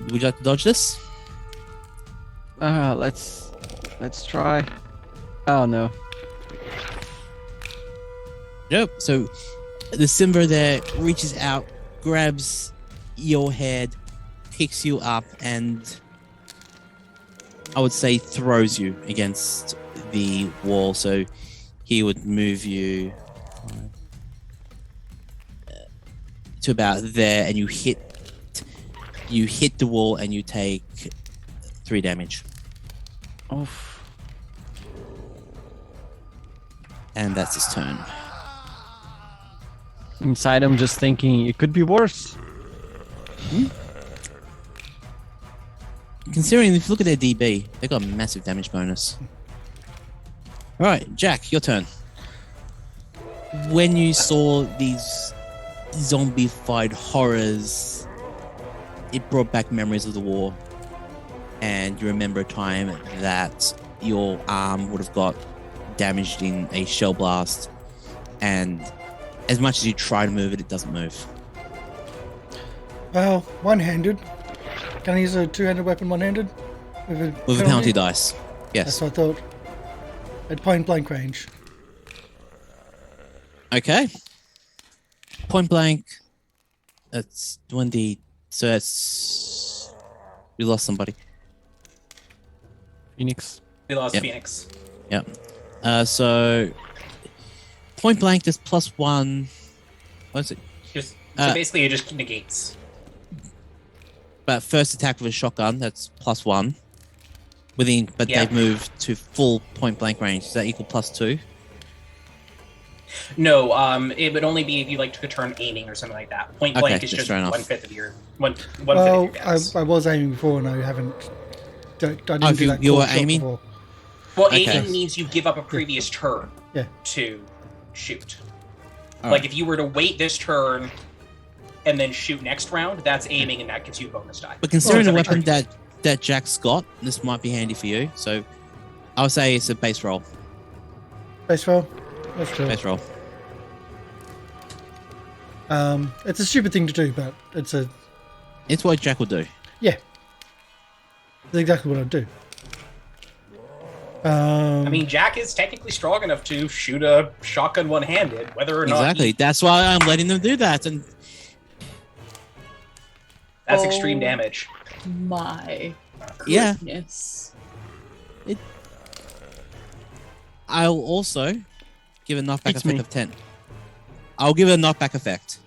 Would you like to dodge this? Let's try. Oh no. Nope. So the Simba there reaches out, grabs your head, picks you up, and I would say throws you against the wall. So he would move you to about there, and you hit the wall, and you take 3 damage. Oof. And that's his turn. Inside, I'm just thinking it could be worse. Considering if you look at their DB, they got a massive damage bonus. Alright, Jack, your turn. When you saw these zombified horrors, it brought back memories of the war. And you remember a time that your arm would have got damaged in a shell blast. And as much as you try to move it, it doesn't move. Well, one-handed. Can I use a two-handed weapon one-handed? With With a penalty dice. That's Yes. what I thought. At point-blank range. Okay. Point blank. That's 1d. So that's. We lost somebody. Phoenix. We lost Yep. Phoenix. So. Point blank is +1. What is it? So basically, it just negates. But first attack with a shotgun, that's +1. But Yeah. they've moved to full point blank range. Does that equal +2? No, it would only be if you like took a turn aiming or something like that. Point Okay, blank is that's just fair enough. 1/5 of your one fifth Well, of your guess. I was aiming before and I haven't. I didn't Oh, do that you core were shot aiming? before. Well, Okay. aiming means you give up a previous turn Yeah. to shoot. All Like right. if you were to wait this turn and then shoot next round, that's aiming and that gives you a bonus die. But considering Oh, the it's every weapon turn. that Jack's got, this might be handy for you. So I would say it's a base roll. Base roll. Let's do it. Base roll. It's a stupid thing to do, but it's What Jack will do. yeah. It's exactly what I'd do. I mean, Jack is technically strong enough to shoot a shotgun one-handed, whether or not Exactly. That's why I'm letting them do that. And that's Oh. extreme damage. My yeah, goodness. I'll also give a knockback It's effect me. of 10. I'll give it a knockback effect.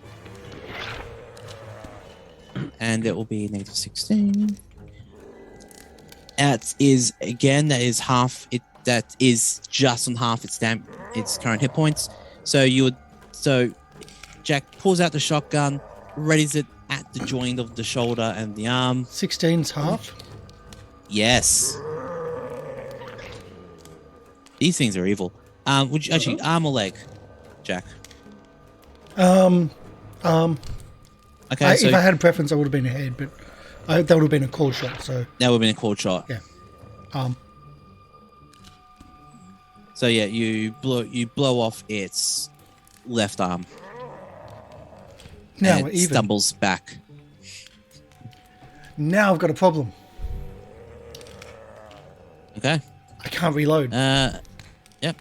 And it will be -16. That is half it. That is just on half its current hit points. So Jack pulls out the shotgun, readies it at the joint of the shoulder and the arm. 16's half. Yes. These things are evil. Would you actually arm or leg, Jack? Okay, so If I had a preference, I would have been a head, but that would have been a call shot. So that would have been a cold shot. yeah. So yeah, you blow off its left arm. Now and we're it even. stumbles back. Now I've got a problem. Okay. I can't reload. Yep.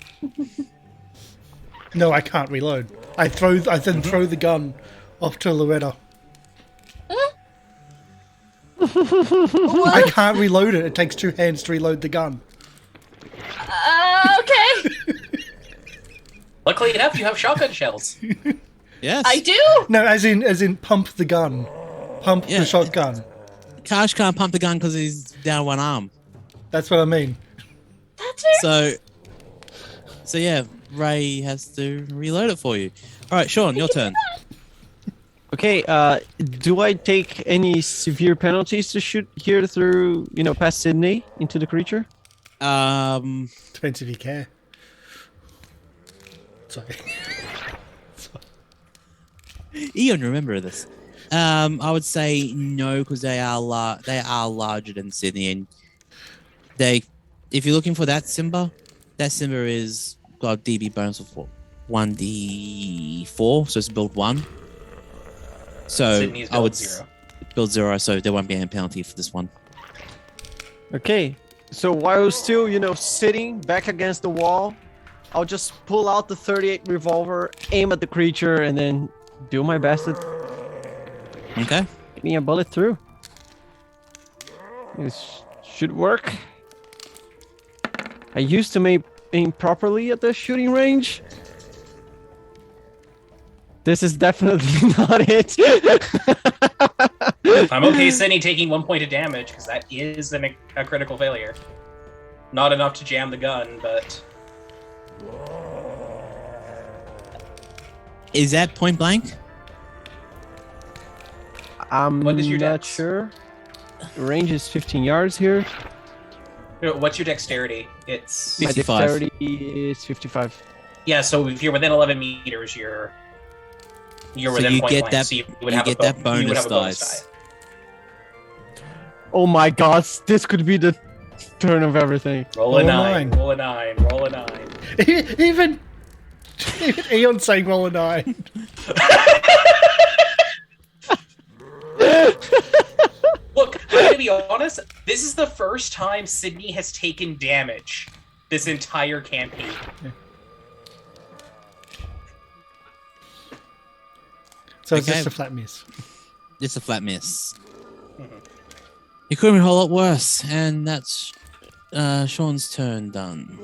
No, I can't reload. I then throw the gun off to Loretta. I can't reload it. It takes two hands to reload the gun. Okay. Luckily enough, you have shotgun shells. Yes. I do. No, as in pump the gun. Pump Yeah. the shotgun. Karsh can't pump the gun because he's down one arm. That's what I mean. That's fair. So yeah, Ray has to reload it for you. All right, Sean, your turn. Okay, do I take any severe penalties to shoot here through, past Sidney into the creature? Depends if you care. Sorry. Eon, remember this. I would say no because they are larger than Sidney, and if you're looking for that Simba is got a DB bonus of what? 1d4, so it's build 1. So Sydney's I would build 0. build 0, so there won't be any penalty for this one. Okay, so while still, sitting back against the wall, I'll just pull out the 38 revolver, aim at the creature, and then do my best at Okay. getting a bullet through. This should work. I used to aim properly at the shooting range. This is definitely not it. I'm okay, Sidney taking 1 point of damage because that is a critical failure. Not enough to jam the gun, but Is that point blank? I'm What is your not dex? sure. The range is 15 yards here. what's your dexterity? It's My 55. dexterity is 55. yeah. So if you're within 11 meters, you're So within you point get blank. that- So you would you have get a that you would bonus have a bonus dice. die. Oh my god, this could be the turn of everything. Roll a Roll a 9. nine. Roll a 9. Roll a 9. Even Eon saying roll a 9. Look, I'm gonna be honest. This is the first time Sidney has taken damage this entire campaign. So it's Okay. just a flat miss. It's a flat miss. It could have been a whole lot worse, and that's Sean's turn done.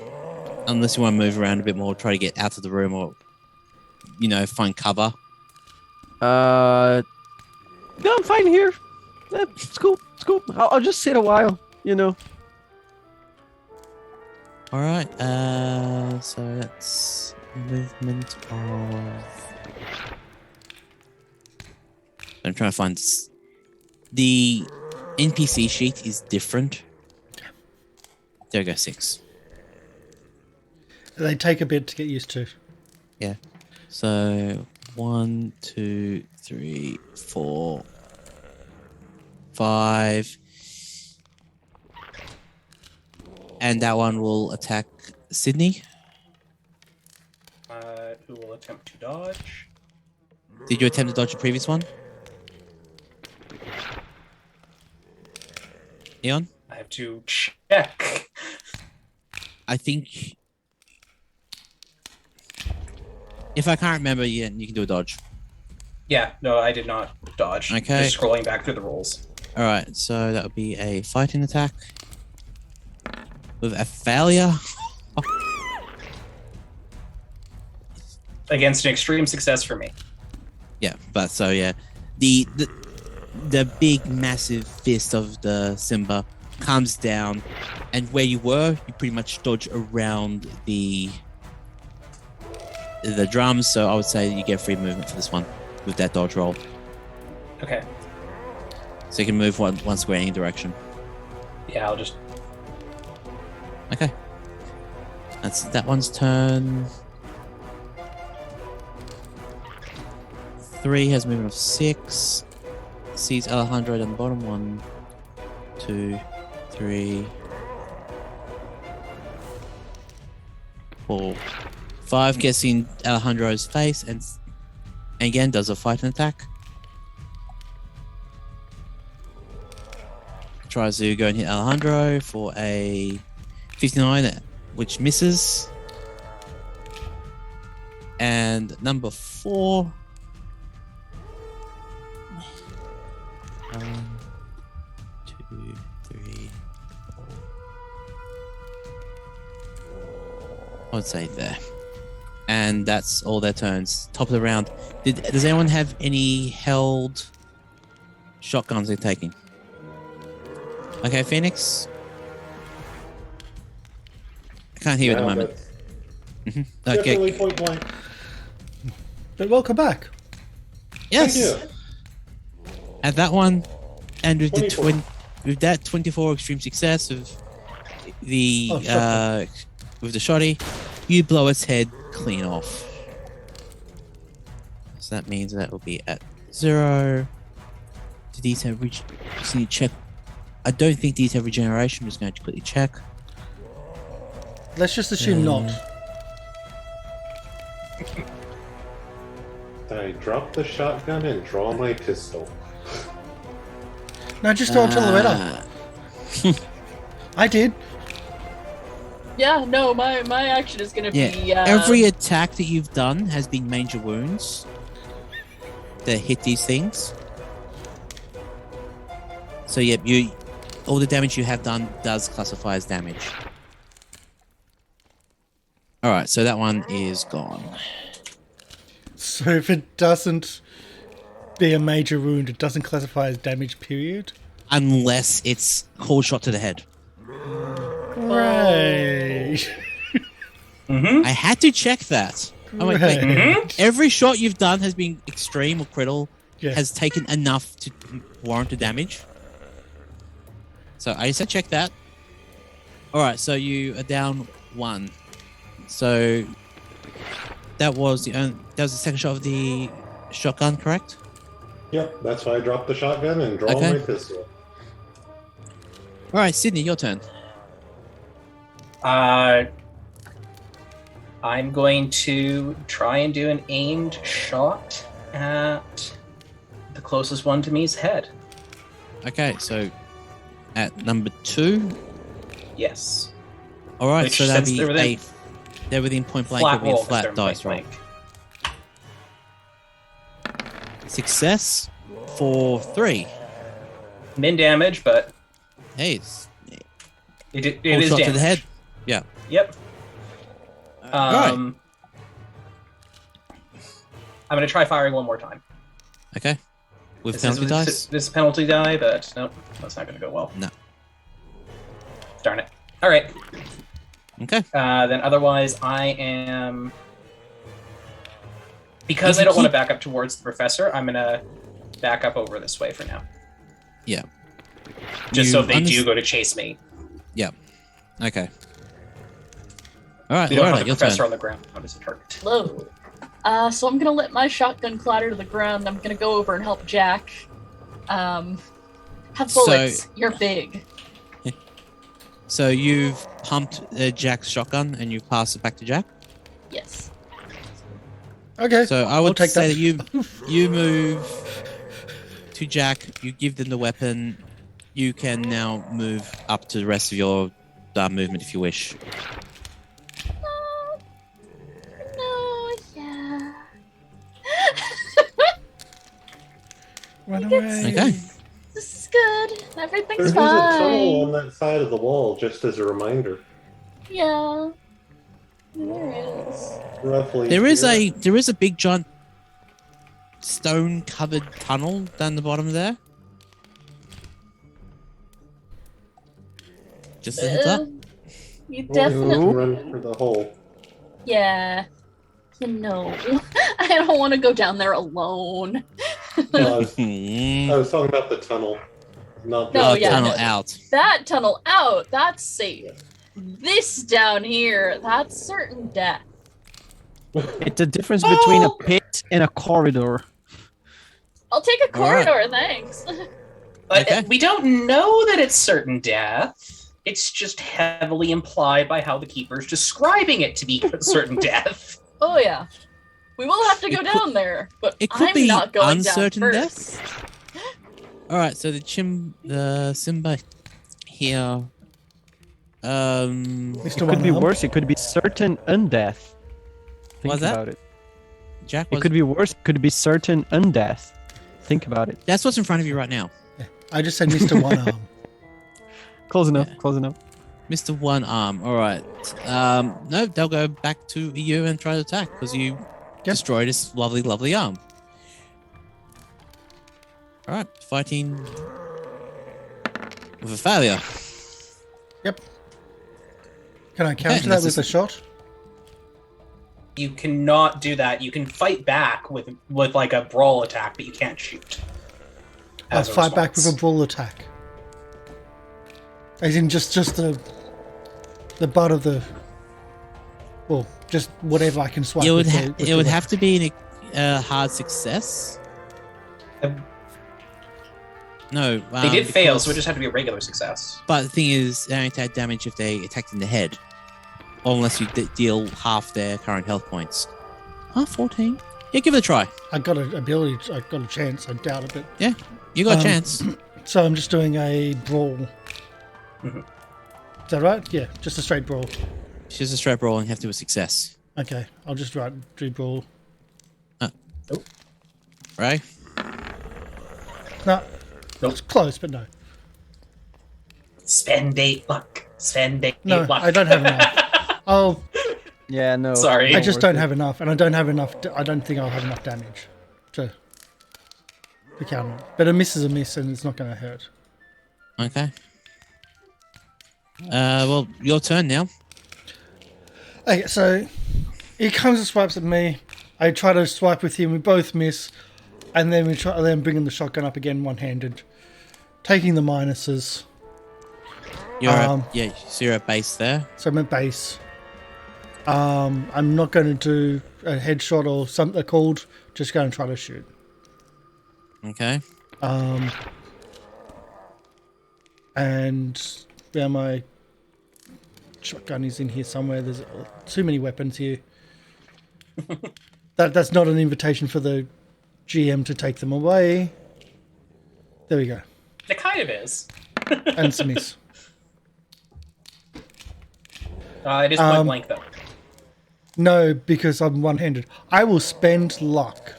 Unless you want to move around a bit more, try to get out of the room, or find cover. No, I'm fine here. It's cool. It's cool. I'll just sit a while, All right. So that's movement of. I'm trying to find the NPC sheet is different. There we go, 6. They take a bit to get used to. Yeah. So 1, 2, 3, 4, 5. And that one will attack Sidney. Who will attempt to dodge? Did you attempt to dodge the previous one? Eon? I have to check. I think... If I can't remember, yeah, you can do a dodge. Yeah, no, I did not dodge. Okay. Just scrolling back through the rolls. Alright, so that would be a fighting attack. With a failure. Against an extreme success for me. Yeah, but so yeah. The big massive fist of the Simba comes down, and where you were, you pretty much dodge around the drums, so I would say you get free movement for this one with that dodge roll. Okay. So you can move one square any direction. Yeah, I'll just... Okay. That's that one's turn. 3 has movement of 6. Sees Alejandro down the bottom. 1, 2, 3, 4, 5. Gets in Alejandro's face and again does a fighting attack. Tries to go and hit Alejandro for a 59, which misses. And number 4. 1, 2, 3, 4. I would say there. And that's all their turns. Top of the round. Does anyone have any held shotguns they're taking? Okay, Phoenix. I can't hear you at the moment. Definitely Okay. point blank. But welcome back. Yes. Thank you. At that one, and with 24. with that 24 extreme success of the shotgun. with the shotty, you blow its head clean off. So that means that will be at 0. Did these have reached? Just need to check. I don't think these have regeneration. I'm just going to quickly check. Let's just assume not. I drop the shotgun and draw my pistol. No, just don't tell Loretta. I did. Yeah, no, my action is gonna Yeah. be Every attack that you've done has been major wounds that hit these things. So yeah, all the damage you have done does classify as damage. All right, so that one is gone. So if it doesn't be a major wound, it doesn't classify as damage, period? Unless it's cold shot to the head. Right. I had to check that. Oh, wait. Right. Every shot you've done has been extreme or critical, Yeah. has taken enough to warrant the damage. So I said check that. All right, so you are down 1. So that was the second shot of the shotgun, correct? Yep, that's why I dropped the shotgun and draw Okay. my pistol. All right, Sidney, your turn. I'm going to try and do an aimed shot at the closest one to me's head. Okay, so at number 2. Yes. All right, Which, so that'd since be they're within within point blank. flat It'll be a roll, 'cause they're flat in dice roll. point blank. Success for 3. Min damage, but Hey, it's it full is shot damage. to the head. Yeah. Yep. Alright. I'm gonna try firing one more time. Okay. With This penalty is, dice. This is penalty die, but nope, that's not gonna go well. No. Darn it. All right. Okay. Then otherwise, I am because If I you don't want to keep- back up towards the professor. I'm gonna back up over this way for now, Yeah. just You so they underst- do go to chase me. Yeah. Okay. All right, We don't Loretta, have the your professor turn. on the ground as a target. Hello. So I'm gonna let my shotgun clatter to the ground. I'm gonna go over and help Jack. Have bullets. You're big. So you've pumped Jack's shotgun and you've passed it back to Jack. Yes. Okay. So I would take say that. that you move to Jack. You give them the weapon. You can now move up to the rest of your movement if you wish. No, yeah. Run Yes. away. Okay. This is good. Everything's There is a tunnel on fine. that side of the wall, just as a reminder. Yeah. There is. Roughly. There is here. a big giant stone covered tunnel down the bottom there. Just a heads up. You Well, definitely. you can run for the hole. Yeah. You know. I don't want to go down there alone. No, I Hmm. was talking about the tunnel, not the No, Oh, yeah. tunnel out. That tunnel out, that's safe. This down here, that's certain death. It's the difference between a pit and a corridor. I'll take a All right. corridor, thanks. But Okay. we don't know that it's certain death. It's just heavily implied by how the keeper's describing it to be certain death. Oh yeah. We will have to go It could- down there, but it could I'm be not going uncertain down death. first. All right, so the Simba here. Mr. It could be One-Arm. worse. It could be certain undeath. Think What's that? about it. Jack. It could be worse. It could be certain undeath. Think about it. That's what's in front of you right now, I just said Mr. One-Arm. Close enough. Yeah. Close enough. Mr. One Arm. All right. No, they'll go back to you and try to attack because you destroyed his lovely, lovely arm. All right, fighting with a failure. Yep. Can I counter Okay, that this with a is- shot? You cannot do that. You can fight back with like a brawl attack, but you can't shoot. I as a fight back with a response. brawl attack. As in just the butt of the. Well, just whatever I can swipe. It would with ha- the- with it the would weapon. have to be a hard success. No, They did fail, because- so it just had to be a regular success. But the thing is, they only take damage if they attacked in the head, or unless you deal half their current health points. 14. Yeah, give it a try. I got an ability. I got a chance. I doubt it, but Yeah, you got a Um, chance. so I'm just doing a brawl. Mhm. Is that right? Yeah, just a straight brawl. It's just a straight roll and you have to do a success. Okay, I'll just do brawl. Right? No, Nope. it's close, but no. Spend 8 luck. Spend 8 No, luck. I don't have enough. Oh, Yeah, no. Sorry. I just don't have enough, and I don't have enough. I don't think I'll have enough damage to counter it. But a miss is a miss, and it's not going to hurt. Okay. Well, your turn now. Okay, so he comes and swipes at me. I try to swipe with him. We both miss, and then we try. Then bringing the shotgun up again, one-handed, taking the minuses. You're Um, so you're at base there. So I'm at base. I'm not going to do a headshot or something called. Just going to try to shoot. Okay. And where my shotgun is in here somewhere. There's too many weapons here. That's not an invitation for the GM to take them away. There we go. It kind of is. And Smith. It is point blank though. No, because I'm one-handed. I will spend luck.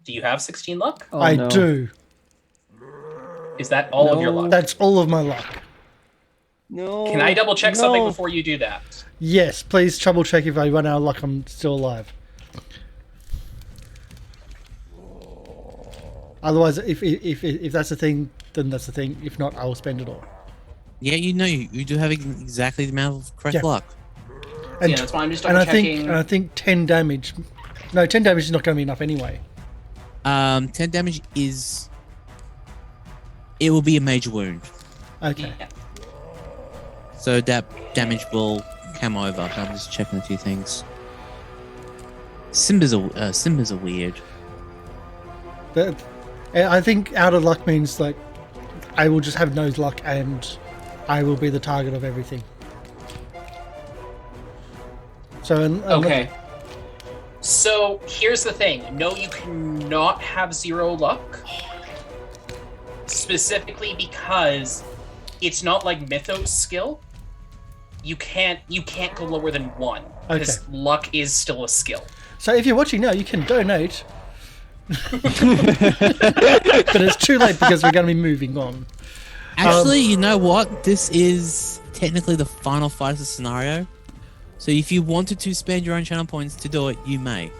Do you have 16 luck? Oh, I no. do. Is that all of your No. luck? That's all of my luck. No. Can I double check something no. before you do that? Yes, please trouble check if I run out of luck. I'm still alive. Otherwise, if that's the thing, then that's the thing. If not, I will spend it all. Yeah, you do have exactly the amount of correct Yeah. luck. And, Yeah, that's why I'm just and double I think checking. and I think 10 damage. No, 10 damage is not going to be enough anyway. 10 damage is. It will be a major wound, Okay. Yeah. so that damage will come over. I'm just checking a few things. Simbas are weird. I think out of luck means like I will just have no luck and I will be the target of everything. So Okay. So here's the thing. No, you cannot have 0 luck. Specifically because it's not like Mythos skill. You can't go lower than 1 because luck is still a skill. So if you're watching now, you can donate. But it's too late because we're going to be moving on. Actually, you know what? This is technically the final fight of the scenario. So if you wanted to spend your own channel points to do it, you may.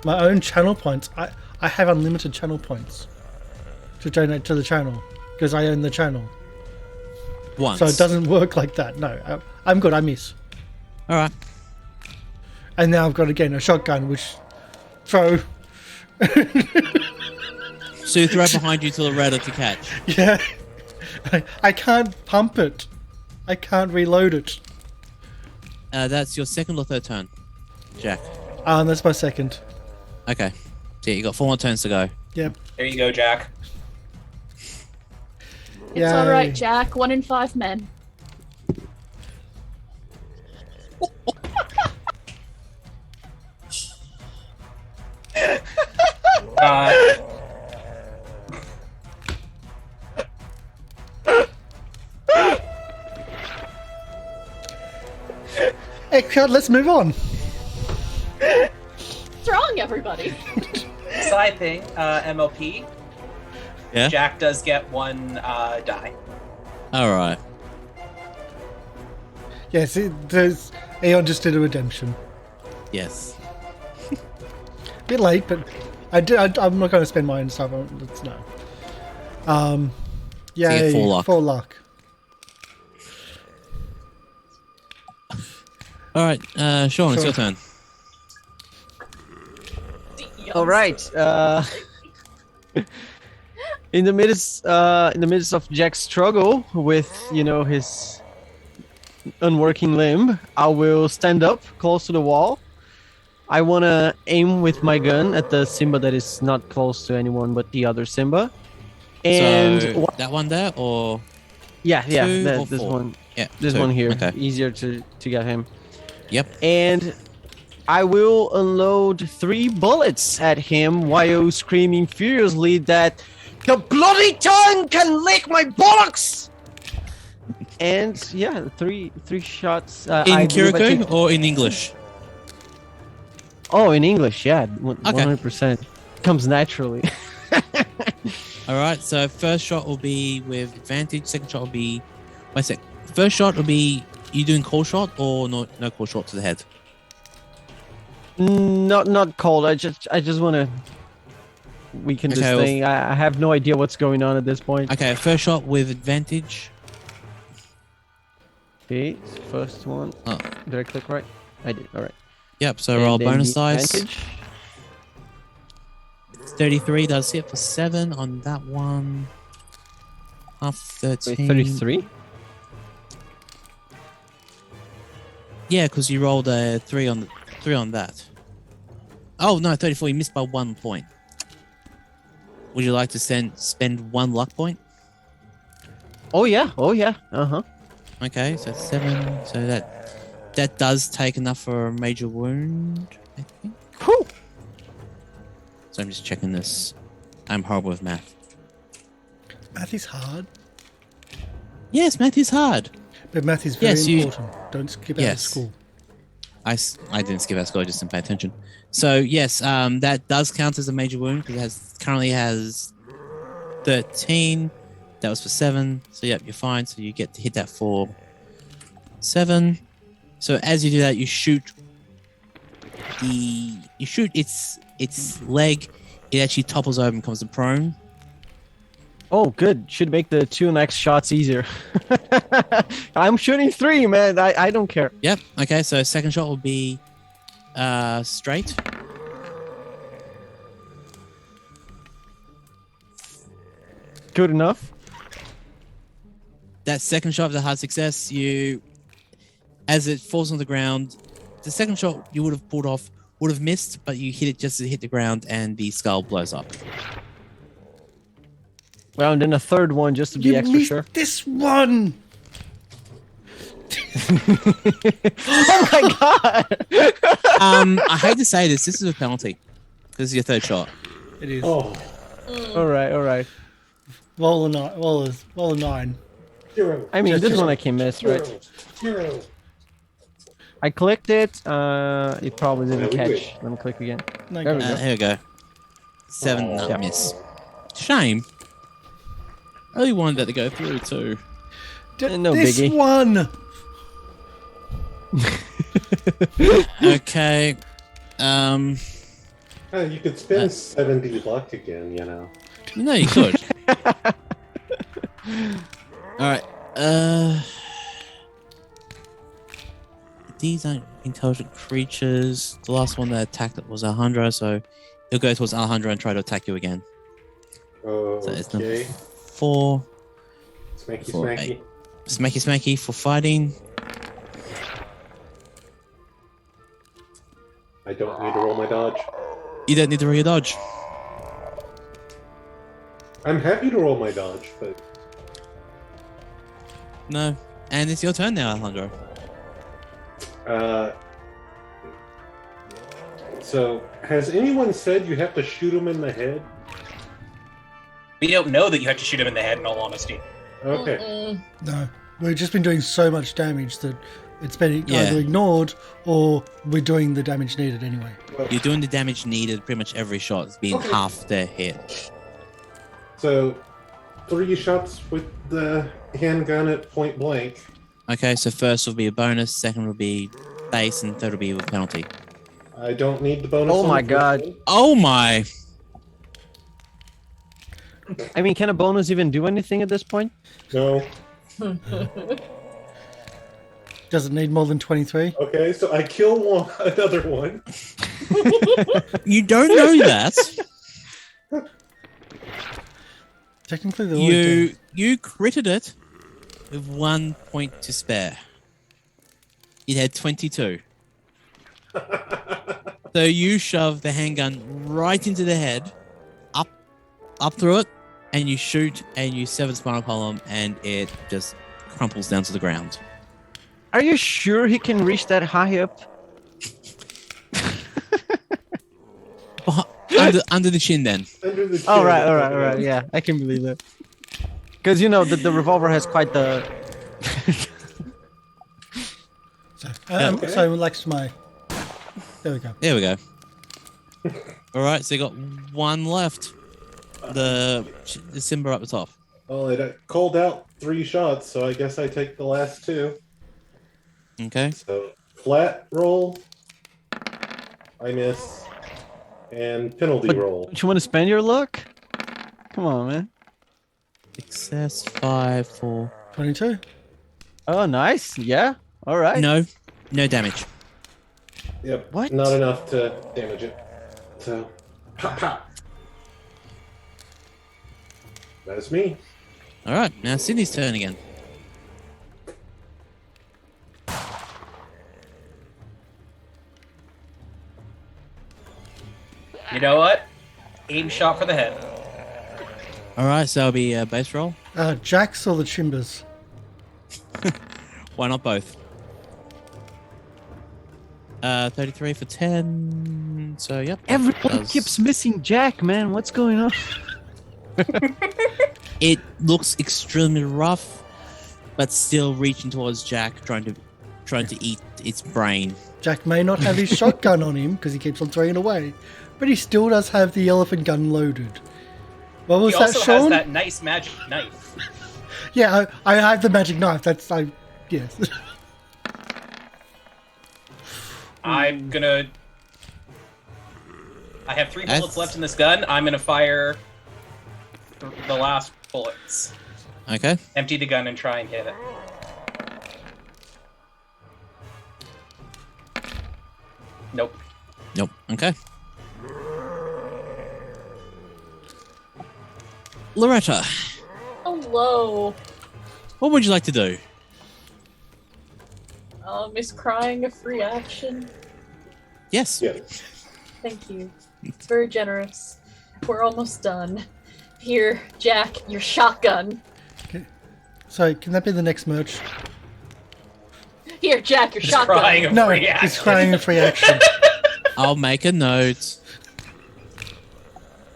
My own channel points. I have unlimited channel points to donate to the channel because I own the channel. Once. So it doesn't work like that. No, I'm good. I miss. All right. And now I've got again a shotgun, which throw. So you throw it behind you to Loretta to catch. Yeah, I can't pump it. I can't reload it. That's your second or third turn, Jack. That's my second. Okay. So yeah, you got 4 more turns to go. Yep. There you go, Jack. It's Yay. alright, Jack. 1 in 5 men. Hey, crowd, let's move on. What's wrong, everybody? Side thing, MLP. Yeah. Jack does get 1 die. All right. Yes, there's Aeon just did a redemption. Yes. Bit late, but I'm not going to spend mine stuff on. Let's know. you get Yay, 4 luck. 4 luck. All right, Sean, it's your turn. All right. In the midst of Jack's struggle with, his unworking limb, I will stand up close to the wall. I want to aim with my gun at the Simba that is not close to anyone but the other Simba. And So that one there, or yeah, 2 or this 4? one, Yeah, this 2. one here, Okay. easier to get him. Yep. And I will unload 3 bullets at him while screaming furiously that the bloody tongue can lick my bollocks. And yeah, three shots. In I believe I Kirikou take- or in English? Oh, in English, yeah, 100% comes naturally. All right. So first shot will be with advantage. Second shot will be. Wait a sec. First shot will be you doing call shot or no call shot to the head. Not cold. I just want to weaken this Okay, well- thing. I have no idea what's going on at this point. Okay. First shot with advantage. Okay, first one. Oh. Did I click right? I did. All right. Yep. So And roll then bonus the dice. advantage. 33 does hit for 7 on that one. Half 13. Wait, 33. Yeah, because you rolled a 3 on that. Oh no, 34. You missed by 1 point. Would you like to spend 1 luck point? Oh yeah. Uh-huh. Okay, so 7. So that does take enough for a major wound, I think. Whew. So I'm just checking this. I'm horrible with math. Math is hard, Yes, math is hard. but math is very Yes, you- important. Don't skip out of Yes. school. I didn't skip our score, I just didn't pay attention. So yes, that does count as a major wound because it currently has 13. That was for 7. So yep, you're fine. So you get to hit that for 7. So as you do that, you shoot its leg. It actually topples over and comes to prone. Oh, good. Should make the 2 next shots easier. I'm shooting 3, man. I don't care. Yep. Okay. So second shot will be straight. Good enough. That second shot was a hard success. As it falls on the ground, the second shot you would have pulled off would have missed, but you hit it just to hit the ground, and the skull blows up. Well, and then a third one just to be You extra missed sure. this one. Oh my god! I hate to say this. This is a penalty. This is your third shot. It is. Oh, all right. Roll a 9. Roll a 9. 0. I mean, Just- this just- one I can miss, right? 0. I clicked it. It probably didn't we catch. win. Let me click again. No, There we go. go. Here we go. 7, Oh. no, Yeah. miss. Shame. I really wanted that to go through too. No this biggie. one. Okay. You could spend 70 luck again, you know. No, you could. All right. These aren't intelligent creatures. The last one that attacked it was Alejandro, so he'll go towards Alejandro and try to attack you again. So it's number Okay. 4. Smacky, 4, smacky. 8. Smacky smacky for fighting. I don't need to roll my dodge. You don't need to roll your dodge. I'm happy to roll my dodge, but No. And it's your turn now, Alejandro. so has anyone said you have to shoot him in the head? We don't know that you have to shoot him in the head, in all honesty. Okay. Mm-mm. No, we've just been doing so much damage that it's been Yeah. either ignored or we're doing the damage needed anyway. You're doing the damage needed pretty much every shot. It's being Okay. half their hit. So 3 shots with the handgun at point blank. Okay, so first will be a bonus, second will be base, and third will be a penalty. I don't need the bonus. Oh on my the first God. one. Oh my! I mean, can a bonus even do anything at this point? No. Does it need more than 23? Okay, so I kill another one. You don't know that. Technically, they're always doing. You critted it with 1 point to spare. It had 22. So you shove the handgun right into the head, up through it, and you shoot, and you sever the spinal column, and it just crumples down to the ground. Are you sure he can reach that high up? Under the chin, then. Under the chin. All right. Yeah, I can believe that. Because you know the revolver has quite the. So relax my. There we go. There we go. All right, so you got 1 left. The Simba up the top. Well, it called out 3 shots, so I guess I take the last 2. Okay. So flat roll, I miss, and penalty But roll. don't you want to spend your luck? Come on, man. Success 5 for 22. Oh, nice. Yeah. All right. no damage. Yep. What? Not enough to damage it. So, pop, pop. That's me. All right, now Sidney's turn again. You know what? Aim shot for the head. All right, so it'll be a base roll. Jacks or the Chimbers? Why not both? 33 for 10. So yep. that Everyone does- keeps missing Jack, man. What's going on? It looks extremely rough, but still reaching towards Jack, trying to eat its brain. Jack may not have his shotgun on him because he keeps on throwing it away, but he still does have the elephant gun loaded. What was He that, also Sean? has that nice magic knife. Yeah, I have the magic knife. Yes. I'm gonna. I have 3 bullets left in this gun. I'm gonna fire the last bullets. Okay. Empty the gun and try and hit it. Nope. Nope. Okay. Loretta, Hello. what would you like to do? Is crying a free action? Yes. Yeah. Thank you. It's very generous. We're almost done. Here, Jack, your shotgun. So, can that be the next merch? Here, Jack, your Just shotgun. crying a No, free it's action. crying a free action. I'll make a note.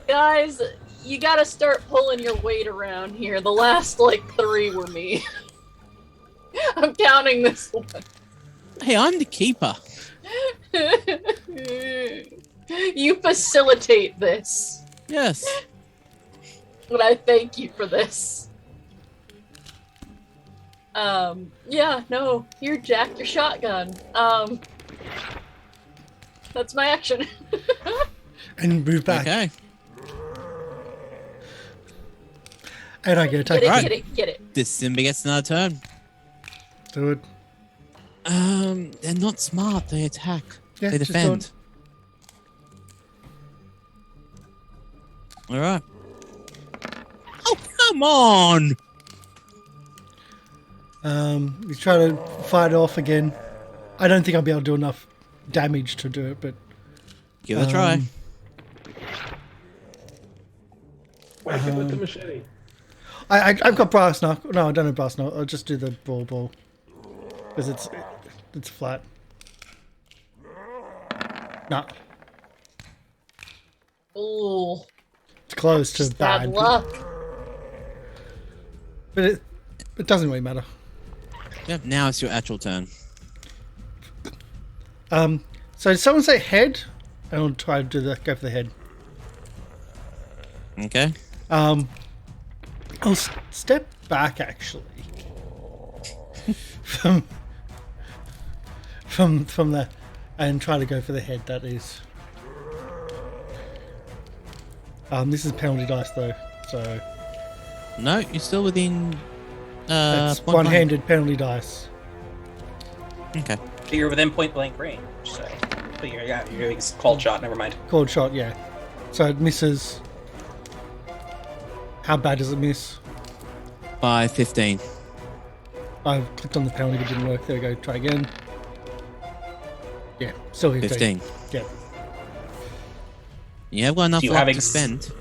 Guys, you gotta start pulling your weight around here. The last, 3 were me. I'm counting this one. Hey, I'm the keeper. You facilitate this. Yes. And I thank you for this. Yeah, no. Here, Jack, your shotgun. That's my action. And move back. Okay. And I get Get attacked. it, Right. get it, get it. This Simba gets another turn. Do it. They're not smart. They attack. Yeah, They just defend. All right. Oh, come on! You try to fight it off again. I don't think I'll be able to do enough damage to do it, but Give it a try. Whack it with the machete. I've got brass knuckle. No, I don't have brass knuckle. I'll just do the ball because it's flat. No, Ooh, it's close to bad bad, luck. but it doesn't really matter. Yep. Now it's your actual turn. So did someone say head? I'll try to go for the head. Okay. I'll step back actually from the and try to go for the head. That is. This is penalty dice though, so No, you're still within. it's point one-handed penalty dice. blank. Okay. So you're within point blank range. So, but you're getting called shot. Never mind. Chord shot, yeah. So it misses. How bad does it miss? By 15. I clicked on the penalty, but it didn't work. There we go. Try again. Yeah, still 15. 15. Yeah. You have got enough Do you luck have to spend.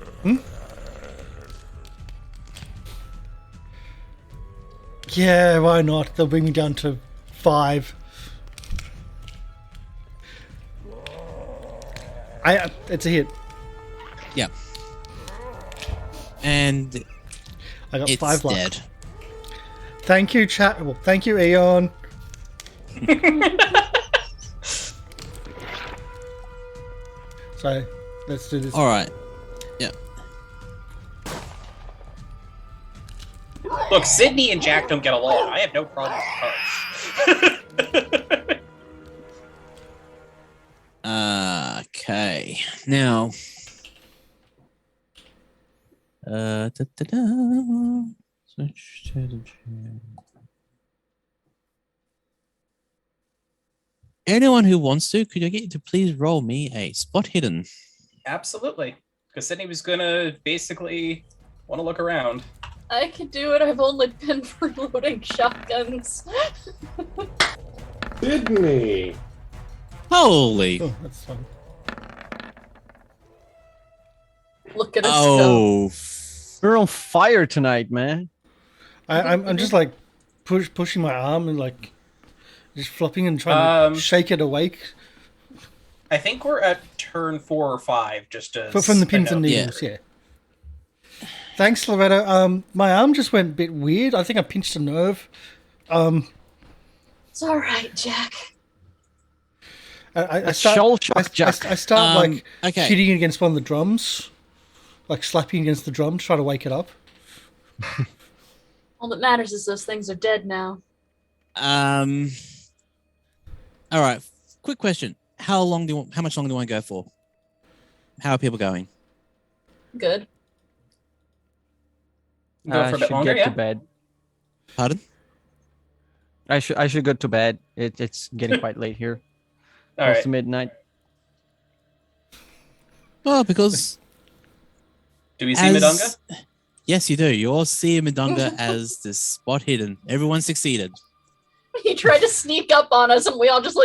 Yeah, why not? They'll bring me down to 5. It's a hit. Yeah. And I got it's 5 luck. dead. Thank you, chat. Well, thank you, Eon. So, let's do this. All right. Yeah. Look, Sidney and Jack don't get along. I have no problem with Karsh. Okay. Now. Switch to the chair. Anyone who wants to, could I get you to please roll me a spot hidden? Absolutely. Because Sidney was gonna basically want to look around. I can do it. I've only been reloading shotguns. Sidney! Holy! Oh, that's fun. Look at us go. Oh, You're on fire tonight, man. I'm just like pushing my arm and like just flopping and trying to shake it awake. I think we're at turn 4 or 5, just to From the pins and note. needles, yeah. Thanks, Loretta. My arm just went a bit weird. I think I pinched a nerve. It's all right, Jack. I shell shock, Jack. I start okay. hitting against one of the drums, like slapping against the drum, try to wake it up. All that matters is those things are dead now. All right. Quick question: how much longer do you want to go for? How are people going? Good. Go for a bit should longer, get yeah. to bed. Pardon? I should go to bed. It's getting quite late here. All Close right. to midnight. Well, because Do we see Madunga? yes, you do. You all see Madunga as the spot hidden. Everyone succeeded. He tried to sneak up on us, and we all just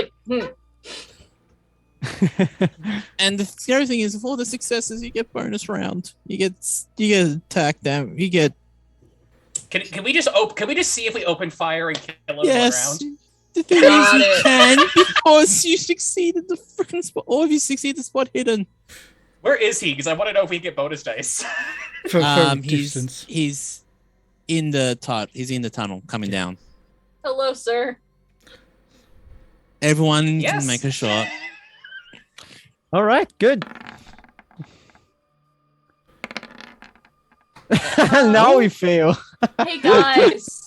And the scary thing is, with all the successes, you get bonus round. You get attack down. You get Can we just see if we open fire and kill him yes. around? The thing Got is, you it. can because you succeeded the freaking spot. All of you succeed the spot hidden. Where is he? Because I want to know if we get bonus dice. For distance. He's in the tunnel coming down. hello, sir. Everyone Yes. can make a shot. All right, good. Now we fail. Hey, guys.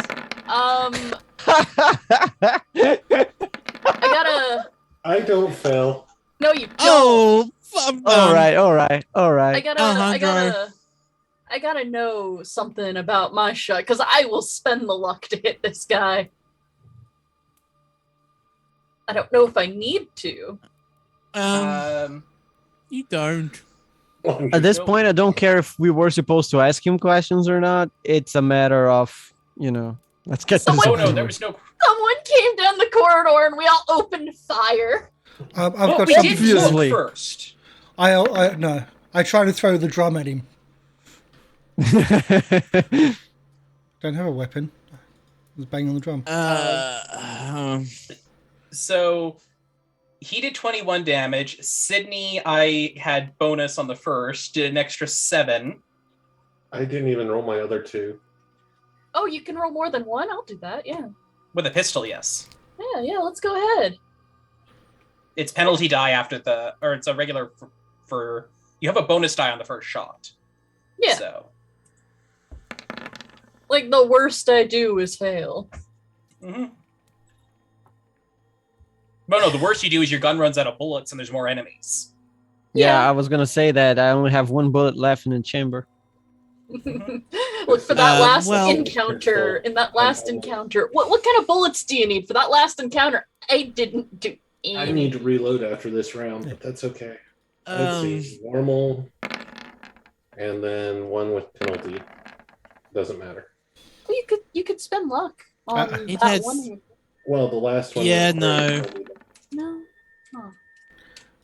I don't fail. No, you don't. Oh, I'm all done. right. I gotta know something about my shot, because I will spend the luck to hit this guy. I don't know if I need to. You don't. At this point, I don't care if we were supposed to ask him questions or not. It's a matter of, let's get this Someone- Oh over no, with. there was no. Someone came down the corridor and we all opened fire. I've Well, got we something. did Obviously. look first. No. I try to throw the drum at him. Don't have a weapon. I was banging on the drum. So he did 21 damage. Sydney, I had bonus on the first, did an extra 7. I didn't even roll my other 2. Oh, you can roll more than one? I'll do that, yeah. With a pistol, yes. Yeah, let's go ahead. It's penalty die or it's a regular for you have a bonus die on the first shot. Yeah. So. Like, the worst I do is fail. Mm-hmm. But no, the worst you do is your gun runs out of bullets and there's more enemies. Yeah, I was gonna say that I only have one bullet left in the chamber. Look, for that last encounter, encounter, what kind of bullets do you need for that last encounter? I didn't do any. I need to reload after this round, but that's okay. Let's see. Normal, and then one with penalty. Doesn't matter. Well, you could spend luck on It that has- one. Well, the last one. Yeah, was no. No. Oh.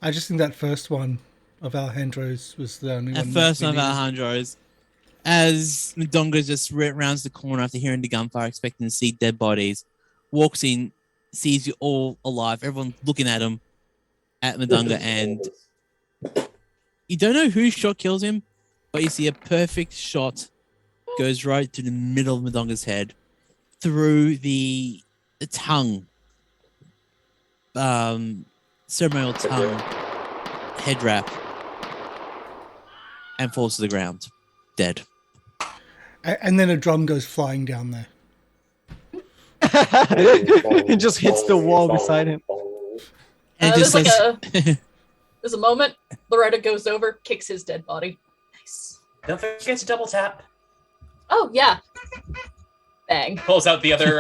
I just think that first one of Alejandro's was the only At one. first we one of needed. Alejandro's, as Madonga just rounds the corner after hearing the gunfire, expecting to see dead bodies, walks in, sees you all alive, everyone looking at him, at Madonga, and you don't know whose shot kills him, but you see a perfect shot goes right to the middle of Madonga's head, through the tongue, ceremonial tongue head wrap, and falls to the ground, dead. And then a drum goes flying down there. It just hits the wall beside him. And it just there's says, There's a moment. Loretta goes over, kicks his dead body. Nice. Don't forget to double tap. Oh yeah. Bang. Pulls out the other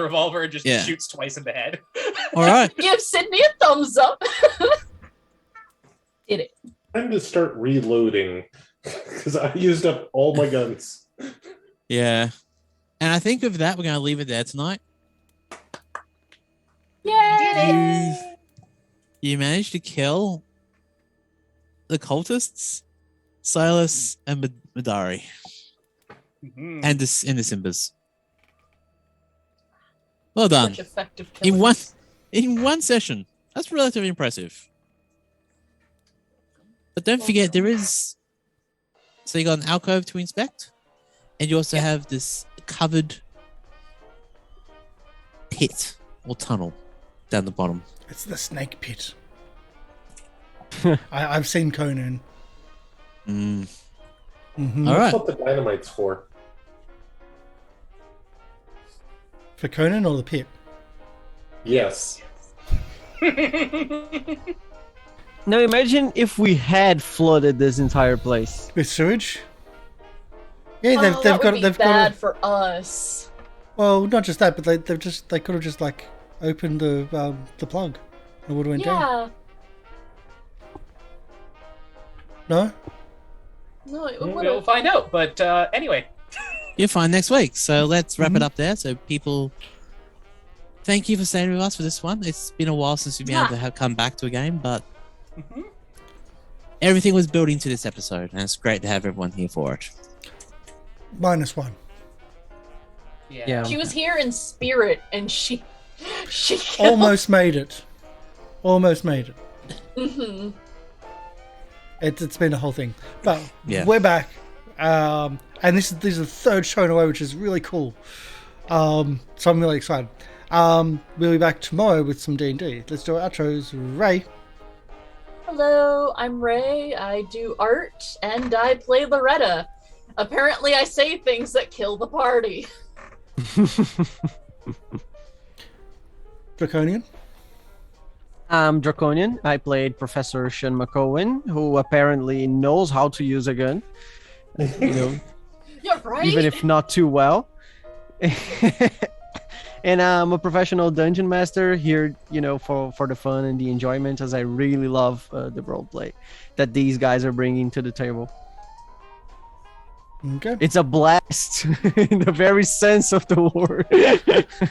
revolver and just Yeah. shoots twice in the head. all right. Give Sydney a thumbs up. Did it. Time to start reloading because I used up all my guns. Yeah. And I think with that, we're going to leave it there tonight. Yay! You managed to kill the cultists, Silas and Madari, Mhm. and the Simbas. Well done. Such effective In killings. one session. That's relatively impressive. But don't forget, there is So you got an alcove to inspect, and you also have this covered pit or tunnel down the bottom. It's the snake pit. I've seen Conan. Mm. Mm-hmm. All That's right. what the dynamite's for. For Conan or the pit? Yes. Now imagine if we had flooded this entire place. With sewage? Yeah, Oh, that would be bad for us. Well, not just that, but they could have just like opened the plug. The water went down. Yeah. No? No, it We'll would find out. But anyway. You're fine next week. So let's wrap it up there. So people, thank you for staying with us for this one. It's been a while since we've been able to come back to a game, but everything was built into this episode, and it's great to have everyone here for it. -1. Yeah. She was here in spirit, and she Almost made it. Almost made it. Mhm. It's been a whole thing. But Yeah. we're back. And this is the third show in a row, which is really cool. So I'm really excited. We'll be back tomorrow with some D&D. Let's do our outros. Ray. Hello, I'm Ray. I do art, and I play Loretta. Apparently, I say things that kill the party. Draconian. I'm Drakonyan. I played Professor McEoghan, who apparently knows how to use a gun. You know, You're right. even if not too well. And I'm a professional dungeon master here, you know, for the fun and the enjoyment, as I really love the roleplay that these guys are bringing to the table. Okay. It's a blast in the very sense of the word.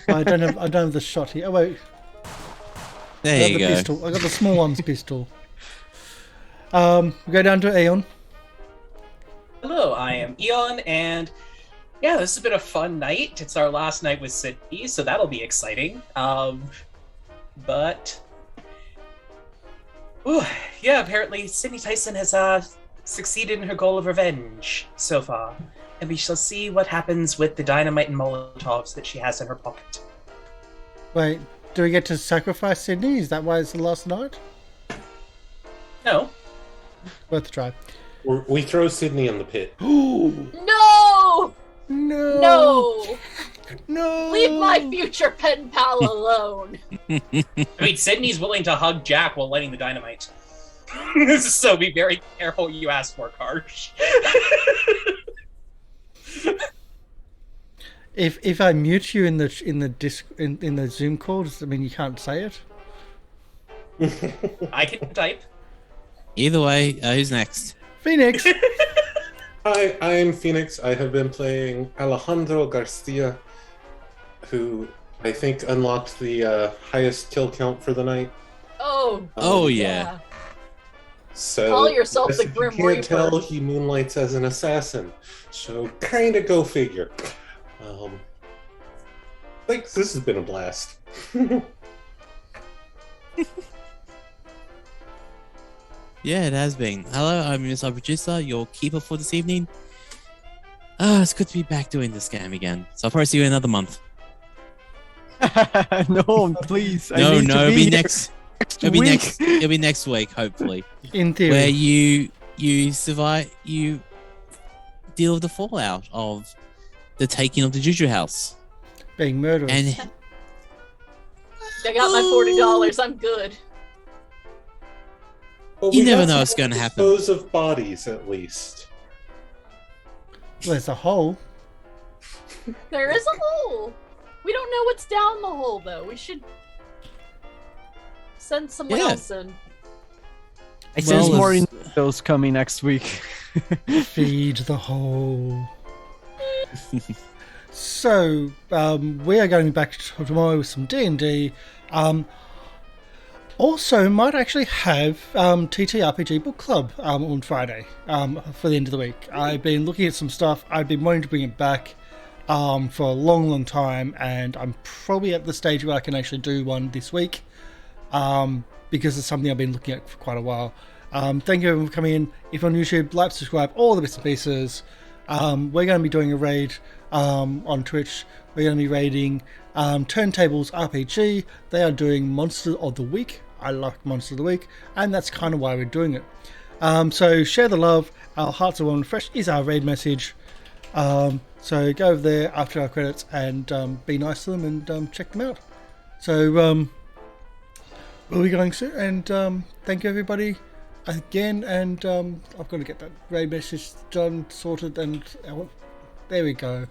I don't have the shot here. Oh wait, There I got you the go. pistol. I got the small arms pistol. We go down to Aeon. Hello, I am Eon, and yeah, this has been a fun night. It's our last night with Sidney, so that'll be exciting. But yeah, apparently Sidney Tyson has succeeded in her goal of revenge so far, and we shall see what happens with the dynamite and Molotovs that she has in her pocket. Wait, do we get to sacrifice Sydney? Is that why it's the last night? No, Worth a try. We throw Sydney in the pit. No! No! No! No! Leave my future pen pal alone. I mean Sidney's willing to hug Jack while lighting the dynamite. So be very careful what you ask for, Karsh. If I mute you in the Zoom call, does that mean you can't say it? I can type. Either way, who's next? Phoenix. Hi, I am Phoenix. I have been playing Alejandro Garcia, who I think unlocked the highest kill count for the night. Oh. Oh, yeah. So, Call yourself as the if Grim you can't Reaper. tell, he moonlights as an assassin. So, kind of go figure. Thanks. This has been a blast. Yeah, it has been. Hello, I'm MrLiveProducer, your keeper for this evening. It's good to be back doing this game again. So I'll probably see you in another month. No, please. I No, need to it'll be be here next. It'll be next. It'll be next week, hopefully. In theory. Where you survive, you deal with the fallout of the taking of the Juju house. Being murdered. And I got my $40. I'm good. Well, You we never got know some what's gonna happen. Dispose of bodies, at least. There's a hole. There is a hole. We don't know what's down the hole, though. We should send someone Yeah. else in. There's Well, more as- infos coming next week. Feed the hole. So, we are going back tomorrow with some D&D. Also, might actually have TTRPG Book Club on Friday for the end of the week. I've been looking at some stuff. I've been wanting to bring it back for a long, long time, and I'm probably at the stage where I can actually do one this week because it's something I've been looking at for quite a while. Thank you everyone for coming in. If you're on YouTube, like, subscribe, all the bits and pieces. We're going to be doing a raid on Twitch. We're going to be raiding Turntables RPG. They are doing Monster of the Week. I like Monster of the Week, and that's kind of why we're doing it. So share the love. Our hearts are warm and fresh is our raid message. So go over there after our credits and be nice to them and check them out. So we'll be going soon, and thank you everybody again. And I've got to get that raid message done, sorted, and there we go.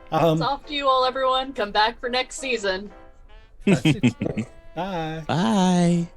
It's off to you all, everyone. Come back for next season. That's it. Bye. Bye.